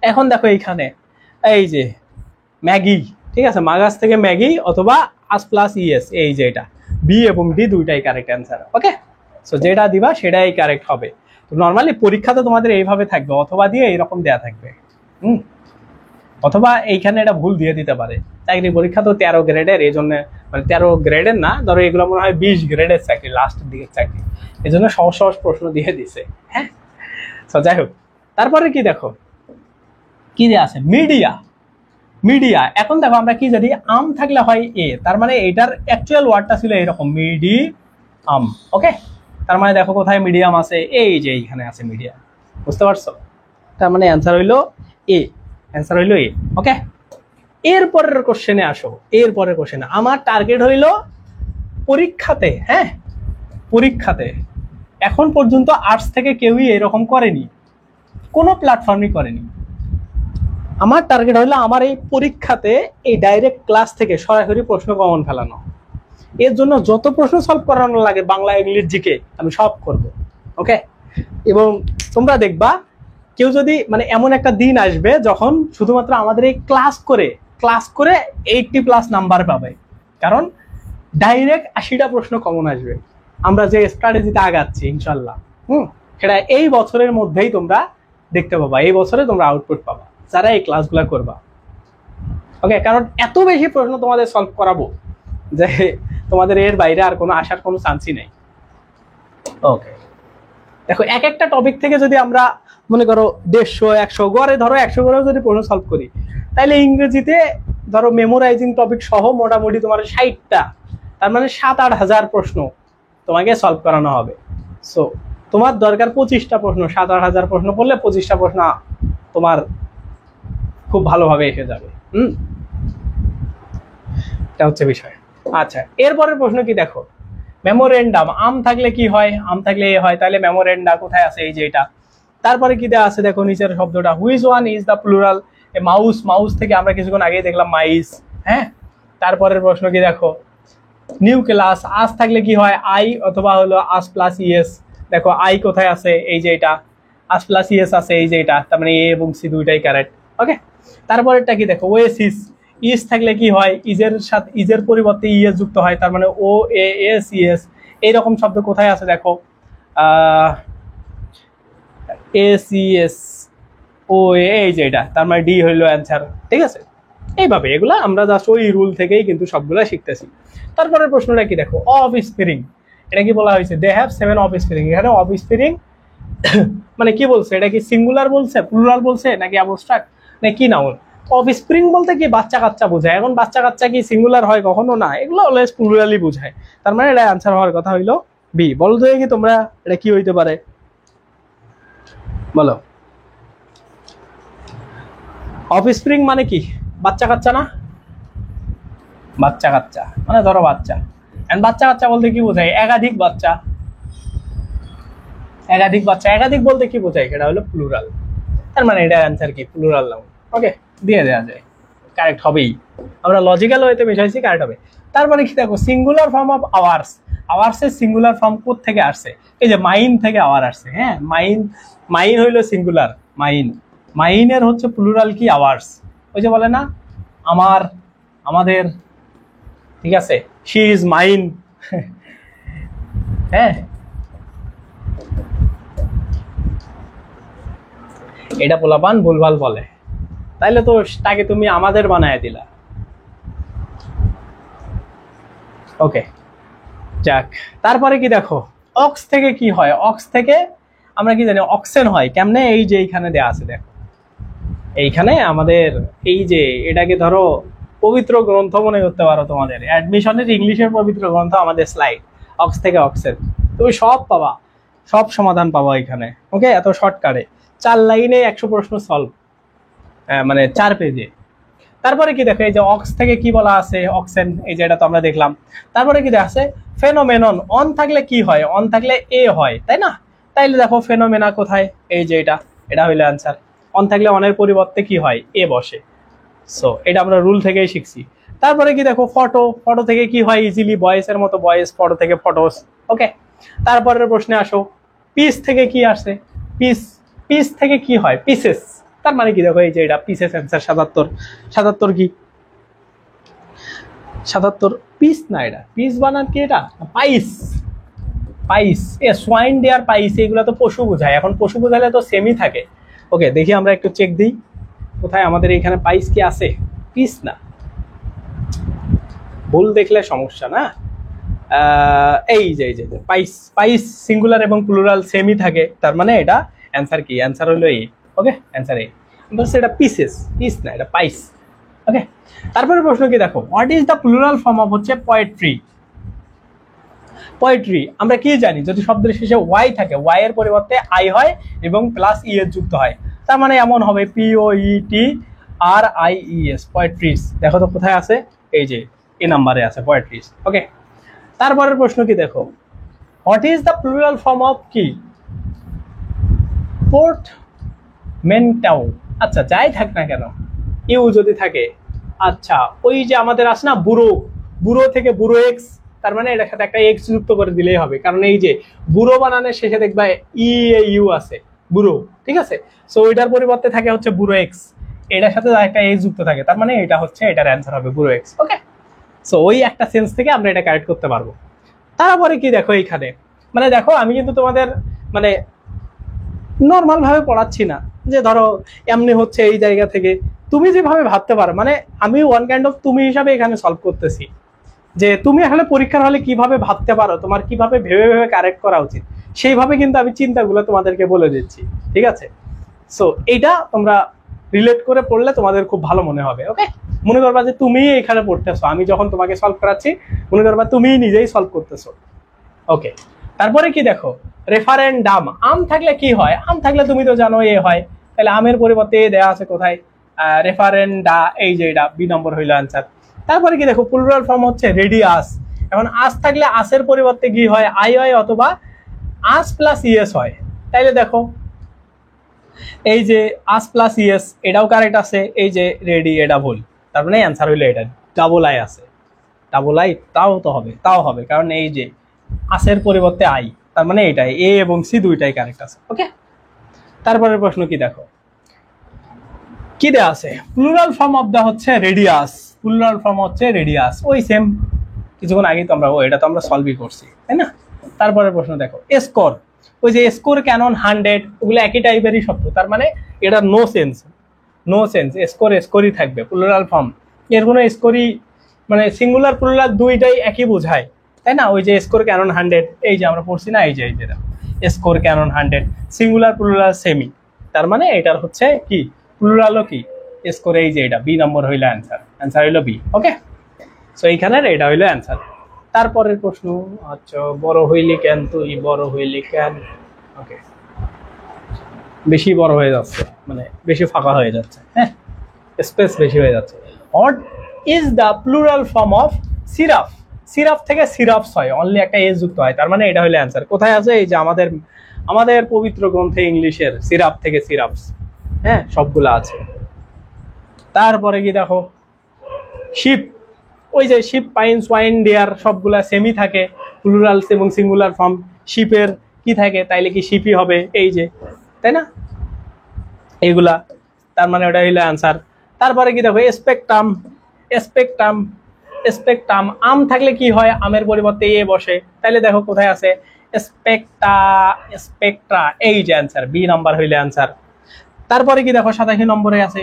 এখন দেখো এইখানে এই যে ম্যাগি, ঠিক আছে, মাগাস থেকে ম্যাগি অথবা আস প্লাস ইএস, এই যে এটা বি এবং ডি দুইটাই কারেক্ট অ্যান্সার। ওকে, সো যেটা দিবা সেটাই কারেক্ট হবে। তো নর্মালি পরীক্ষা তো তোমাদের এইভাবে থাকবে, অথবা দিয়ে এইরকম দেয়া থাকবে, অথবা এইখানে এটা ভুল দিয়ে দিতে পারে, চাকরি পরীক্ষা তো 13 গ্রেডের, এই জন্য মানে 13 গ্রেডের না, ধরো এগুলো মনে হয় 20 গ্রেডের চাকরি, লাস্টের দিকের চাকরি, এই জন্য সহজ সহজ প্রশ্ন দিয়ে দিছে। হ্যাঁ, তো যাই হোক, তারপরে কি দেখো, কি যে আছে, মিডিয়া, মিডিয়া, এখন দেখো আমরা কি জানি, আম থাকলে হয় এ, তার মানে এটার অ্যাকচুয়াল ওয়ার্ডটা ছিল এরকম, মিডিয়াম। ওকে, তার মানে দেখো কোথায় মিডিয়াম আছে, এই যে এইখানে আছে মিডিয়াম, বুঝতে পারছো, তার মানে অ্যান্সার হইলো এ, অ্যান্সার হইলো এ। ওকে, এরপরের কোশ্চেনে আসো। এরপরের কোশ্চেনে আমার টার্গেট হইল পরীক্ষাতে, হ্যাঁ পরীক্ষাতে এখন পর্যন্ত আর্টস থেকে কেউই এরকম করেনি, কোনো প্ল্যাটফর্মই করেনি। আমার টার্গেট হইলো আমার এই পরীক্ষাতে এই ডাইরেক্ট ক্লাস থেকে সরাসরি প্রশ্ন কমন ফেলানো। এর জন্য যত প্রশ্ন সলভ করানো লাগে বাংলা ইংলিশ জিকে আমি সব করব, ওকে। এবং তোমরা দেখবা কেউ যদি মানে এমন একটা দিন আসবে যখন শুধুমাত্র আমাদের এই ক্লাস করে 80+ নাম্বার পাবে, কারণ ডাইরেক্ট 80টা প্রশ্ন কমন আসবে। আমরা যে স্ট্র্যাটেজিতে আগাচ্ছি ইনশাল্লাহ, সেটা এই বছরের মধ্যেই তোমরা দেখতে পাবা, এই বছরে তোমরা আউটপুট পাবা যারা এই ক্লাসগুলো করবা, ওকে। কারণ এত বেশি প্রশ্ন তোমাদের সলভ করাবো যে তোমাদের এর বাইরে আর কোনো আসার কোনো চান্সই নেই, ওকে। দেখো এক একটা টপিক থেকে যদি আমরা মনে করো 150 100 গড়ে ধরো 100 গড়েও যদি প্রশ্ন সলভ করি, তাহলে ইংরেজিতে ধরো মেমোরাইজিং টপিক সহ মোটামুটি তোমার 60টা, তার মানে 7-8 হাজার প্রশ্ন তোমাকে সলভ করানো হবে। সো তোমার দরকার 25টা প্রশ্ন, 7-8 হাজার প্রশ্ন করলে 25টা প্রশ্ন তোমার খুব ভালোভাবে এসে যাবে। এটা হচ্ছে বিষয়। আচ্ছা, এরপরের প্রশ্ন কি দেখো, মেমোরেন্ডাম, আম থাকলে কি হয়, আম থাকলে এ হয়, তাহলে মেমোরেন্ডা কোথায় আছে, এই যে এটা। তারপরে কি দেওয়া আছে দেখো নিচের শব্দটা, which one is the plural, mouse, mouse থেকে আমরা কিছুক্ষণ আগেই দেখলাম মাইস, হ্যাঁ। তারপরের প্রশ্ন কি দেখো, নিউ ক্লাস, আস থাকলে কি হয়, আই অথবা হলো আস প্লাস ইএস। দেখো আই কোথায় আছে, এই যে এটা, আস প্লাস ইএস আছে এই যে এটা, তার মানে এ এবং সি দুইটাই কারেক্ট, ওকে। তারপরেরটা কি দেখো, ওয়েসিস, ইস থাকলে কি হয়, ইজের সাথে ইজের পরিবর্তে ইএস যুক্ত হয়, তার মানে ও এ এস ইএস। এইরকম শব্দ কোথায় আছে দেখো, এসিএস ও এই যে এটা, তার মানে ডি হইলো অ্যান্সার, ঠিক আছে। এইভাবে এগুলা আমরা জাস্ট ওই রুল থেকেই কিন্তু সবগুলা শিখতেছি। তারপরের প্রশ্নটা কি দেখো, অফ স্প্রিং, এটা কি বলা হয়েছে, দে হ্যাভ 7 অফ স্প্রিং। এখানে অফ স্প্রিং মানে কি বলছে, এটা কি সিঙ্গুলার বলছে, প্লুরাল বলছে, নাকি অ্যাবস্ট্রাক্ট, নাকি কি নাউন। অফ স্প্রিং বলতে কি বাচ্চা কাচ্চা বোঝায়, এখন বাচ্চা কাচ্চা কি সিঙ্গুলার হয়, কখনো না, এগুলো অলওয়েজ প্লুরালই বোঝায়। তার মানে এটা অ্যান্সার হওয়ার কথা হইলো বি। বলো তো কি তোমরা এটা কি হইতে পারে, বলো। অফ স্প্রিং মানে কি, বাচ্চা কাচ্চা না, বাচ্চা কাচ্চা মানে ধরো বাচ্চা, এন্ড বাচ্চা কাচ্চা বলতে কি বোঝায়, একাধিক বাচ্চা, একাধিক বাচ্চা, একাধিক বলতে কি বোঝায়, সেটা হলো প্লুরাল। তার মানে এটা অ্যান্সার কি, প্লুরাল নাউন, ওকে, দিয়ে দেওয়া যায়, কারেক্ট হবেই। আমরা লজিক্যাল ওয়েতে মিশাইছি, কারেক্ট হবে। তারপরে কি দেখো, সিঙ্গুলার ফর্ম অফ আওয়ার্স, আওয়ার্সের সিঙ্গুলার ফর্ম কোথা থেকে আসছে, এই যে মাইন থেকে আওয়ার আসছে, হ্যাঁ। মাইন, মাইন হইলো সিঙ্গুলার, মাইন, মাইনের হচ্ছে প্লুরাল কি, আওয়ার্স। ওই যে বলে না আমার, আমাদের, ঠিক আছে, শি ইজ মাইন, হ্যাঁ। এটা পোলাপান ভুলভাল বলে, তাইলে তো তাকে তুমি আমাদের বানায় দিলা, ওকে, যাক। তারপরে কি দেখো, অক্স থেকে কি হয়, অক্স থেকে আমরা কি জানি অক্সেন হয় কেমনে, এই যে এইখানে দেয়া আছে দেখো, এইখানে আমাদের এই যে এটাকে ধরো পবিত্র গ্রন্থ মনে করতে পারো, তোমাদের অ্যাডমিশনের ইংলিশের পবিত্র গ্রন্থ আমাদের স্লাইড, অক্স থেকে অক্সেন, তুমি সব পাবা, সব সমাধান পাবা এখানে, ওকে। এত শর্টকাটে 4 লাইনে 100 প্রশ্ন সলভ, মানে 4 পেজে। তারপরে কি দেখো, এই যে অক্স থেকে কি বলা আছে, অক্সেন, এই যে এটা তো আমরা দেখলাম। তারপরে কি দেখা আছে, ফেনোমেনন, অন থাকলে কি হয়, অন থাকলে এ হয়, তাই না। তাইলে দেখো ফেনোমেনা কোথায়, এই যে এটা, এটা হইলো অ্যান্সার। অন থাকলে অনের পরিবর্তে কি হয়, এ বসে। সো এটা আমরা রুল থেকেই শিখছি। তারপরে কি দেখো, ফটো, ফটো থেকে কি হয়, ইজিলি বয়েসের মতো বয়েস, ফটো থেকে ফটোস, ওকে। তারপরের প্রশ্নে আসো, পিস থেকে কি আসে, পিস, পিস থেকে কি হয়, পিসেস, তার মানে কি দেখো, এই যে এটা পিসেস অ্যান্সার 77। 77 কি, 77 পিস না, এটা পিস বানান কি, এটা পাইস, পাইস, এ সোয়াইন ডেয়ার পাইস, এগুলো তো পশু বোঝায়, এখন পশু বোঝালে তো সেমই থাকে, ওকে। দেখি আমরা একটু চেক দিই কোথায় আমাদের এখানে পাইস কি আছে, পিস না, ভুল দেখলে সমস্যা না। এই যে পাইস, পাইস সিঙ্গুলার এবং প্লুরাল সেমই থাকে, তার মানে এটা অ্যান্সার কি, অ্যান্সার হলো এই, ওকে, অ্যান্সার এই। এটা পিসেস, পিস না, এটা পাইস, ওকে। তারপরে প্রশ্ন কি দেখো, what is the plural form of হচ্ছে পোয়েট্রি। পোয়েট্রি আমরা কি জানি, যদি শব্দের শেষে ওয়াই থাকে, ওয়াই এর পরিবর্তে আই হয় এবং প্লাস ই এর যুক্ত হয়, তার মানে এমন হবে POET RIES, পোয়েট্রিজ। দেখো তো কোথায় আছে, এই যে এই নাম্বারে আছে পোয়েট্রিজ। ওকে, তারপরের প্রশ্ন কি দেখো, what is the plural form of কি, পোর্টম্যানটাও। আচ্ছা, যাই থাক না কেন ইউ যদি থাকে, আচ্ছা ওই যে আমাদের আছে না বুড়ো, বুড়ো থেকে বুড়ো এক্স, তার মানে এটার সাথে একটা এক্স যুক্ত করে দিলেই হবে, কারণ এই যে বুড়ো বানানের শেষে দেখবা ই এ ইউ আছে, বুড়ো, ঠিক আছে। সো ওইটার পরিবর্তে থাকে হচ্ছে বুড়ো এক্স, এটার সাথে একটা এক্স যুক্ত থাকে, তার মানে এটা হচ্ছে এটার অ্যান্সার হবে বুড়ো এক্স। ওকে, সো ওই একটা সেন্স থেকে আমরা এটা কারেক্ট করতে পারবো। তারপরে কি দেখো এইখানে, মানে দেখো আমি কিন্তু তোমাদের মানে নর্মাল ভাবে পড়াচ্ছি না, যে ধরো এমনি হচ্ছে এই জায়গা থেকে তুমি যেভাবে ভাবতে পারো, মানে আমি ওয়ান কাইন্ড অফ তুমি হিসাবে এখানে সলভ করতেছি, যে তুমি আসলে পরীক্ষার হলে কিভাবে ভাবতে পারো, তোমার কিভাবে ভেবে ভেবে কারেক্ট করা উচিত, সেইভাবে কিন্তু আমি চিন্তাগুলো তোমাদেরকে বলে দিচ্ছি, ঠিক আছে। সো এইটা তোমরা রিলেট করে পড়লে তোমাদের খুব ভালো মনে হবে। ওকে, মনে করবা যে তুমি এখানে পড়তেছো, আমি যখন তোমাকে সলভ করাচ্ছি মনে করবা তুমি নিজেই সলভ করতেছো। ওকে, তারপরে কি দেখো, রেফারেন্ডাম, আম থাকলে কি হয়, আম থাকলে তুমি তো জানো এ হয়, তাহলে আমের পরিবর্তে এ দেওয়া আছে কোথায়, রেফারেন্ডা, এই যে এটা বি নম্বর হইলো আনসার। তারপরে কি দেখো, প্লুরাল ফর্ম হচ্ছে রেডিয়াস, এখন আস থাকলে আসের পরিবর্তে কি হয়, আই হয় অথবা আস প্লাস ইএস হয়, তাইলে দেখো এই যে আস প্লাস ইএস এটাও কারেক্ট আছে, এই যে রেডি এটা ভুল, তার মানে অ্যান্সার হইলো এটা, ডাবল আই আছে, ডাবল আই তাও তো হবে, তাও হবে, কারণ এই যে আসের পরিবর্তে আই, তার মানে এটাই এ এবং সি দুইটাই কারেক্ট আছে। ওকে, তারপরের প্রশ্ন কি দেখো, কি দেয়া আছে, প্লুরাল ফর্ম অফ দা হচ্ছে রেডিয়াস, প্লুরাল ফর্ম হচ্ছে রেডিয়াস, ওই সেম কিছুক্ষণ আগে তো আমরা এটা তো আমরা সলভই করছি, তাই না। তারপরের প্রশ্ন দেখো, স্কোর, ওই যে স্কোর, ক্যানন, 100, ওগুলো একই টাইপেরই শব্দ, তার মানে এটা no sense, no sense, score স্কোরই থাকবে, প্লুরাল ফর্ম, এর কোনো স্কোরই মানে সিঙ্গুলার প্লুরাল দুইটাই একই বোঝায়, তাই না। ওই যে স্কোর, ক্যানন, 100, এই যে আমরা পড়ছি না, এই যে score, cannon, 100, singular plural same, তার মানে এটার হচ্ছে কি প্লুরালও কি স্কোর, এই যে এটা বি নম্বর হইলো অ্যান্সার, অ্যান্সার হইলো বি। ওকে, সো এইখানের এটা হইলো অ্যান্সার। তারপরের প্রশ্ন, আচ্ছা বড় হইলি কেন তুই, বড় হইলি কেন, ওকে বেশি বড় হয়ে যাচ্ছে, মানে বেশি ফাঁকা হয়ে যাচ্ছে, হ্যাঁ স্পেস বেশি হয়ে যাচ্ছে। What is the plural form of syrup, syrup থেকে সিরাপস হয়, অনলি একটা এস যুক্ত হয়, তার মানে এটা হইলো অ্যান্সার। কোথায় আছে, এই যে আমাদের আমাদের পবিত্র গ্রন্থে ইংলিশের সিরাপ থেকে সিরাপস, হ্যাঁ সবগুলো আছে। তারপরে কি দেখো, শিপ, ওই যে শিপ, পাইন্স, ওয়াইন, ডিয়ার সবগুলা সেমই থাকে, প্লুরাল এবং সিঙ্গুলার ফর্ম, শিপের কি থাকে, তাইলে কি শিপই হবে, এই যে, তাই না এইগুলা, তার মানে ওটা হইলো অ্যান্সার। তারপরে কি দেখো, স্পেকট্রাম, স্পেকট্রাম, স্পেকট্রাম, আম থাকলে কি হয়, আমের পরিবর্তে এ বসে, তাইলে দেখো কোথায় আছে, স্পেকটা, স্পেকট্রা, এই যে অ্যান্সার বি নাম্বার হইলে অ্যান্সার। তারপরে কি দেখো, 87 নম্বরে আছে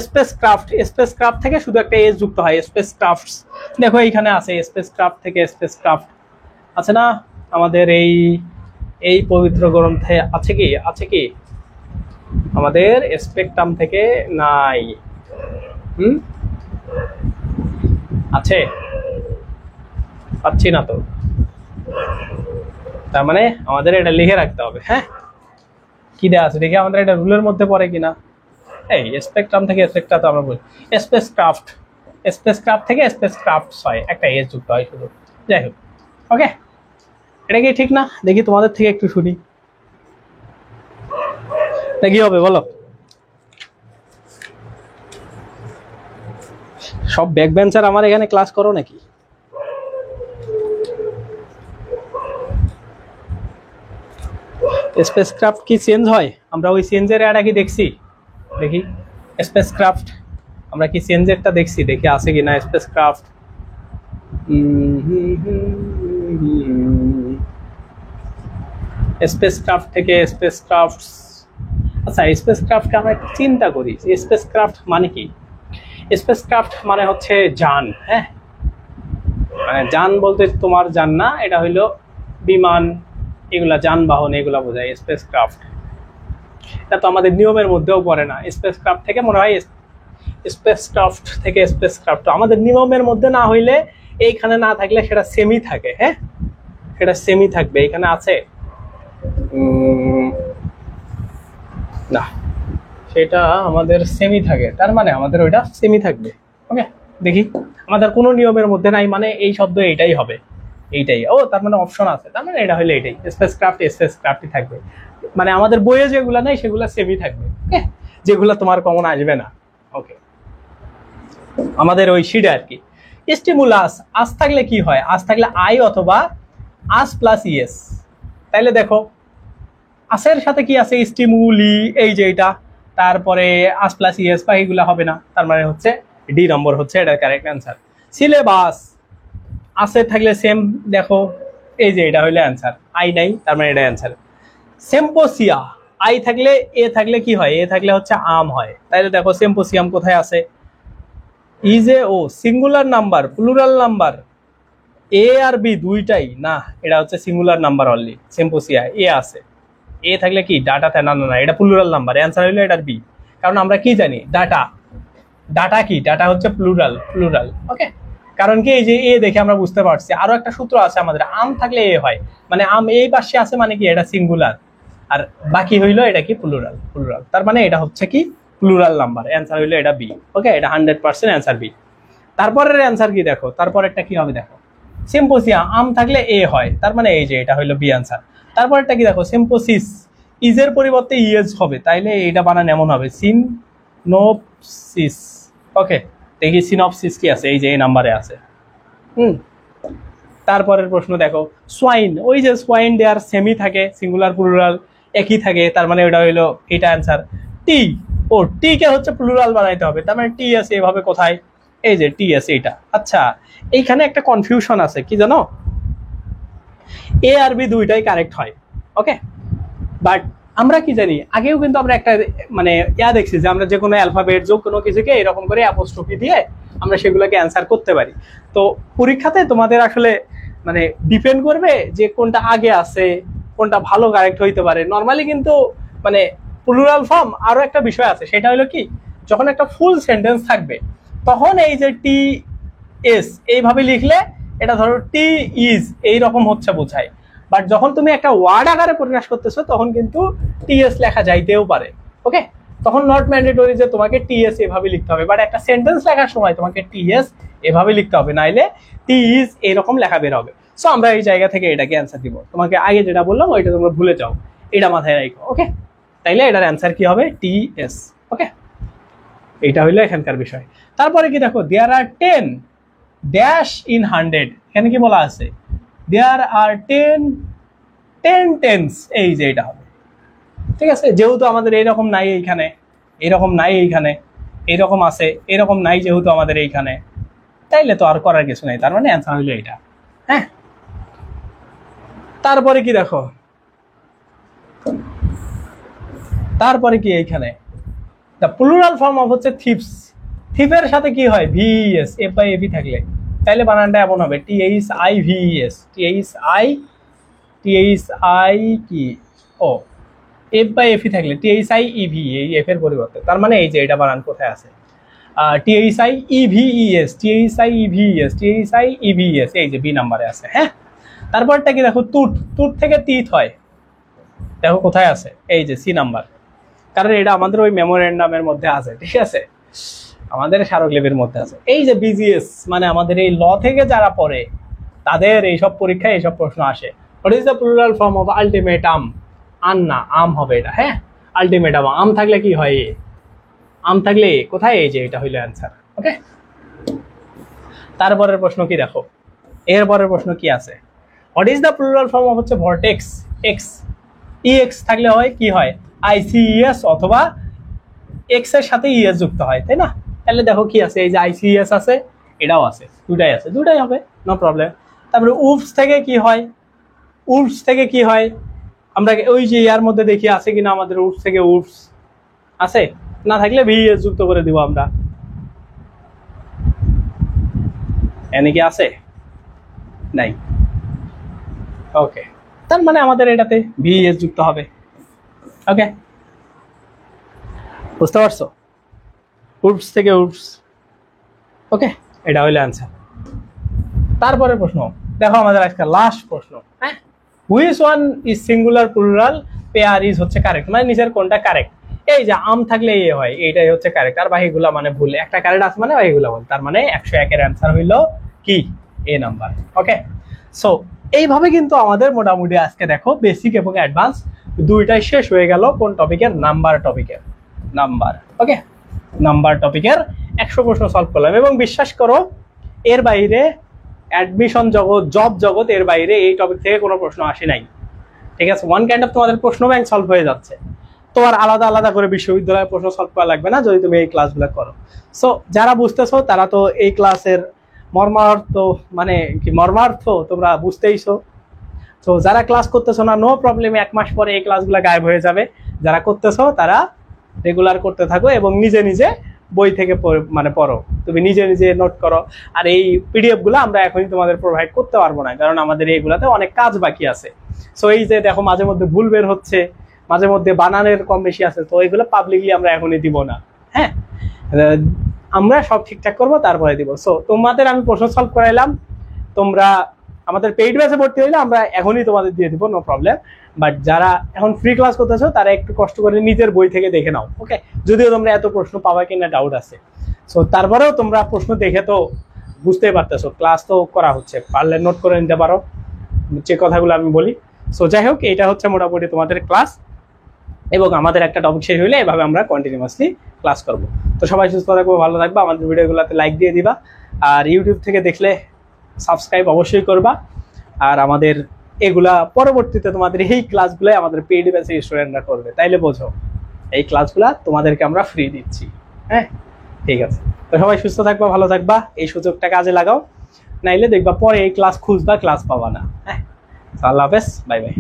স্পেসক্রাফট, স্পেসক্রাফট থেকে শুধু একটা এস যুক্ত হয়, স্পেসক্রাফটস, দেখো এইখানে আছে স্পেসক্রাফট থেকে স্পেসক্রাফট, আছে না আমাদের এই এই পবিত্র গ্রন্থে, আছে কি, আছে কি আমাদের স্পেকট্রাম থেকে নাই, আছে, পাচ্ছি না তো, তার মানে আমাদের এটা লিখে রাখতে হবে। হ্যাঁ, কি দেওয়া আছে দেখি আমাদের এটা রুলের মধ্যে পড়ে কিনা, এই স্পেকট্রাম থেকে স্পেকট্রা তো আমরা বলি, স্পেসক্রাফট, স্পেসক্রাফট থেকে স্পেসক্রাফটস হয়, একটা এস যুক্ত হয় শুধু, যাই হোক। ওকে, এটা কি ঠিক না, দেখি তোমাদের থেকে একটু শুনি, তা কি হবে বলো, সব ব্যাক বেঞ্চার আমার এখানে ক্লাস করো নাকি, স্পেসক্রাফট কি চেঞ্জ হয়, আমরা ওই চেঞ্জের এটা কি দেখছি, দেখি স্পেসক্রাফট আমরা কি চেঞ্জেরটা দেখছি, দেখি আছে কি না স্পেসক্রাফট, স্পেসক্রাফট থেকে স্পেসক্রাফটস, আচ্ছা স্পেসক্রাফটকে আমরা একটু চিন্তা করি, স্পেসক্রাফট মানে কি, স্পেসক্রাফট মানে হচ্ছে যান, হ্যাঁ মানে যান বলতে তোমার যান না, এটা হইলো বিমান, এগুলা যানবাহন, এগুলা বোঝায় স্পেসক্রাফট, এটা তো আমাদের নিয়মের মধ্যেও পড়ে না, স্পেসক্রাফট থেকে মনে হয়, স্পেসক্রাফট থেকে স্পেসক্রাফট আমাদের নিয়মের মধ্যে না হইলে, এইখানে না থাকলে সেটা সেমি থাকে, হ্যাঁ সেটা সেমি থাকবে, এখানে আছে না সেটা আমাদের সেমি থাকে, তার মানে আমাদের ওইটা সেমি থাকবে। ওকে, দেখি আমাদের কোনো নিয়মের মধ্যে নাই, মানে এই শব্দ এইটাই হবে, এইটাই। ও তার মানে অপশন আছে, তার মানে এটা হলে এটাই স্পেসক্রাফটই থাকবে। মানে আমাদের বইয়ে যেগুলো নাই সেগুলো সেমি থাকবে। ওকে, যেগুলো তোমার কমন আসবে না। ওকে, আমাদের ওই শিটে আর কি। স্টিমুলাস আস থাকলে কি হয়? আস থাকলে আই অথবা আস প্লাস ইএস। তাইলে দেখো আসের সাথে কি আছে? স্টিমুলি, এই যে এটা, তারপরে আস প্লাস ইএস বা এইগুলা হবে না, তার মানে হচ্ছে ডি নম্বর হচ্ছে এটার কারেক্ট অ্যান্সার। সিলেবাস আসে থাকলে সেম, দেখো এই যে এটা হইলে অ্যান্সার, আই নাই তার মানে এটা অ্যান্সার। সেম্পোসিয়া আই থাকলে এ থাকলে কি হয়? এ থাকলে হচ্ছে আম হয়, তাইলে দেখো সেম্পোসিয়াম কোথায় আছে? ইজ এ ও singular number plural number? A আর বি দুইটাই না, এটা হচ্ছে singular number only. Symposia A আছে, এ থাকলে কি ডাটাতে? না না না, এটা প্লুরাল নাম্বার, অ্যান্সার হইলো এটার বি। কারণ আমরা কি জানি ডাটা, ডাটা কি? ডাটা হচ্ছে প্লুরাল। ওকে, কারণ কি এই যে এ দেখে আমরা বুঝতে পারছি। আরো একটা সূত্র আছে আমাদের, আম থাকলে এ হয়, মানে আম এই পাশে আছে মানে কি এটা সিঙ্গুলার, আর বাকি হইলো এটা কি প্লুরাল। তার মানে এটা হচ্ছে কি প্লুরাল নাম্বার, অ্যান্সার হইলো এটা বি। ওকে, এটা 100% অ্যান্সার বি। তারপরের অ্যান্সার কি দেখো, তারপরেরটা কি হবে দেখো, সিম্পোসিয়া আম থাকলে এ হয়, তার মানে এই যে এটা হইলো বি অ্যান্সার। তারপরেরটা কি দেখো, সিম্পোসিস ইজের পরিবর্তে ইএস হবে, তাইলে এটা বানান এমন হবে সিনopsis। ওকে, দেখি সিনপসিস কি আছে, এই যে এই নাম্বারে আছে। তারপরের প্রশ্ন দেখো, সোয়াইন, ওই যে সোয়াইন দেয়ার সেমি থাকে, সিঙ্গুলার প্লুরাল একই থাকে, তার মানে ওটা হইলো এটা অ্যান্সার। টি, ও টি কে হচ্ছে প্লুরাল বানাইতে হবে, তার মানে টি আছে এভাবে কোথায়? এই যে টি আছে এটা। আচ্ছা, এইখানে একটা কনফিউশন আছে, কি জানো? এ আর বি দুইটাই কারেক্ট হয়। ওকে, বাট আমরা কি জানি, আগেও কিন্তু আমরা একটা মানে দেখছি যে আমরা যে কোনো অ্যালফাবেট যোগ কোনো কিছুকে এরকম করে অ্যাপোস্ট্রফি দিয়ে আমরা সেগুলোকে অ্যান্সার করতে পারি। তো পরীক্ষাতে তোমাদের আসলে মানে ডিপেন্ড করবে যে কোনটা আগে আছে, কোনটা ভালো কারেক্ট হইতে পারে। নর্মালি কিন্তু মানে প্লুরাল ফর্ম আরো একটা বিষয় আছে, সেটা হলো কি, যখন একটা ফুল সেন্টেন্স থাকবে তখন এই যে টি এস এইভাবে লিখলে এটা ধরো টি ইজ এইরকম হচ্ছে বোঝায়। বাট যখন তুমি একটা ওয়ার্ড আকারে প্রকাশ করতেছো তখন কিন্তু টিএস লেখা যাইতেও পারে। ওকে, তখন নট ম্যান্ডেটরি যে তোমাকে টিএস এভাবে লিখতে হবে, বাট একটা সেন্টেন্স লেখার সময় তোমাকে টিএস এভাবে লিখতে হবে, নাইলে টি ইজ এরকম লেখা বের হবে। সো আমরা এই জায়গা থেকে এটাকে অ্যান্সার দিব। তোমাকে আগে যেটা বললাম ওইটা তোমরা ভুলে যাও, এটা মাথায় রাখো। ওকে, তাইলে এটার অ্যান্সার কি হবে? টিএস। ওকে, এইটা হইলো এখানকার বিষয়। তারপরে কি দেখো, দেয়ার আর 10 ড্যাশ ইন 100, এখানে কি বলা আছে? দেয়ার আর 10 টেন্স, এই যে এটা হবে। ঠিক আছে, যেহেতু আমাদের এইরকম নাই এইখানে, এইরকম নাই এইখানে, এইরকম আছে, এরকম নাই যেহেতু আমাদের এইখানে, তাইলে তো আর করার কিছু নাই, তার মানে অ্যান্সার হইলো এটা। হ্যাঁ, তারপরে কি দেখো, তারপরে কি এইখানে দ্য প্লুরাল ফর্ম অফ হচ্ছে থিপস। থিপের সাথে কি হয়? ভিএস, এফ বাই এভি থাকলে, তাইলে বানানটা এমন হবে THIVES, THI কি ও এফ বাই এফি থাকলে THIEV, এই এফ এর পরিবর্তে, তার মানে এই যে এটা বানান কোথায় আছে? THIEVES, এই যে বি নাম্বারে আছে। হ্যাঁ, তারপরটা কি দেখো, তুট, তুট থেকে তিত হয়, দেখো কোথায় আছে? এই যে সি নাম্বার, কারণ এটা আমাদের ওই মেমোরেন্ডামের মধ্যে আছে। ঠিক আছে, আমাদের স্মারকলিপির মধ্যে আছে। এই যে বিজিএস, মানে আমাদের এই ল থেকে যারা পড়ে তাদের এইসব পরীক্ষায় এইসব প্রশ্ন আসে। What is the plural form of ultimatum? আন না, আম হবে এটা। হ্যাঁ, আলটিমেটাম, আম থাকলে কি হয়? আম থাকলে কোথায়? এই যে এটা হইলো অ্যান্সার। ওকে, তারপরের প্রশ্ন কি দেখো, এরপরের প্রশ্ন কি আছে? What is the plural form of হচ্ছে ভর্টেক্স? এক্স, ইএক্স থাকলে হয় কি হয়? ICES অথবা এক্স এর সাথে ইএস যুক্ত হয়, তাই না? তাহলে দেখো কি আছে, এই যে ICES আছে, এটাও আছে, দুটাই আছে, দুটাই হবে, নো প্রবলেম। তারপরে উপস থেকে কি হয়? উপস থেকে কি হয়? আমরা ওই যে ইয়ার মধ্যে দেখি আছে কিনা আমাদের উপস থেকে। উপস আছে, না থাকলে ভিএস যুক্ত করে দিব আমরা। এনে কি আছে? নাই। ওকে, তার মানে আমাদের এটাতে ভিএস যুক্ত হবে। ওকে, বুঝতে পারছো? উপস থেকে উপস। ওকে, এটা হইলো অ্যান্সার। তারপরে প্রশ্ন দেখো, আমাদের আজকে লাস্ট প্রশ্ন। হ্যাঁ, which one is singular plural pair is হচ্ছে কারেক্ট, মানে নিচের কোনটা কারেক্ট? এই যে আম থাকলে এ হয়, এইটাই হচ্ছে কারেক্ট, আর বাকিগুলা মানে ভুল। একটা কারেক্ট আছে মানে বাকিগুলা ভুল, তার মানে 101 এর অ্যান্সার হইলো কি এ নাম্বার। ওকে, সো এইভাবে কিন্তু আমাদের মোটামুটি আজকে দেখো বেসিক এবং অ্যাডভান্স দুইটাই শেষ হয়ে গেল। কোন টপিকের? নাম্বার টপিকের। নাম্বার, ওকে, নাম্বার টপিকের 100 প্রশ্ন সলভ করলাম, এবং বিশ্বাস করো এর বাইরে অ্যাডমিশন জগৎ, জব জগৎ, এর বাইরে এই টপিক থেকে কোনো প্রশ্ন আসে নাই। ঠিক আছে, ওয়ান কাইন্ড অফ তোমাদের প্রশ্ন ব্যাংক সলভ হয়ে যাচ্ছে। তো আর আলাদা আলাদা করে বিশ্ববিদ্যালয়ের প্রশ্ন সলভ করা লাগবে না যদি তুমি এই ক্লাসগুলো করো। সো যারা বুঝতেছো তারা তো এই ক্লাসের মর্মার্থ, মানে কি মর্মার্থ তোমরা বুঝতেইছো। তো যারা ক্লাস করতেছো না, নো প্রবলেম, 1 মাস পরে এই ক্লাসগুলো গায়েব হয়ে যাবে। যারা করতেছো তারা রেগুলার করতে থাকো এবং নিজে নিজে বই থেকে মানে পড়ো, তুমি নিজে নিজে নোট করো। আর এই পিডিএফ গুলো আমরা এখনই তোমাদের প্রোভাইড করতে পারবো না, কারণ আমাদের এইগুলাতে অনেক কাজ বাকি আছে। সো এই যে দেখো মাঝে মধ্যে ভুল বের হচ্ছে, মাঝে মধ্যে বানানের কম বেশি আছে, তো এইগুলো পাবলিকলি আমরা এখনই দিব না। হ্যাঁ, আমরা সব ঠিকঠাক করবো তারপরে দিব। সো তোমাদের আমি প্রশ্ন সলভ করাইলাম, তোমরা আমাদের পেইড ব্যাচে ভর্তি হইলে আমরা এখনই তোমাদের দিয়ে দিব, নো প্রবলেম। বাট যারা এখন ফ্রি ক্লাস করতেছো তারা একটু কষ্ট করে নিজের বই থেকে দেখে নাও। ওকে, যদিও তোমরা এত প্রশ্ন পাবা কিনা ডাউট আছে, সো তারপরেও তোমরা প্রশ্ন দেখে তো বুঝতেই পারতেছো, ক্লাস তো করা হচ্ছে, পারলে নোট করে নিতে পারো যে কথাগুলো আমি বলি। সো যাই হোক, এটা হচ্ছে মোটামুটি তোমাদের ক্লাস, এবং আমাদের একটা টপিক শেষ হইলে এভাবে আমরা কন্টিনিউয়াসলি ক্লাস করব। তো সবাই সুস্থ থাকবো, ভালো থাকবা, আমাদের ভিডিওগুলোতে লাইক দিয়ে দিবা, আর ইউটিউব থেকে দেখলে সাবস্ক্রাইব অবশ্যই করবা। আর আমাদের এগুলা পরবর্তীতে তোমাদের এই ক্লাসগুলো আমাদের পেইড ব্যাচের স্টুডেন্টরা করবে, তাইলে বোঝো এই ক্লাসগুলা তোমাদেরকে আমরা ফ্রি দিচ্ছি। হ্যাঁ, ঠিক আছে, তো সবাই সুস্থ থাকবা, ভালো থাকবা, এই সুযোগটা কাজে লাগাও, নাইলে দেখবা পরে এই ক্লাস খুঁজবা, ক্লাস পাবা না। হ্যাঁ, আল্লাহ হাফেজ, বাই বাই।